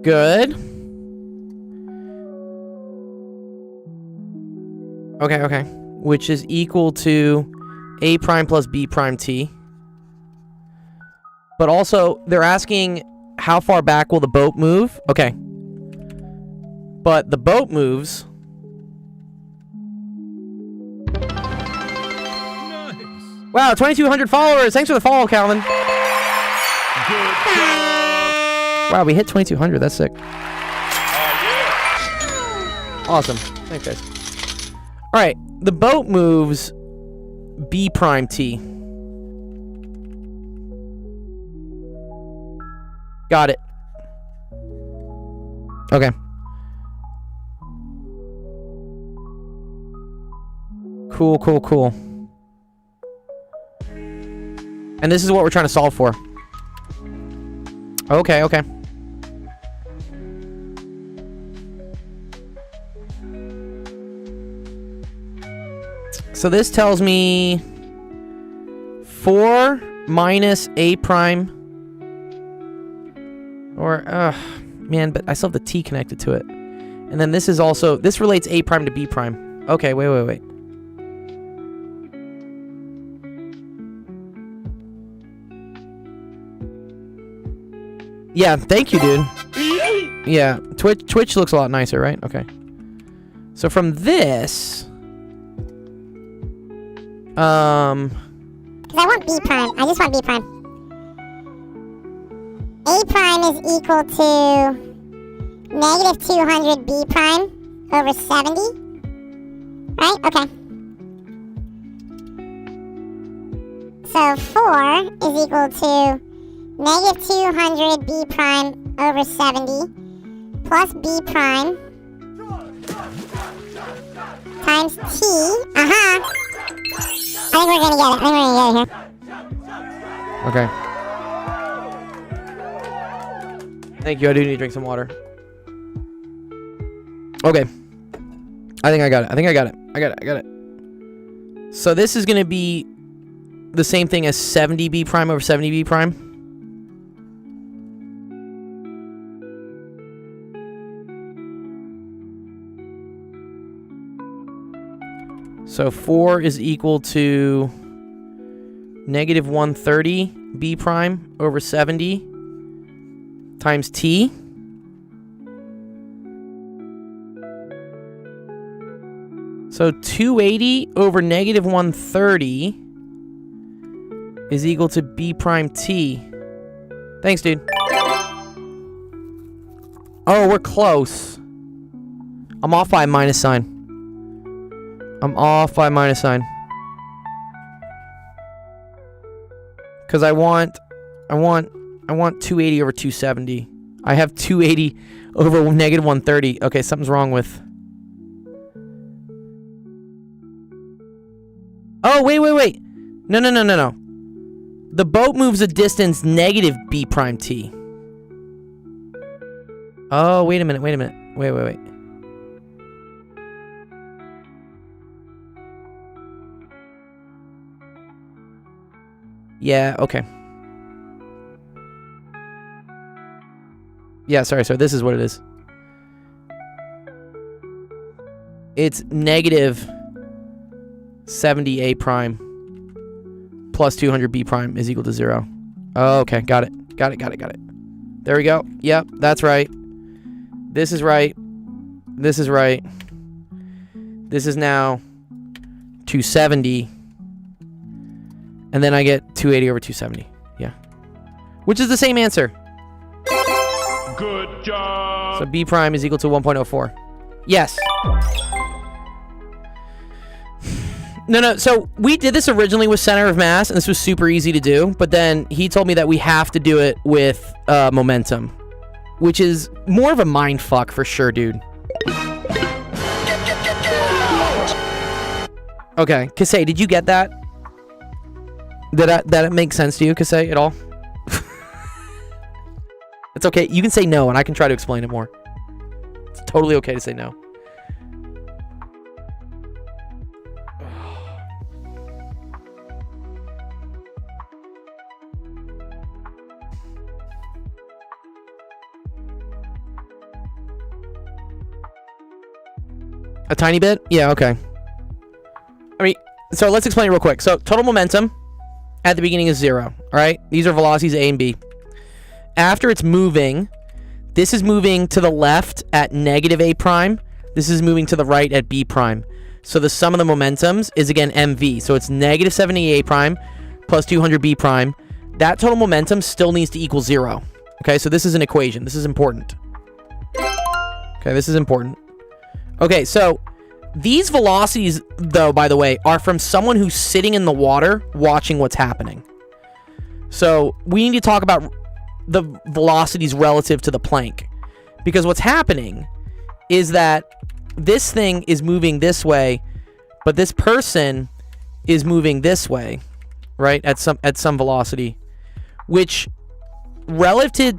Good. Okay. Which is equal to A prime plus B prime T. But also, they're asking how far back will the boat move? Okay. But the boat moves. Nice. Wow, 2,200 followers. Thanks for the follow, Calvin. Wow, we hit 2,200. That's sick. Awesome. Thanks, guys. All right. The boat moves B prime T. Got it. Okay. Cool, cool, cool. And this is what we're trying to solve for. Okay, okay. So this tells me 4 minus a prime. Or, man, but I still have the t connected to it. And then this is also, this relates a prime to b prime. Okay, wait. Yeah, thank you, dude. Yeah, Twitch looks a lot nicer, right? Okay. So from this... Because I want b prime. I just want b prime. A prime is equal to negative 200 b prime over 70. Right? Okay. So 4 is equal to negative 200 b prime over 70 plus b prime times t. I think we're gonna get it. Okay. Thank you. I do need to drink some water. Okay. I think I got it. I got it. So this is gonna be the same thing as 70b prime over 70b prime. So 4 is equal to negative 130 b prime over 70 times t. So 280 over negative 130 is equal to b prime t. Thanks, dude. Oh, we're close. I'm off by a minus sign. Because I want 280 over 270. I have 280 over negative 130. Okay, something's wrong with... Oh, wait. No. The boat moves a distance negative b prime t. Oh, wait a minute. Wait. Yeah, okay. Yeah, sorry, this is what it is. It's negative 70a prime plus 200b prime is equal to 0. Oh, okay, got it. There we go. Yep, that's right. This is right. This is now 270. And then I get 280 over 270. Yeah. Which is the same answer. Good job. So b prime is equal to 1.04. Yes. No. So we did this originally with center of mass, and this was super easy to do. But then he told me that we have to do it with momentum, which is more of a mind fuck for sure, dude. Okay, Kasey, did you get that? Did it make sense to you, Kasey, at all? It's okay. You can say no, and I can try to explain it more. It's totally okay to say no. A tiny bit? Yeah, okay. I mean, so let's explain it real quick. So total momentum at the beginning is 0. All right? These are velocities A and B. After it's moving, this is moving to the left at negative A prime. This is moving to the right at B prime. So the sum of the momentums is, again, mv. So it's negative 70 A prime plus 200 B prime. That total momentum still needs to equal 0. Okay, so this is an equation. This is important. Okay, this is important. Okay, so these velocities, though, by the way, are from someone who's sitting in the water watching what's happening. So we need to talk about the velocities relative to the plank. Because what's happening is that this thing is moving this way, But this person is moving this way, right? At some velocity, which relative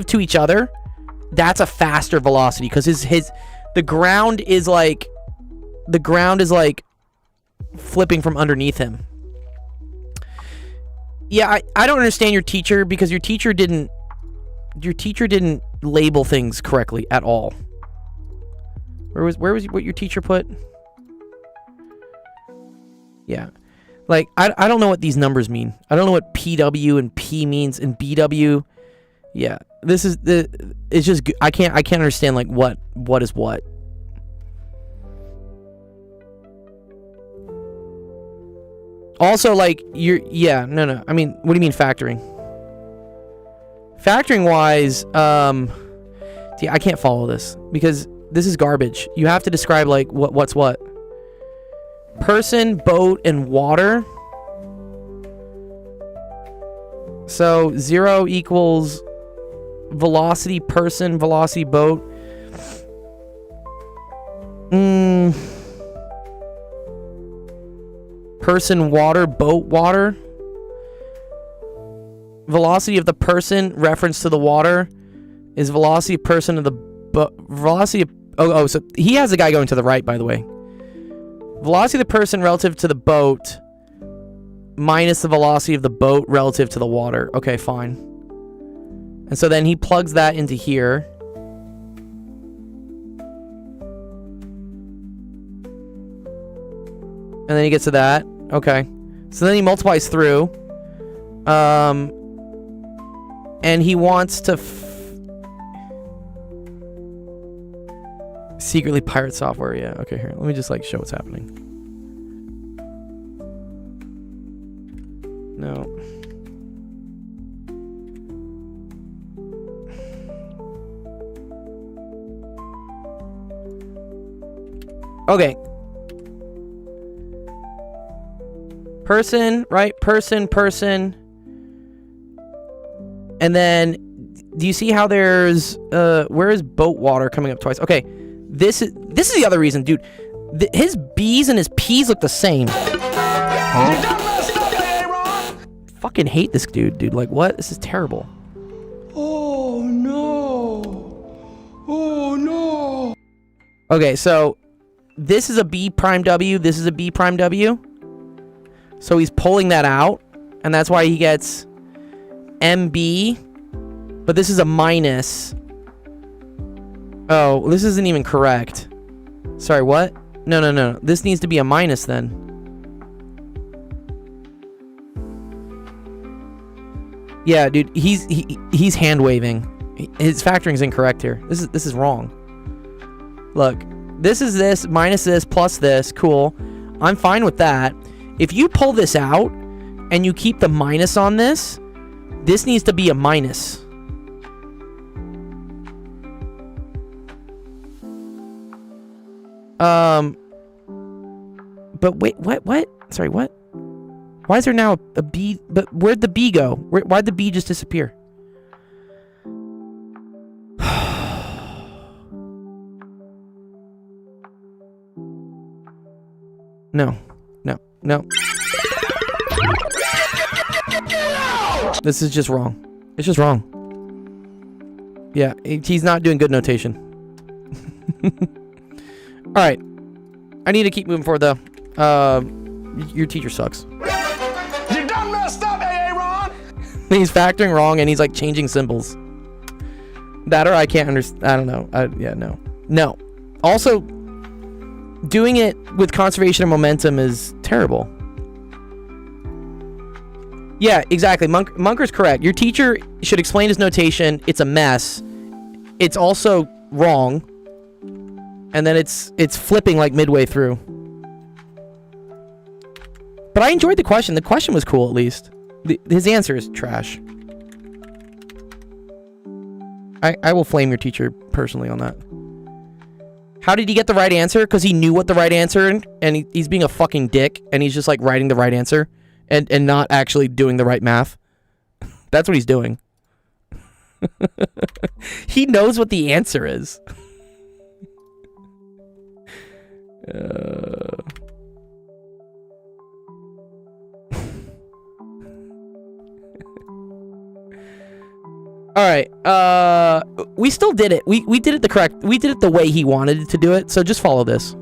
to each other, that's a faster velocity because the ground is like flipping from underneath him. Yeah, I don't understand your teacher because your teacher didn't label things correctly at all. Where was what your teacher put? Yeah. Like I don't know what these numbers mean. I don't know what PW and P means and BW. Yeah. It's just I can't understand like what is what. Also, like, no. I mean, what do you mean factoring? Factoring wise, see, I can't follow this because this is garbage. You have to describe like what's what. Person, boat, and water. So 0 equals velocity person, velocity boat. Person, water, boat, water. Velocity of the person, reference to the water, is velocity of person of the velocity of, so he has a guy going to the right, by the way. Velocity of the person relative to the boat minus the velocity of the boat relative to the water. Okay, fine. And so then he plugs that into here. And then he gets to that. Okay. So then he multiplies through. And he wants to secretly pirate software. Yeah. Okay, here. Let me just like show what's happening. No. Okay. Person, right? Person. And then, do you see how there's, where is boat water coming up twice? Okay, this is the other reason, dude. His B's and his P's look the same. Fucking hate this dude. Like, what? This is terrible. Oh, no. Okay, so, this is a B prime W, this is a B prime W. So he's pulling that out, and that's why he gets MB, but this is a minus. Oh, this isn't even correct. Sorry, what? No. This needs to be a minus then. Yeah, dude, he's hand waving. His factoring's incorrect here. This is wrong. Look, this is this minus this plus this. Cool. I'm fine with that. If you pull this out and you keep the minus on this, this needs to be a minus. But wait, what? Sorry, what? Why is there now a B? But where'd the B go? Why'd the B just disappear? No. This is just wrong. It's just wrong. Yeah, he's not doing good notation. Alright. I need to keep moving forward, though. Your teacher sucks. You done messed up, Aaron! He's factoring wrong, and he's, like, changing symbols. That or I can't understand. I don't know. No. Also, doing it with conservation of momentum is terrible. Yeah, exactly. Munker's correct. Your teacher should explain his notation. It's a mess. It's also wrong. And then it's flipping like midway through. But I enjoyed the question. The question was cool, at least. His answer is trash. I will flame your teacher personally on that. How did he get the right answer? Because he knew what the right answer, and he's being a fucking dick, and he's just like writing the right answer and not actually doing the right math. That's what he's doing. He knows what the answer is. All right. We still did it. We did it we did it the way he wanted to do it. So just follow this.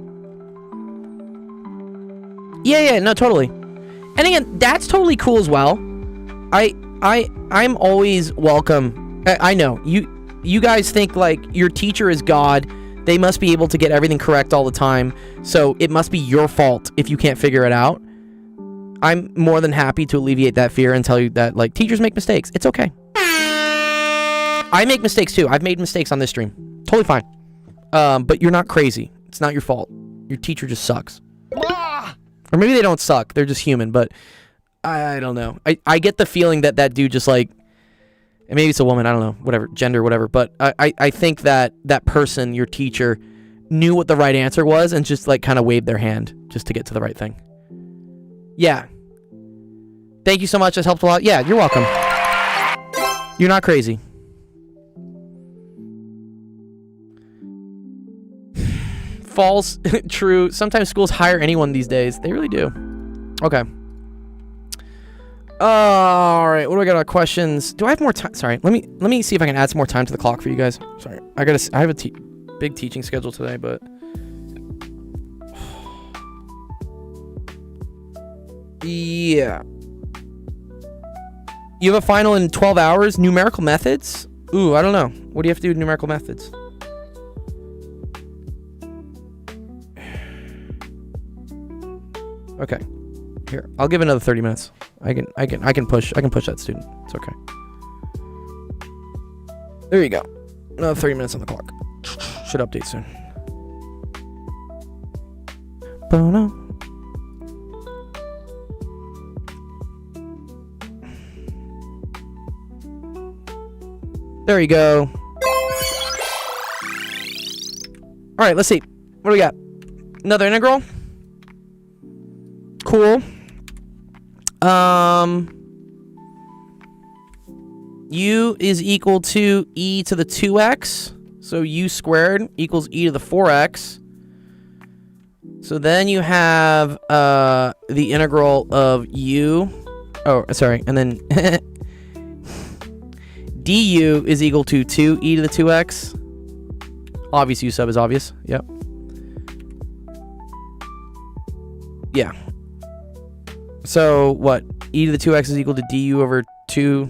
Yeah, no, totally. And again, that's totally cool as well. I'm always welcome. I know you guys think like your teacher is God. They must be able to get everything correct all the time. So it must be your fault if you can't figure it out. I'm more than happy to alleviate that fear and tell you that like teachers make mistakes. It's okay. I make mistakes too. I've made mistakes on this stream. Totally fine. But you're not crazy. It's not your fault. Your teacher just sucks. Or maybe they don't suck. They're just human. But I don't know. I get the feeling that that dude just like, and maybe it's a woman. I don't know. Whatever. Gender, whatever. But I think that that person, your teacher, knew what the right answer was and just like kind of waved their hand just to get to the right thing. Yeah. Thank you so much. This helped a lot. Yeah, you're welcome. You're not crazy. False. True. Sometimes schools hire anyone these days. They really do. Okay. All right. What do I got? Questions? Do I have more time? Sorry. Let me see if I can add some more time to the clock for you guys. Sorry. I have a big teaching schedule today, but yeah. You have a final in 12 hours. Numerical methods? Ooh, I don't know. What do you have to do with numerical methods? Okay. Here, I'll give another 30 minutes. I can push that student. It's okay. There you go. Another 30 minutes on the clock. Should update soon. Bono. There you go. All right, let's see. What do we got? Another integral. Cool. U is equal to e to the 2x. So u squared equals e to the 4x. So then you have the integral of u. Oh, sorry. And then du is equal to 2e to the 2x. Obvious u sub is obvious. Yep. Yeah. So what? E to the 2x is equal to du over 2.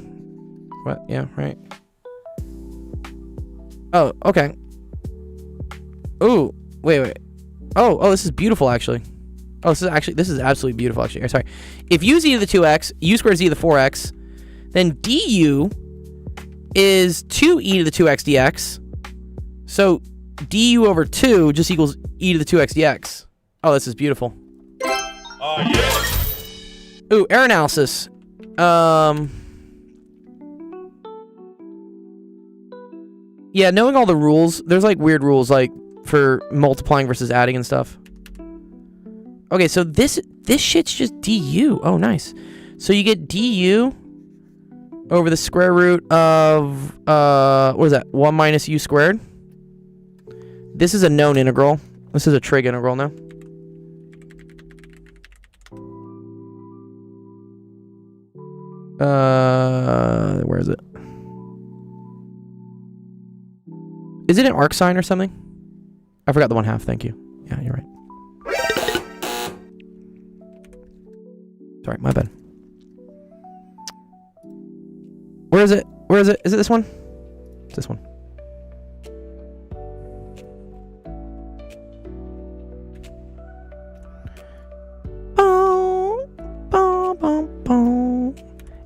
What? Yeah, right. Oh, okay. Oh, wait. Oh, this is beautiful actually. Oh, this is absolutely beautiful actually. Sorry. If u is e to the 2x, u squared is e to the 4x, then du is 2e to the 2x dx. So du over 2 just equals e to the 2x dx. Oh, this is beautiful. Oh, yeah. Ooh, error analysis. Yeah, knowing all the rules, there's like weird rules like for multiplying versus adding and stuff. Okay, so this shit's just du. Oh, nice. So you get du over the square root of what is that? 1 minus u squared. This is a known integral. This is a trig integral now. Where is it? Is it an arc sine or something? I forgot the 1/2. Thank you. Yeah, you're right. Sorry, my bad. Where is it? Where is it? Is it this one? It's this one.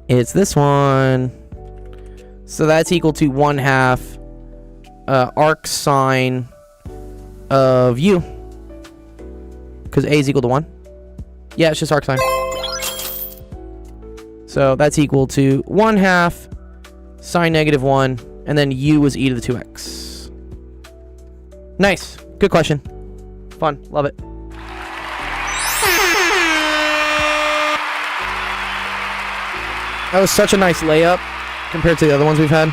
It's this one. So that's equal to 1/2 arc sine of u. Because a is equal to 1. Yeah, it's just arc sine. So that's equal to 1/2 sine negative 1. And then u is e to the 2x. Nice. Good question. Fun. Love it. That was such a nice layup compared to the other ones we've had.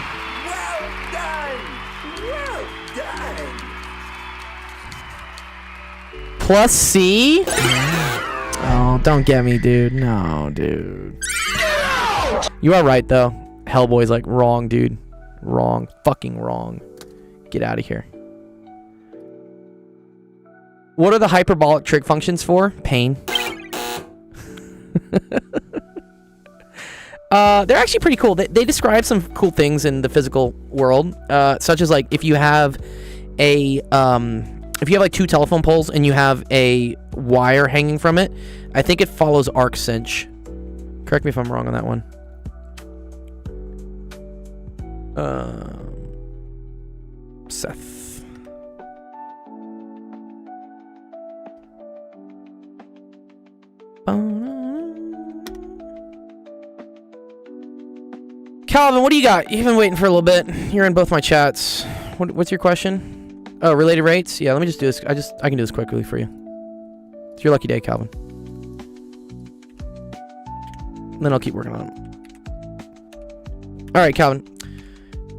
Plus C? Oh, don't get me, dude. No, dude. You are right, though. Hellboy's like, wrong, dude. Wrong. Fucking wrong. Get out of here. What are the hyperbolic trig functions for? Pain. They're actually pretty cool. They describe some cool things in the physical world, such as like if you have like two telephone poles and you have a wire hanging from it, I think it follows arc cinch. Correct me if I'm wrong on that one. Seth. Calvin, what do you got? You've been waiting for a little bit. You're in both my chats. What's your question? Oh, related rates? Yeah, let me just do this. I can do this quickly for you. It's your lucky day, Calvin. And then I'll keep working on it. All right, Calvin.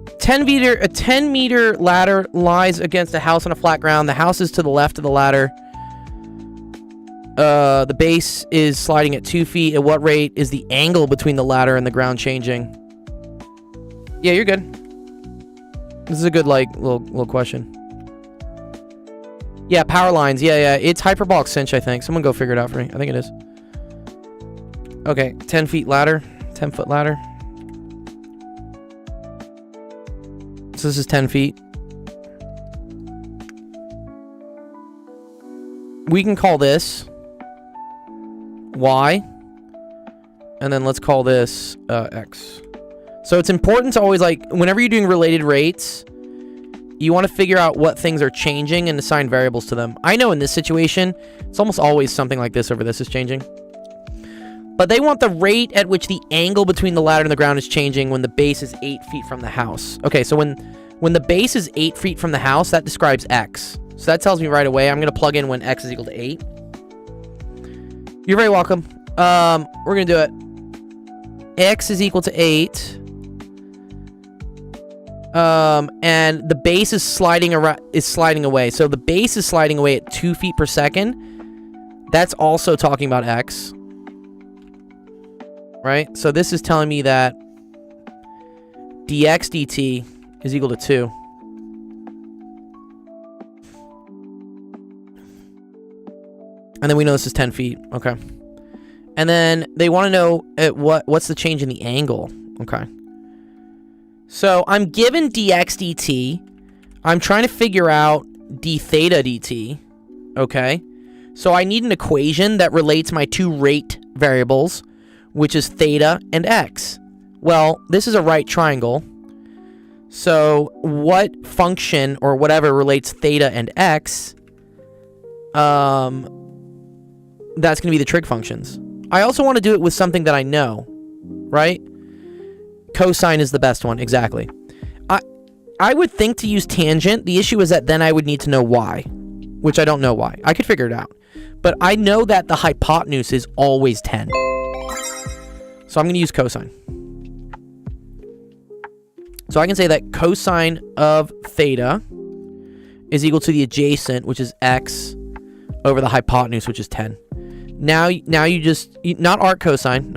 A 10 meter ladder lies against a house on a flat ground. The house is to the left of the ladder. The base is sliding at 2 feet. At what rate is the angle between the ladder and the ground changing? Yeah, you're good. This is a good, like, little question. Yeah, power lines. Yeah. It's hyperbolic cinch, I think. Someone go figure it out for me. I think it is. Okay, 10 feet ladder. 10 foot ladder. So this is 10 feet. We can call this Y. And then let's call this X. So it's important to always, like, whenever you're doing related rates, you want to figure out what things are changing and assign variables to them. I know in this situation, it's almost always something like this over this is changing. But they want the rate at which the angle between the ladder and the ground is changing when the base is 8 feet from the house. Okay, so when the base is 8 feet from the house, that describes X. So that tells me right away, I'm going to plug in when X is equal to 8. You're very welcome. We're going to do it. X is equal to 8. And the base is sliding away. So the base is sliding away at 2 feet per second. That's also talking about X. Right? So this is telling me that dx dt is equal to 2. And then we know this is 10 feet. Okay. And then they want to know what's the change in the angle. Okay. So I'm given dx dt. I'm trying to figure out d theta dt. Okay. So I need an equation that relates my two rate variables, which is theta and x. Well, this is a right triangle. So what function or whatever relates theta and x, that's going to be the trig functions. I also want to do it with something that I know, right? Cosine is the best one, exactly. I would think to use tangent. The issue is that then I would need to know y, which I don't know why. I could figure it out. But I know that the hypotenuse is always 10. So I'm going to use cosine. So I can say that cosine of theta is equal to the adjacent, which is x, over the hypotenuse, which is 10. Now you just... Not arc cosine.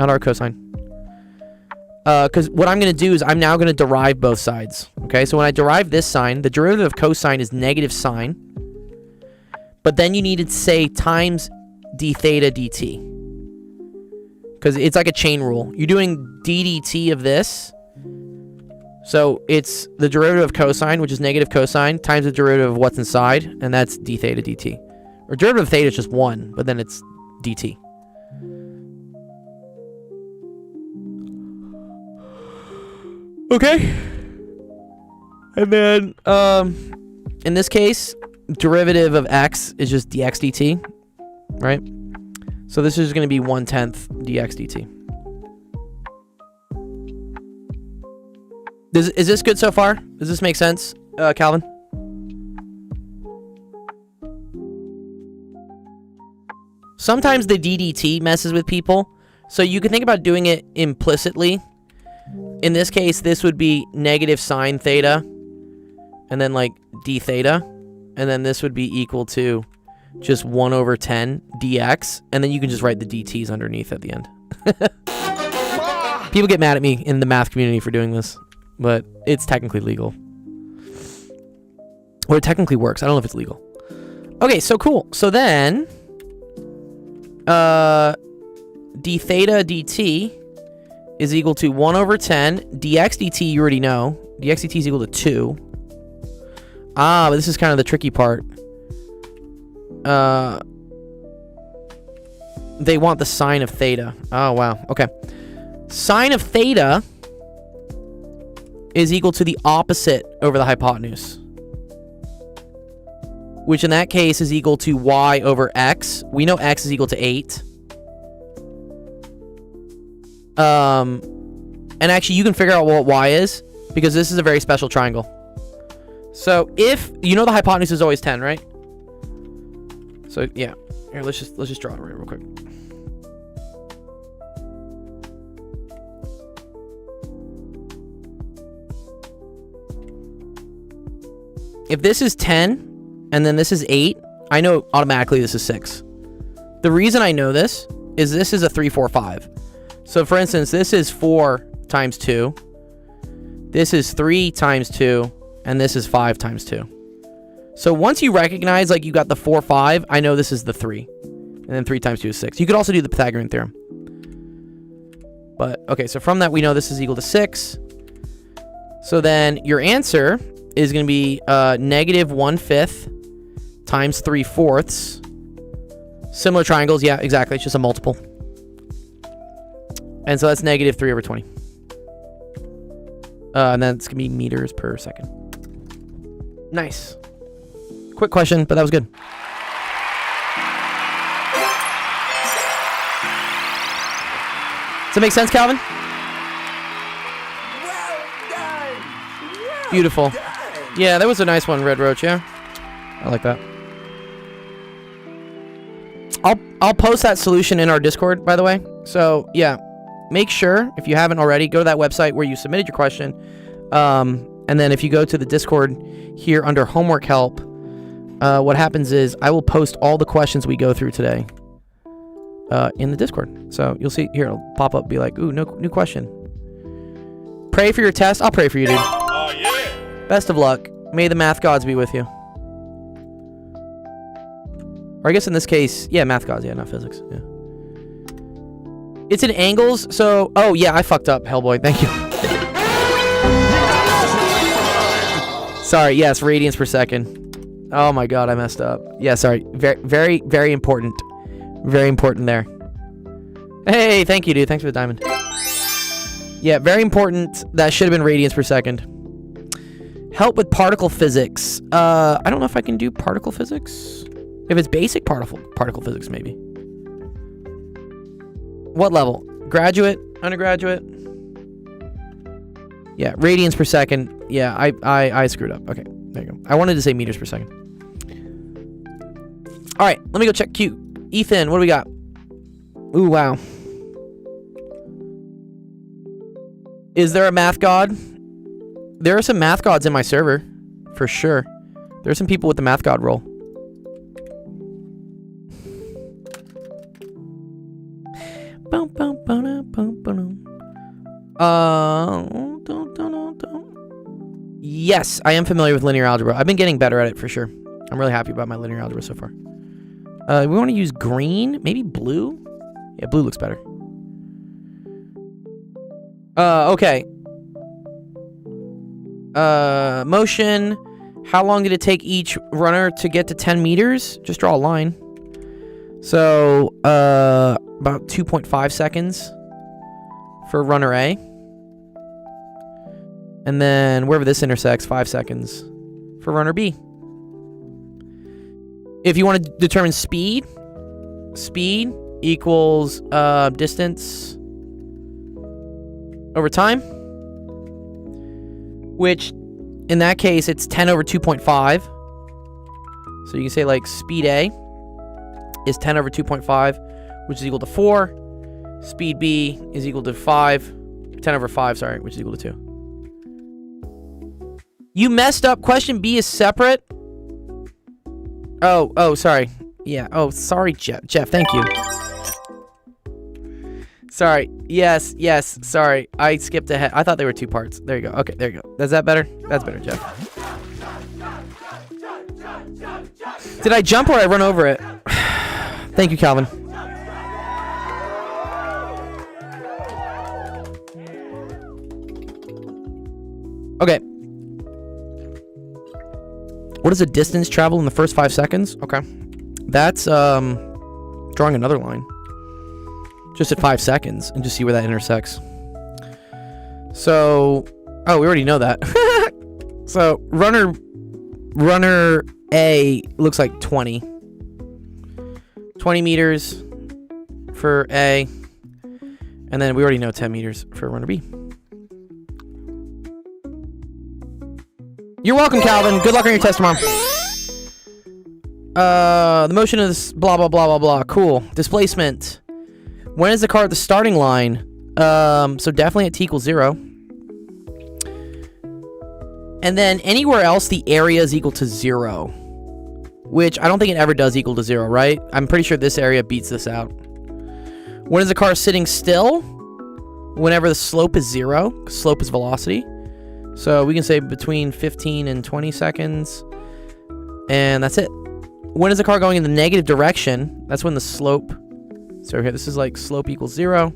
Because what I'm going to do is I'm now going to derive both sides. Okay, so when I derive this sign, the derivative of cosine is negative sine. But then you need to say times d theta dt. Because it's like a chain rule. You're doing ddt of this. So it's the derivative of cosine, which is negative cosine, times the derivative of what's inside, and that's d theta dt. Or derivative of theta is just 1, but then it's dt. Okay. And then, in this case, derivative of x is just dx dt, right? So this is going to be 1/10 dx dt. Is this good so far? Does this make sense, Calvin? Sometimes the ddt messes with people, so you can think about doing it implicitly. In this case, this would be negative sine theta, and then like d theta, and then this would be equal to just 1/10 dx, and then you can just write the dt's underneath at the end. People get mad at me in the math community for doing this. but it's technically legal. Or it technically works. I don't know if it's legal. Okay, so cool. So then, d theta dt is equal to 1 over 10. dx dt, you already know. dx dt is equal to 2. But this is kind of the tricky part. They want the sine of theta. Oh, wow. Okay. Sine of theta is equal to the opposite over the hypotenuse, which in that case is equal to y over x. We know x is equal to 8. And actually, you can figure out what y is, because this is a very special triangle. So if you know the hypotenuse is always 10, right? So yeah, here let's just draw it real quick. If this is 10 and then this is 8, I know automatically this is 6. The reason I know this is a 3, 4, 5. So for instance, this is 4 times 2. This is 3 times 2. And this is 5 times 2. So once you recognize, like, you got the 4, 5, I know this is the 3. And then 3 times 2 is 6. You could also do the Pythagorean theorem. But, okay, so from that, we know this is equal to 6. So then your answer is going to be negative 1/5 times 3/4. Similar triangles, yeah, exactly. It's just a multiple. And so that's negative 3 over 20. And then it's going to be meters per second. Nice. Quick question, but that was good. Does that make sense, Calvin? Well done. Well Beautiful. done. Yeah, that was a nice one, Red Roach, yeah. I like that. I'll post that solution in our Discord, by the way. So, yeah, make sure, if you haven't already, go to that website where you submitted your question. And then if you go to the Discord here under homework help, what happens is I will post all the questions we go through today in the Discord. So you'll see here, it'll pop up, be like, ooh, no new question. Pray for your test. I'll pray for you, dude. Oh, yeah. Best of luck. May the math gods be with you. Or I guess in this case, yeah, math gods, yeah, not physics. Yeah. It's in angles, so... Oh, yeah, I fucked up, Hellboy. Thank you. Sorry, yes, radians per second. Oh my god, I messed up. Yeah, sorry. Very, very, very important. Very important there. Hey, thank you, dude. Thanks for the diamond. Yeah, very important. That should have been radians per second. Help with particle physics. I don't know if I can do particle physics. If it's basic particle physics, maybe. What level? Graduate? Undergraduate? Yeah, radians per second. Yeah, I screwed up. Okay, there you go. I wanted to say meters per second. All right, let me go check Q. Ethan, what do we got? Ooh, wow. Is there a math god? There are some math gods in my server, for sure. There are some people with the math god role. Yes, I am familiar with linear algebra. I've been getting better at it for sure. I'm really happy about my linear algebra so far. We want to use green, maybe blue. Yeah, blue looks better. Okay. Motion. How long did it take each runner to get to 10 meters? Just draw a line. So, about 2.5 seconds for runner A. And then wherever this intersects, 5 seconds for runner B. If you want to determine speed equals distance over time, which in that case, it's 10 over 2.5. So you can say like speed A is 10 over 2.5, which is equal to 4. Speed B is equal to 10 over 5, sorry, which is equal to 2. You messed up. Question B is separate. Oh, sorry. Yeah. Oh, sorry, Jeff. Jeff, thank you. Sorry. Yes. Sorry. I skipped ahead. I thought they were 2 parts. There you go. Okay, there you go. Is that better? That's better, Jeff. Did I jump or I run over it? Thank you, Calvin. Okay. What is a distance traveled in the first 5 seconds? Okay. That's drawing another line. Just at 5 seconds and just see where that intersects. So, oh, we already know that. So, runner A looks like 20. 20 meters for A. And then we already know 10 meters for runner B. You're welcome, Calvin. Good luck on your test tomorrow. The motion is blah, blah, blah, blah, blah. Cool. Displacement. When is the car at the starting line? So definitely at t equals 0. And then anywhere else, the area is equal to 0. Which I don't think it ever does equal to 0, right? I'm pretty sure this area beats this out. When is the car sitting still? Whenever the slope is 0. Slope is velocity. So we can say between 15 and 20 seconds. And that's it. When is the car going in the negative direction? That's when the slope... So here, this is like slope equals 0.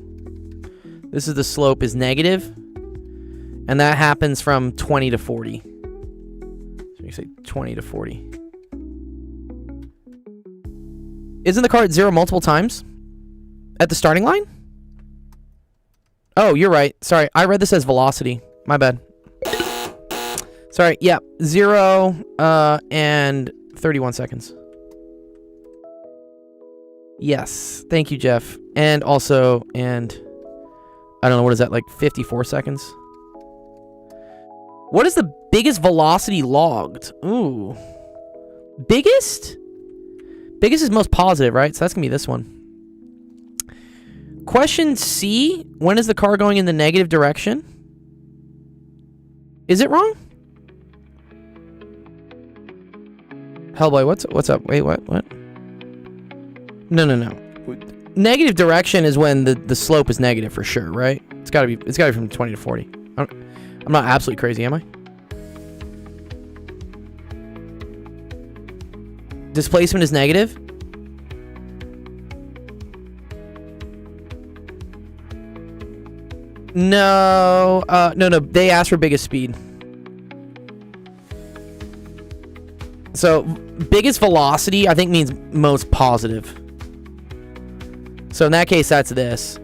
This is the slope is negative. And that happens from 20 to 40. So you say 20 to 40. Isn't the car at 0 multiple times? At the starting line? Oh, you're right. Sorry, I read this as velocity. My bad. Sorry, yeah. 0 and 31 seconds. Yes. Thank you, Jeff. And also, and I don't know, what is that, like 54 seconds? What is the biggest velocity logged? Ooh. Biggest? Biggest is most positive, right? So that's going to be this one. Question C. When is the car going in the negative direction? Is it wrong? Hellboy, what's up? Wait, what? No. Negative direction is when the slope is negative for sure, right? It's gotta be from 20 to 40. I'm not absolutely crazy, am I? Displacement is negative? No, no. They asked for biggest speed. So, biggest velocity, I think, means most positive. So, in that case, that's this.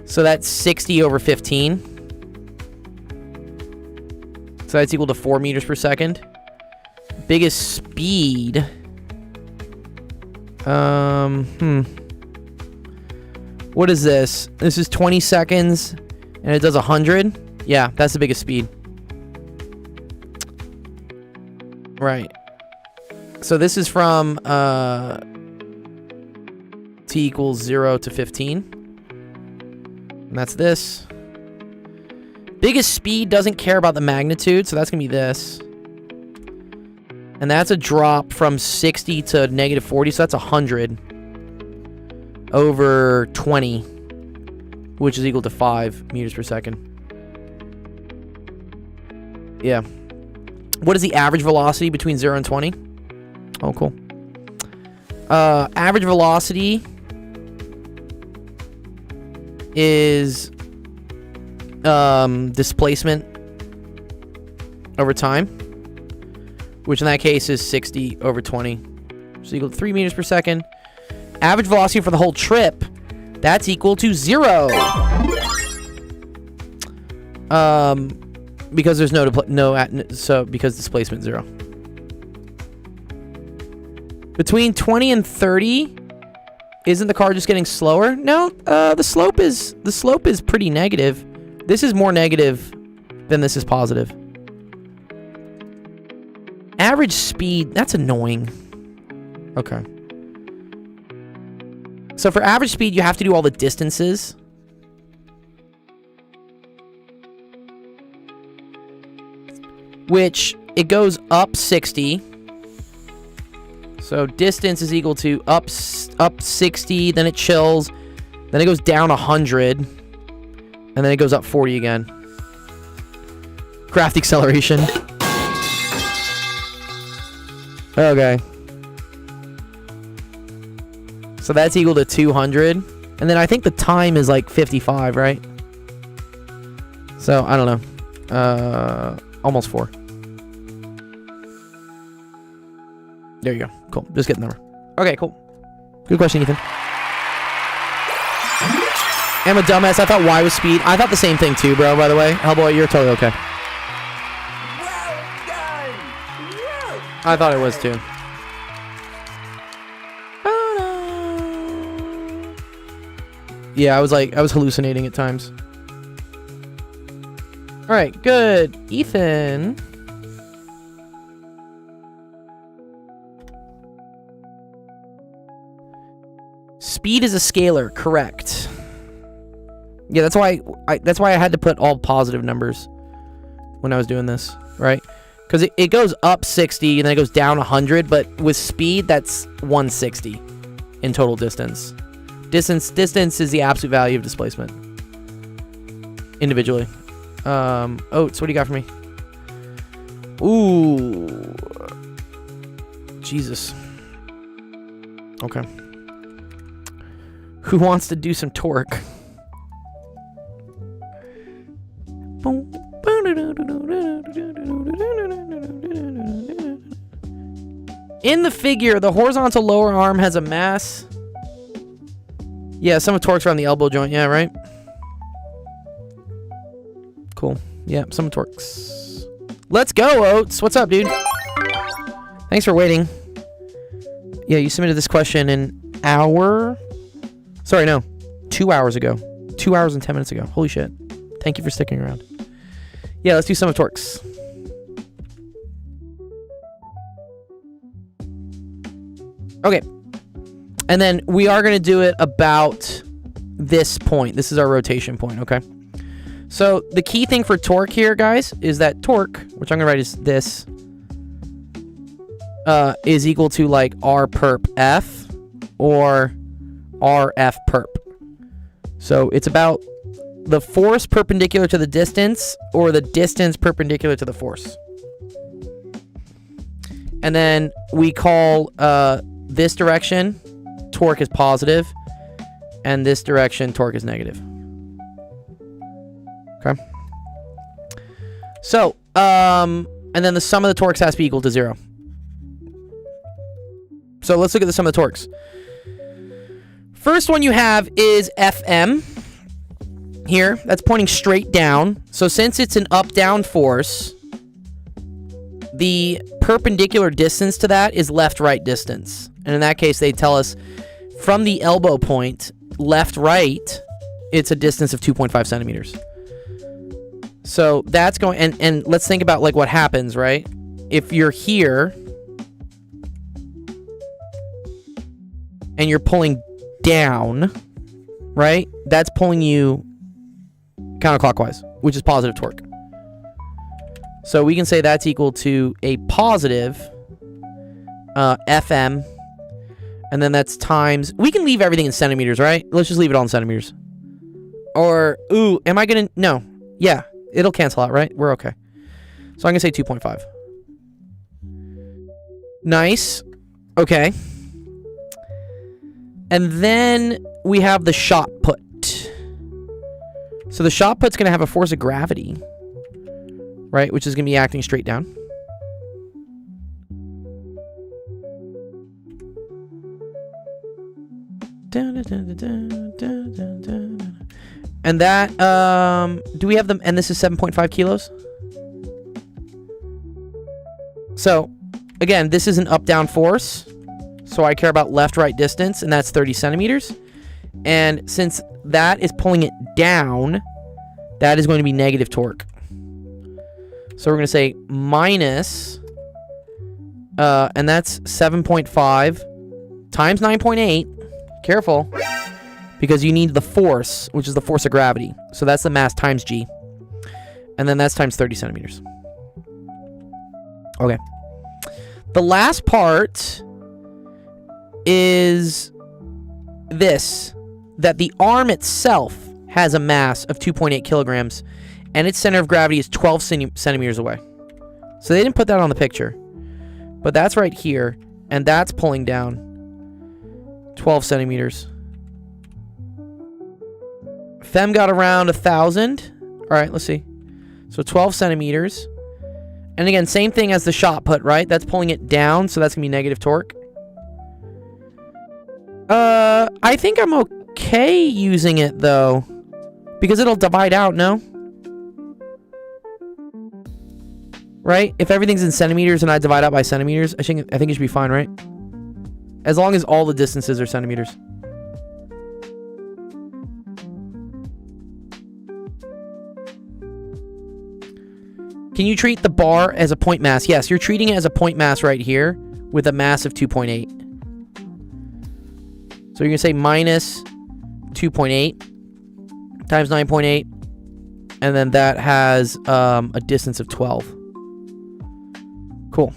So, that's 60 over 15. So, that's equal to 4 meters per second. Biggest speed. What is this? This is 20 seconds, and it does 100. Yeah, that's the biggest speed. Right. So this is from t equals 0 to 15. And that's this. Biggest speed doesn't care about the magnitude, so that's going to be this. And that's a drop from 60 to negative 40, so that's 100 over 20, which is equal to 5 meters per second. Yeah. What is the average velocity between 0 and 20? Oh, cool. Average velocity is displacement over time, which in that case is 60 over 20, so equal to 3 meters per second. Average velocity for the whole trip, that's equal to 0. Because there's because displacement 0. Between 20 and 30, isn't the car just getting slower? No, the slope is pretty negative. This is more negative than this is positive. Average speed, that's annoying. Okay. So for average speed, you have to do all the distances. Which, it goes up 60. So distance is equal to up 60, then it chills, Then it goes down 100. And then it goes up 40 again. Craft acceleration. Okay. So that's equal to 200. And then I think the time is like 55, right? So, I don't know. Almost 4. There you go. Cool. Just get the number. Okay, cool. Good question, Ethan. I'm a dumbass. I thought Y was speed. I thought the same thing too, bro, by the way. Hellboy, you're totally okay. Well done. Well I thought it was too. Yeah, I was hallucinating at times. All right, good. Ethan. Speed is a scalar, correct. Yeah, that's why I had to put all positive numbers when I was doing this, right? Because it goes up 60 and then it goes down 100, but with speed, that's 160 in total distance. Distance is the absolute value of displacement individually. Oats, what do you got for me? Ooh, Jesus. Okay. Who wants to do some torque? In the figure, the horizontal lower arm has a mass. Yeah, some of torque's around the elbow joint. Yeah, right? Cool. Yeah, some of torque's. Let's go, Oats. What's up, dude? Thanks for waiting. Yeah, you submitted this question an hour. Sorry, no. 2 hours ago. 2 hours and 10 minutes ago. Holy shit. Thank you for sticking around. Yeah, let's do some of torques. Okay. And then we are going to do it about this point. This is our rotation point, okay? So the key thing for torque here, guys, is that torque, which I'm going to write as this, is equal to like R perp F or RF perp. So it's about the force perpendicular to the distance or the distance perpendicular to the force. And then we call this direction torque is positive and this direction torque is negative. Okay. So, and then the sum of the torques has to be equal to 0. So let's look at the sum of the torques. First one you have is FM. Here, that's pointing straight down. So since it's an up-down force, the perpendicular distance to that is left-right distance. And in that case, they tell us from the elbow point, left-right, it's a distance of 2.5 centimeters. So that's going, and let's think about like what happens, right? If you're here and you're pulling down, right? That's pulling you counterclockwise, which is positive torque. So we can say that's equal to a positive FM, and then that's times, we can leave everything in centimeters, right? Let's just leave it all in centimeters. Or, ooh, am I gonna, no. Yeah, it'll cancel out, right? We're okay. So I'm gonna say 2.5. Nice. Okay. And then we have the shot put. So the shot put's going to have a force of gravity, right? Which is going to be acting straight down. And that, do we have them? And this is 7.5 kilos. So, again, this is an up-down force. So I care about left-right distance, and that's 30 centimeters. And since that is pulling it down, that is going to be negative torque. So we're going to say minus, and that's 7.5 times 9.8. Careful, because you need the force, which is the force of gravity. So that's the mass times g. And then that's times 30 centimeters. Okay. The last part is this. that the arm itself has a mass of 2.8 kilograms, and its center of gravity is 12 centimeters away. So they didn't put that on the picture. But that's right here, and that's pulling down 12 centimeters. Fem got around 1,000. All right, let's see. So 12 centimeters. And again, same thing as the shot put, right? That's pulling it down, so that's going to be negative torque. I think I'm okay using it, though. Because it'll divide out, no? Right? If everything's in centimeters and I divide out by centimeters, I think it should be fine, right? As long as all the distances are centimeters. Can you treat the bar as a point mass? Yes, you're treating it as a point mass right here with a mass of 2.8. So you're going to say minus 2.8 times 9.8. And then that has a distance of 12. Cool.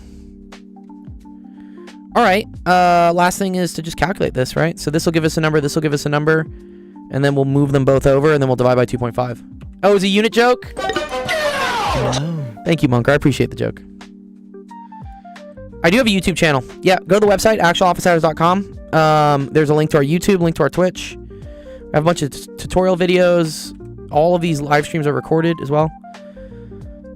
All right. Last thing is to just calculate this, right? So this will give us a number. This will give us a number. And then we'll move them both over. And then we'll divide by 2.5. Oh, it was a unit joke? No. Thank you, Monk. I appreciate the joke. I do have a YouTube channel. Yeah, go to the website, actualofficehours.com. There's a link to our YouTube, link to our Twitch. I have a bunch of tutorial videos. All of these live streams are recorded as well.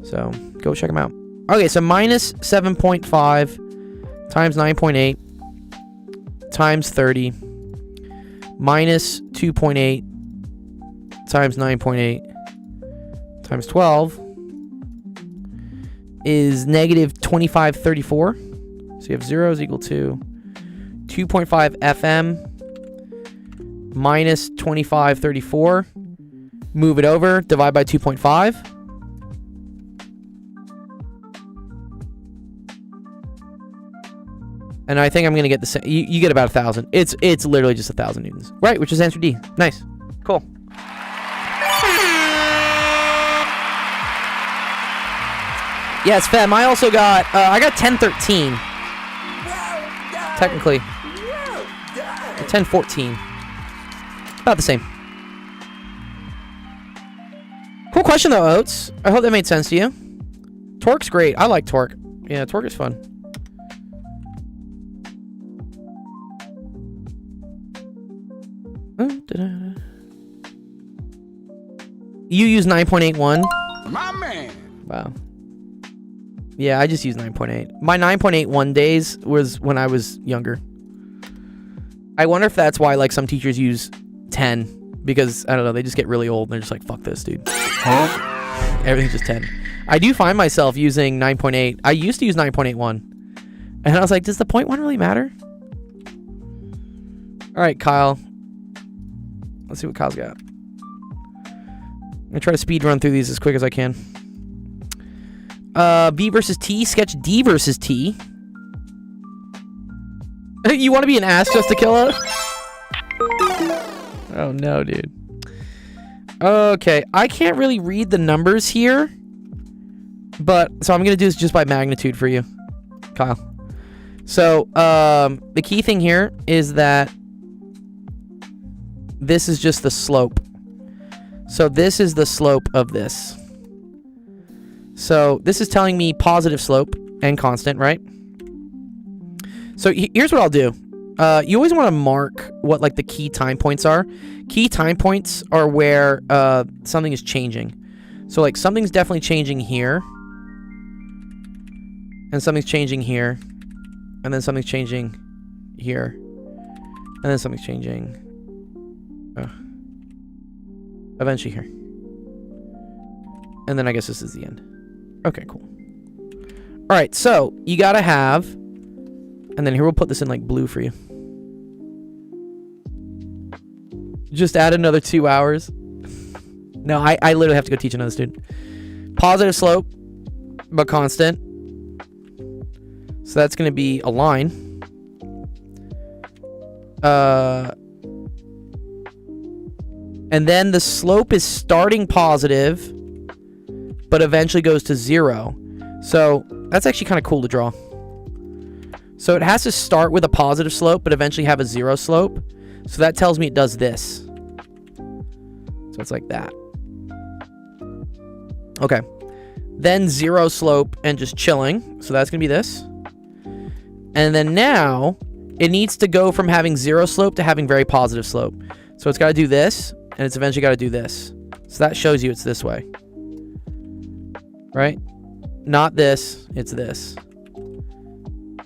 So go check them out. Okay, so minus 7.5 times 9.8 times 30 minus 2.8 times 9.8 times 12 is negative 2534. So you have 0 is equal to 2.5 FM minus 2534. Move it over, divide by 2.5. And I think I'm going to get the same. You get about 1,000. It's literally just 1,000 newtons. Right, which is answer D. Nice. Cool. Yes, Fem, I also got, I got 1013. Technically. 1014. About the same. Cool question though, Oates. I hope that made sense to you. Torque's great. I like torque. Yeah, torque is fun. You use 9.81? My man. Wow. Yeah, I just use 9.8. My 9.81 days was when I was younger. I wonder if that's why like some teachers use 10 because I don't know, they just get really old and they're just like, fuck this, dude. Huh? Everything's just 10. I do find myself using 9.8. I used to use 9.81. And I was like, does the 0.1 really matter? All right, Kyle. Let's see what Kyle's got. I'm going to try to speed run through these as quick as I can. B versus T. Sketch D versus T. You want to be an ass just to kill us? Oh, no, dude. Okay. I can't really read the numbers here. But, so I'm going to do this just by magnitude for you, Kyle. So, the key thing here is that this is just the slope. So this is the slope of this. So this is telling me positive slope and constant, right? So here's what I'll do. You always want to mark what like the key time points are. Key time points are where something is changing. So like something's definitely changing here. And something's changing here. And then something's changing here. And then something's changing eventually here. And then I guess this is the end. Okay, cool. All right, so you gotta have, and then here we'll put this in like blue for you. Just add another 2 hours. No, I literally have to go teach another student. Positive slope, but constant. So that's gonna be a line. And then the slope is starting positive, but eventually goes to 0. So that's actually kind of cool to draw. So it has to start with a positive slope, but eventually have a 0 slope. So that tells me it does this. So it's like that. Okay. Then 0 slope and just chilling. So that's going to be this. And then now it needs to go from having 0 slope to having very positive slope. So it's got to do this, and it's eventually got to do this. So that shows you it's this way. Right? Not this, it's this.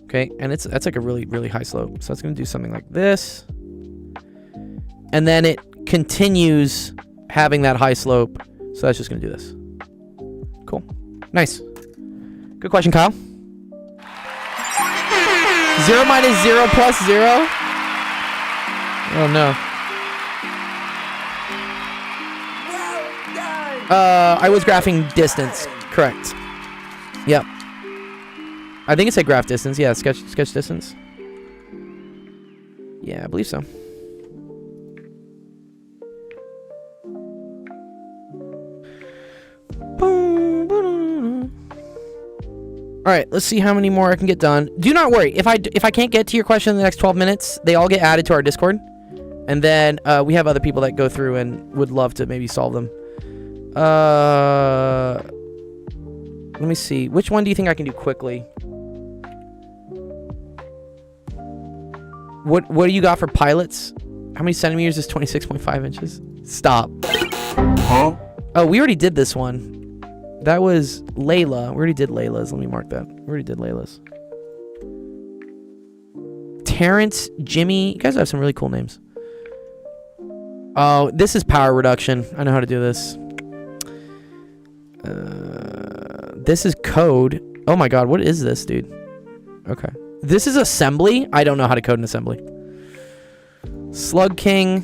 Okay, and that's like a really, really high slope. So it's going to do something like this. And then it continues having that high slope. So that's just going to do this. Cool. Nice. Good question, Kyle. 0 minus 0 plus 0? Oh, no. I was graphing distance. Correct. Yep. I think it said graph distance. Yeah, sketch distance. Yeah, I believe so. All right, let's see how many more I can get done. Do not worry. If I can't get to your question in the next 12 minutes, they all get added to our Discord. And then we have other people that go through and would love to maybe solve them. Let me see. Which one do you think I can do quickly? What do you got for pilots? How many centimeters is 26.5 inches? Stop. Huh? Oh, we already did this one. That was Layla. We already did Layla's. Let me mark that. We already did Layla's. Terrence, Jimmy. You guys have some really cool names. Oh, this is power reduction. I know how to do this. This is code. Oh my god, what is this, dude? Okay. This is assembly? I don't know how to code an assembly. Slug King.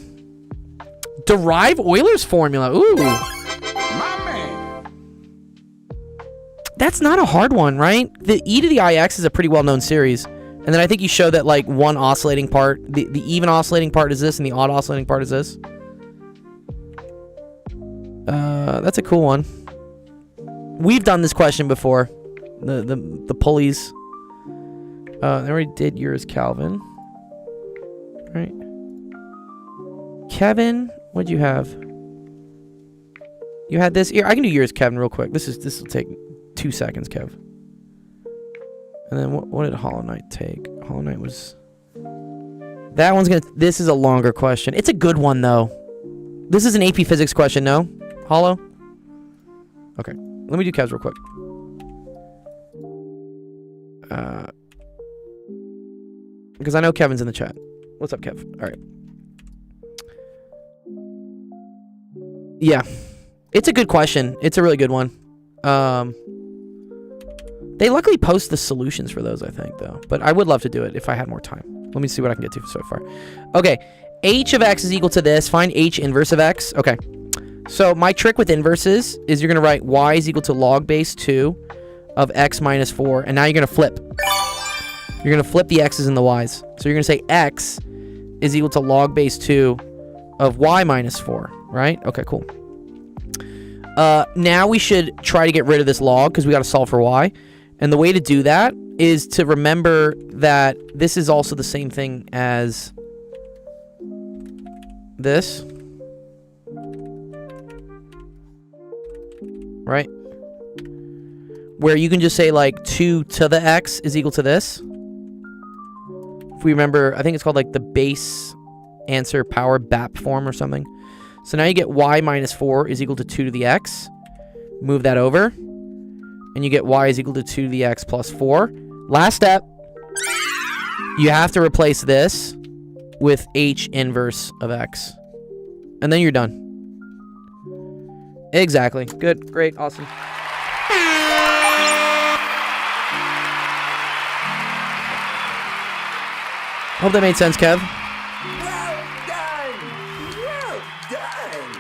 Derive Euler's formula. Ooh. My man. That's not a hard one, right? The e to the ix is a pretty well-known series. And then I think you show that like one oscillating part, the even oscillating part is this and the odd oscillating part is this. That's a cool one. We've done this question before. The pulleys. I already did yours, Calvin. All right. Kevin, what'd you have? You had this. Here, I can do yours, Kevin, real quick. This will take 2 seconds, Kev. And then what did Hollow Knight take? Hollow Knight was... That one's gonna... This is a longer question. It's a good one, though. This is an AP Physics question, no? Hollow? Okay. Let me do Kev's real quick. Because I know Kevin's in the chat. What's up, Kev? All right. Yeah. It's a good question. It's a really good one. They luckily post the solutions for those, I think, though. But I would love to do it if I had more time. Let me see what I can get to so far. Okay. H of x is equal to this. Find h inverse of x. Okay. So my trick with inverses is you're going to write y is equal to log base 2 of x minus 4. And now you're going to flip. You're going to flip the x's and the y's. So you're going to say x is equal to log base 2 of y minus 4. Right? Okay, cool. Now we should try to get rid of this log because we got to solve for y. And the way to do that is to remember that this is also the same thing as this. Right? Where you can just say like 2 to the x is equal to this. If we remember, I think it's called like the base answer power BAP form or something. So now you get y minus 4 is equal to 2 to the x. Move that over. And you get y is equal to 2 to the x plus 4. Last step. You have to replace this with h inverse of x. And then you're done. Exactly. Good. Great. Awesome. Hope that made sense, Kev. Well done! Well done!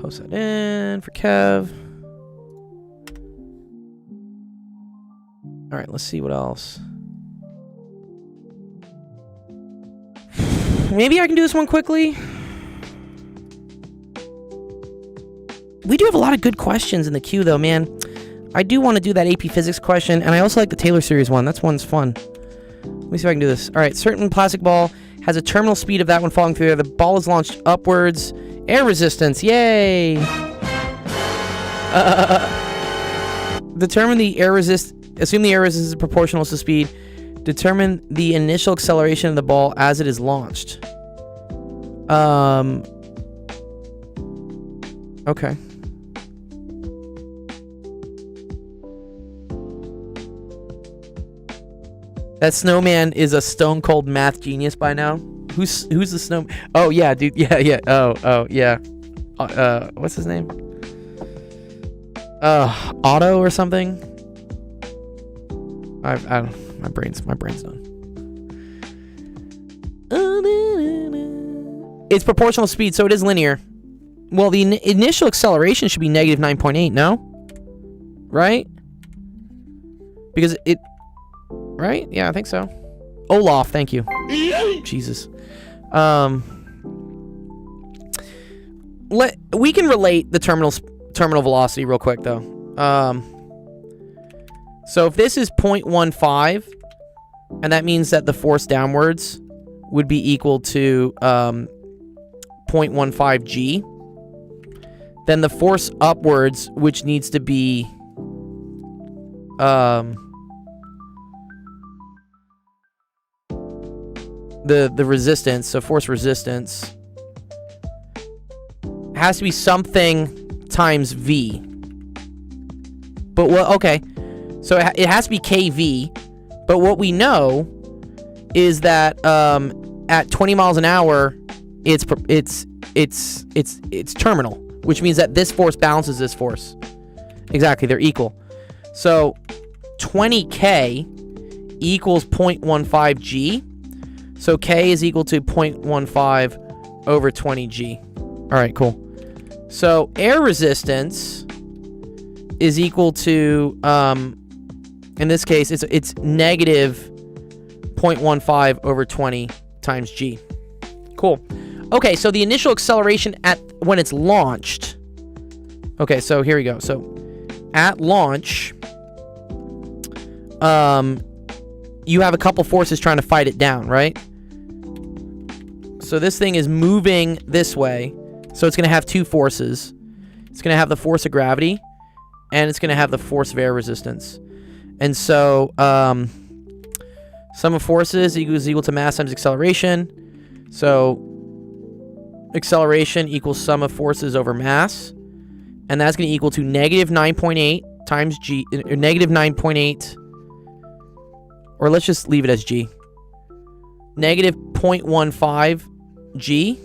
Post that in for Kev. All right, let's see what else. Maybe I can do this one quickly. We do have a lot of good questions in the queue, though, man. I do want to do that AP Physics question, and I also like the Taylor series one. That one's fun. Let me see if I can do this. All right, certain plastic ball has a terminal speed of that when falling through there. The ball is launched upwards. Air resistance, yay! Determine the air assume the air resistance is proportional to speed. Determine the initial acceleration of the ball as it is launched. Okay. That snowman is a stone cold math genius by now. Who's the snow? Oh yeah, dude. Yeah. Oh yeah. What's his name? Otto or something. I don't. My brain's done. It's proportional speed, so it is linear. Well, the initial acceleration should be negative 9.8. No, right? Because it. Right? Yeah, I think so. Olaf, thank you. Jesus. We can relate the terminal velocity real quick though. So if this is 0.15, and that means that the force downwards would be equal to 0.15 g, then the force upwards, which needs to be the resistance, so force resistance, has to be something times v. But well, okay, so it has to be kV. But what we know is that at 20 miles an hour, it's terminal, which means that this force balances this force. Exactly, they're equal. So 20k equals 0.15 g. So k is equal to 0.15 over 20g. All right, cool. So air resistance is equal to, in this case, it's negative 0.15 over 20 times g. Cool. Okay, so the initial acceleration when it's launched. Okay, so here we go. So at launch, you have a couple forces trying to fight it down, right? So this thing is moving this way. So it's going to have two forces. It's going to have the force of gravity, and it's going to have the force of air resistance. And so sum of forces is equal to mass times acceleration. So acceleration equals sum of forces over mass. And that's going to equal to negative 9.8 times g, or negative 9.8, or let's just leave it as g. Negative 0.15 g.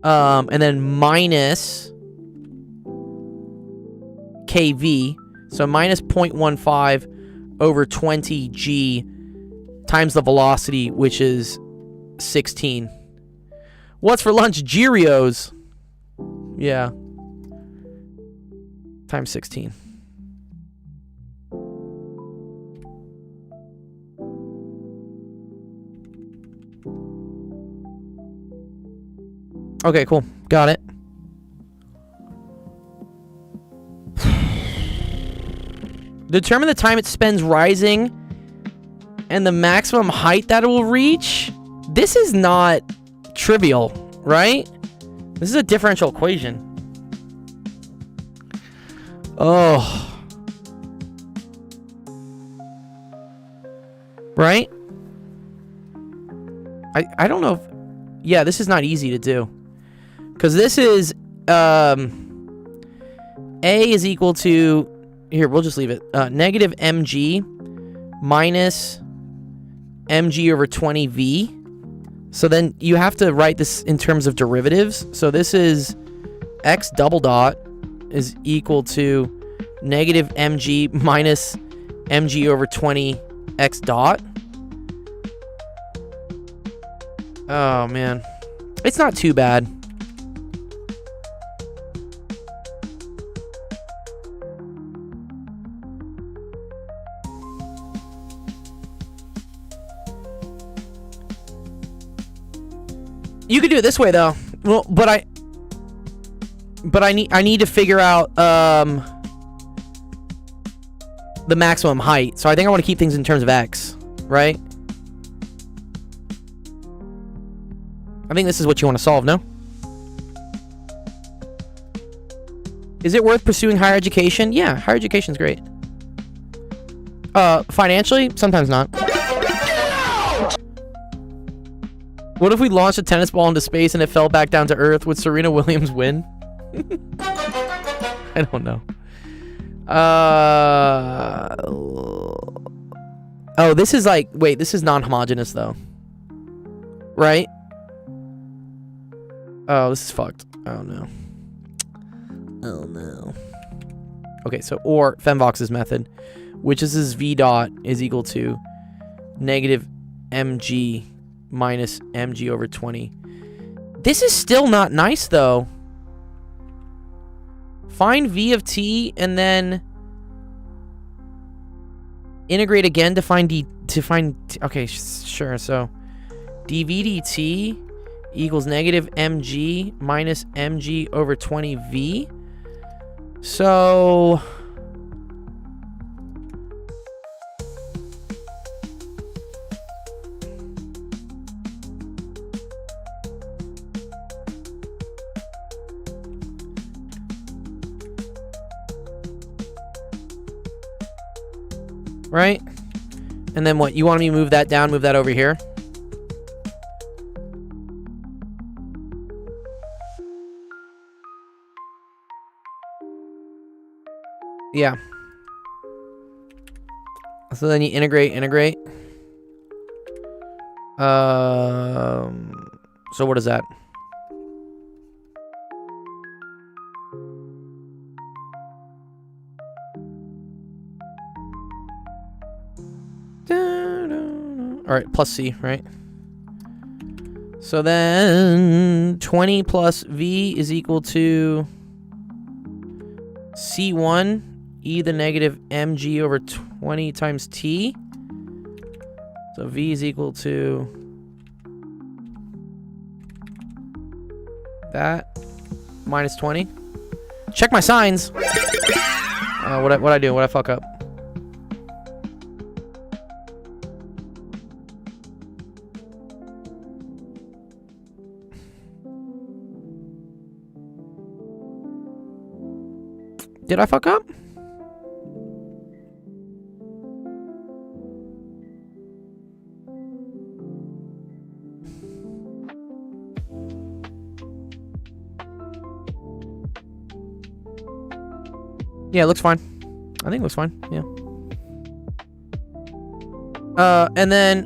And then minus kV. So minus 0.15 over 20 g times the velocity, which is 16. What's for lunch? Cheerios. Yeah. Times 16. Okay, cool. Got it. Determine the time it spends rising and the maximum height that it will reach. This is not trivial, right? This is a differential equation. Oh. Right? I don't know if... Yeah, this is not easy to do. Because this is... A is equal to... Here, we'll just leave it. Negative mg minus mg over 20v. So then you have to write this in terms of derivatives. So this is x double dot is equal to negative mg minus mg over 20 x dot. Oh, man. It's not too bad. You could do it this way though. Well, but I need to figure out the maximum height. So I think I want to keep things in terms of x, right? I think this is what you want to solve, no? Is it worth pursuing higher education? Yeah, higher education's great. Financially, sometimes not. What if we launched a tennis ball into space and it fell back down to Earth? Would Serena Williams win? I don't know. Oh, this is like... Wait, this is non-homogeneous, though. Right? Oh, this is fucked. Oh, no. Oh, no. Okay, so, or Femvox's method, which is this V dot is equal to negative mg minus mg over 20. This is still not nice, though. Find v of t and then integrate again to find d to find t. Okay, sure. So dv dt equals negative mg minus mg over 20v. So right? And then what? You want me to move that down, move that over here? Yeah. So then you integrate. So what is that? All right, plus c, right? So then 20 plus v is equal to c1 e to the negative mg over 20 times t. So v is equal to that minus 20. Check my signs. What I do? What I fuck up? Did I fuck up? Yeah, it looks fine. I think it looks fine. Yeah. And then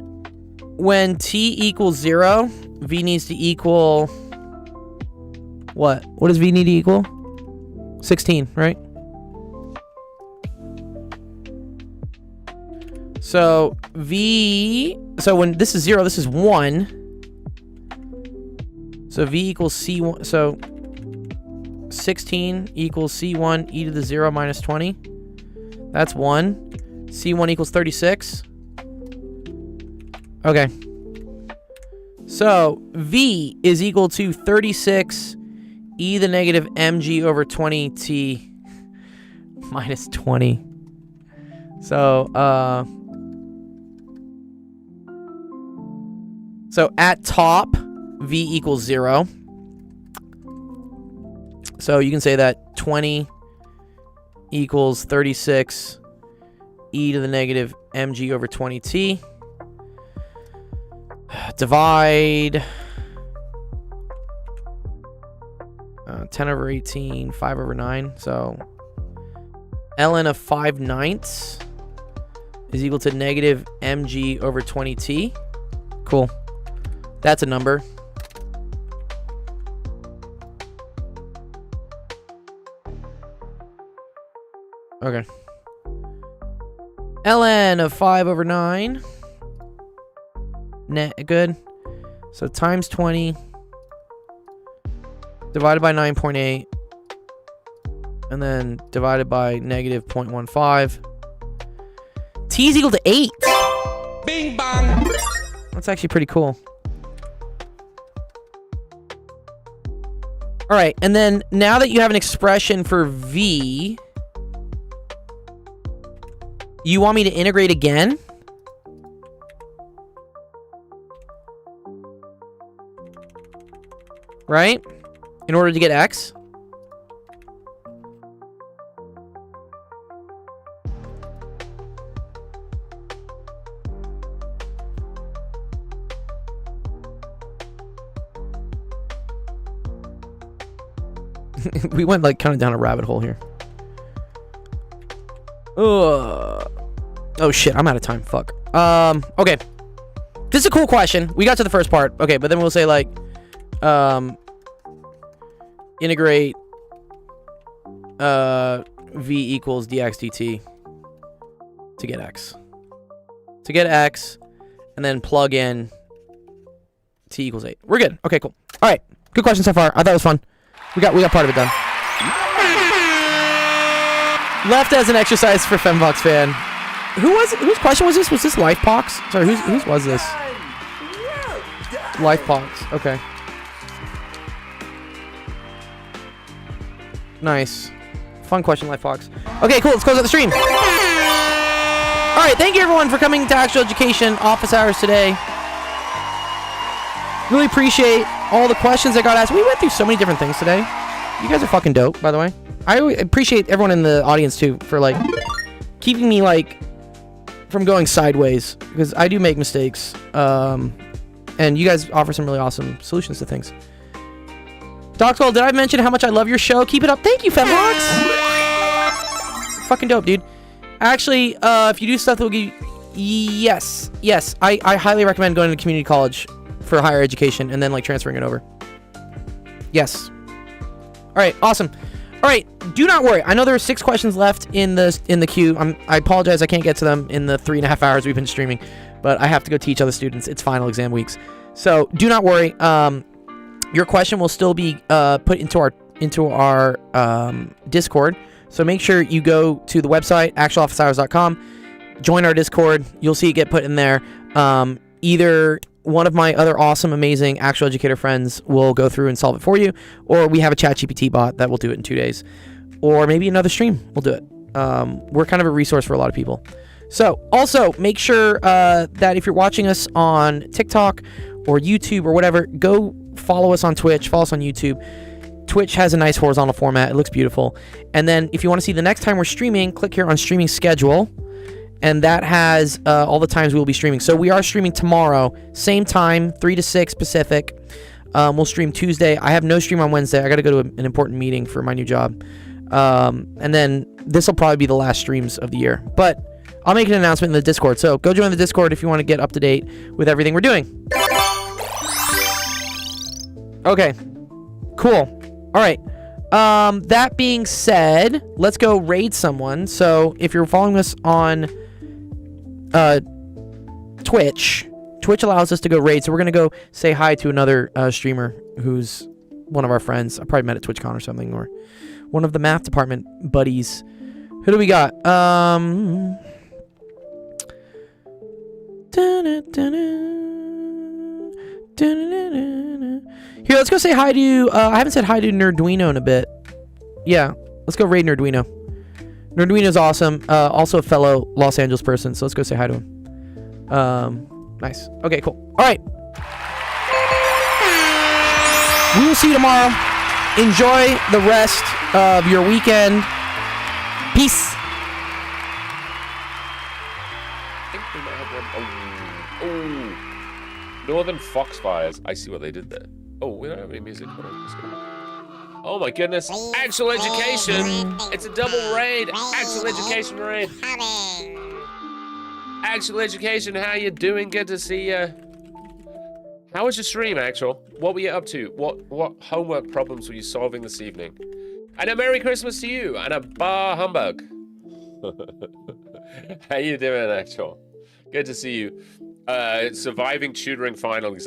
when t equals 0, v needs to equal what? What does v need to equal? 16, right? So v, so when this is 0, this is 1. So v equals c1, so 16 equals c1 e to the 0 minus 20. That's 1. c1 equals 36. Okay. So v is equal to 36 e to the negative mg over 20t minus 20. So, so at top, v equals 0. So you can say that 20 equals 36 e to the negative mg over 20t. Divide 10 over 18, 5 over 9. So ln of 5/9 is equal to negative mg over 20t. Cool. That's a number. Okay. ln of 5 over 9. Good. So times 20 divided by 9.8 and then divided by negative 0.15. T is equal to 8. Bing bang. That's actually pretty cool. All right, and then now that you have an expression for v, You want me to integrate again? Right? In order to get x? We went like kind of down a rabbit hole here. Oh shit, I'm out of time. Fuck. Okay. This is a cool question. We got to the first part. Okay, but then we'll say like integrate v equals dx dt to get x. To get x, and then plug in t equals 8. We're good. Okay, cool. All right. Good question so far. I thought it was fun. We got part of it done. Left as an exercise for Femvox fan. Whose question was this? Was this Lifepox? Sorry, whose was this? Lifepox. Okay. Nice. Fun question, Lifepox. Okay, cool. Let's close out the stream. All right, thank you everyone for coming to Actual Education office hours today. Really appreciate all the questions that got asked. We went through so many different things today. You guys are fucking dope, by the way. I appreciate everyone in the audience too for like keeping me like from going sideways, because I do make mistakes. And you guys offer some really awesome solutions to things. Doctor, did I mention how much I love your show? Keep it up. Thank you, Fembox. Fucking dope, dude. Actually, if you do stuff that will give you... Yes. I highly recommend going to community college for higher education and then like transferring it over. Yes. All right, awesome. All right, do not worry. I know there are 6 questions left in the queue. I apologize I can't get to them in the 3.5 hours we've been streaming, but I have to go teach other students. It's final exam weeks. So do not worry. Your question will still be put into our Discord. So make sure you go to the website, actualofficehours.com, join our Discord. You'll see it get put in there. Either one of my other awesome, amazing actual educator friends will go through and solve it for you, or we have a ChatGPT bot that will do it in 2 days, or maybe another stream will do it. We're kind of a resource for a lot of people. So also make sure that if you're watching us on TikTok or YouTube or whatever, go follow us on Twitch, follow us on YouTube. Twitch has a nice horizontal format. It looks beautiful. And then if you want to see the next time we're streaming, click here on streaming schedule. And that has all the times we will be streaming. So we are streaming tomorrow, same time, 3 to 6 Pacific. We'll stream Tuesday. I have no stream on Wednesday. I got to go to an important meeting for my new job. And then this will probably be the last streams of the year. But I'll make an announcement in the Discord. So go join the Discord if you want to get up to date with everything we're doing. Okay, cool. All right. That being said, let's go raid someone. So if you're following us on Twitch allows us to go raid. So we're going to go say hi to another streamer who's one of our friends. I probably met at TwitchCon or something, or one of the math department buddies. Who do we got? Here, let's go say hi to... I haven't said hi to Nerduino in a bit. Yeah, let's go raid Nerduino. Nerduino's awesome. Also a fellow Los Angeles person, so let's go say hi to him. Nice. Okay, cool. All right. We will see you tomorrow. Enjoy the rest of your weekend. Peace. I think we might have one. Oh. Northern Foxfires. I see what they did there. Oh, we don't have any music. Hold on, let's go. Oh my goodness. Actual Education. It's a double raid. Actual Education raid. Actual Education, how you doing? Good to see you. How was your stream, Actual? What were you up to? What homework problems were you solving this evening? And a Merry Christmas to you, and a bar humbug. How you doing, Actual? Good to see you. Surviving tutoring final exam.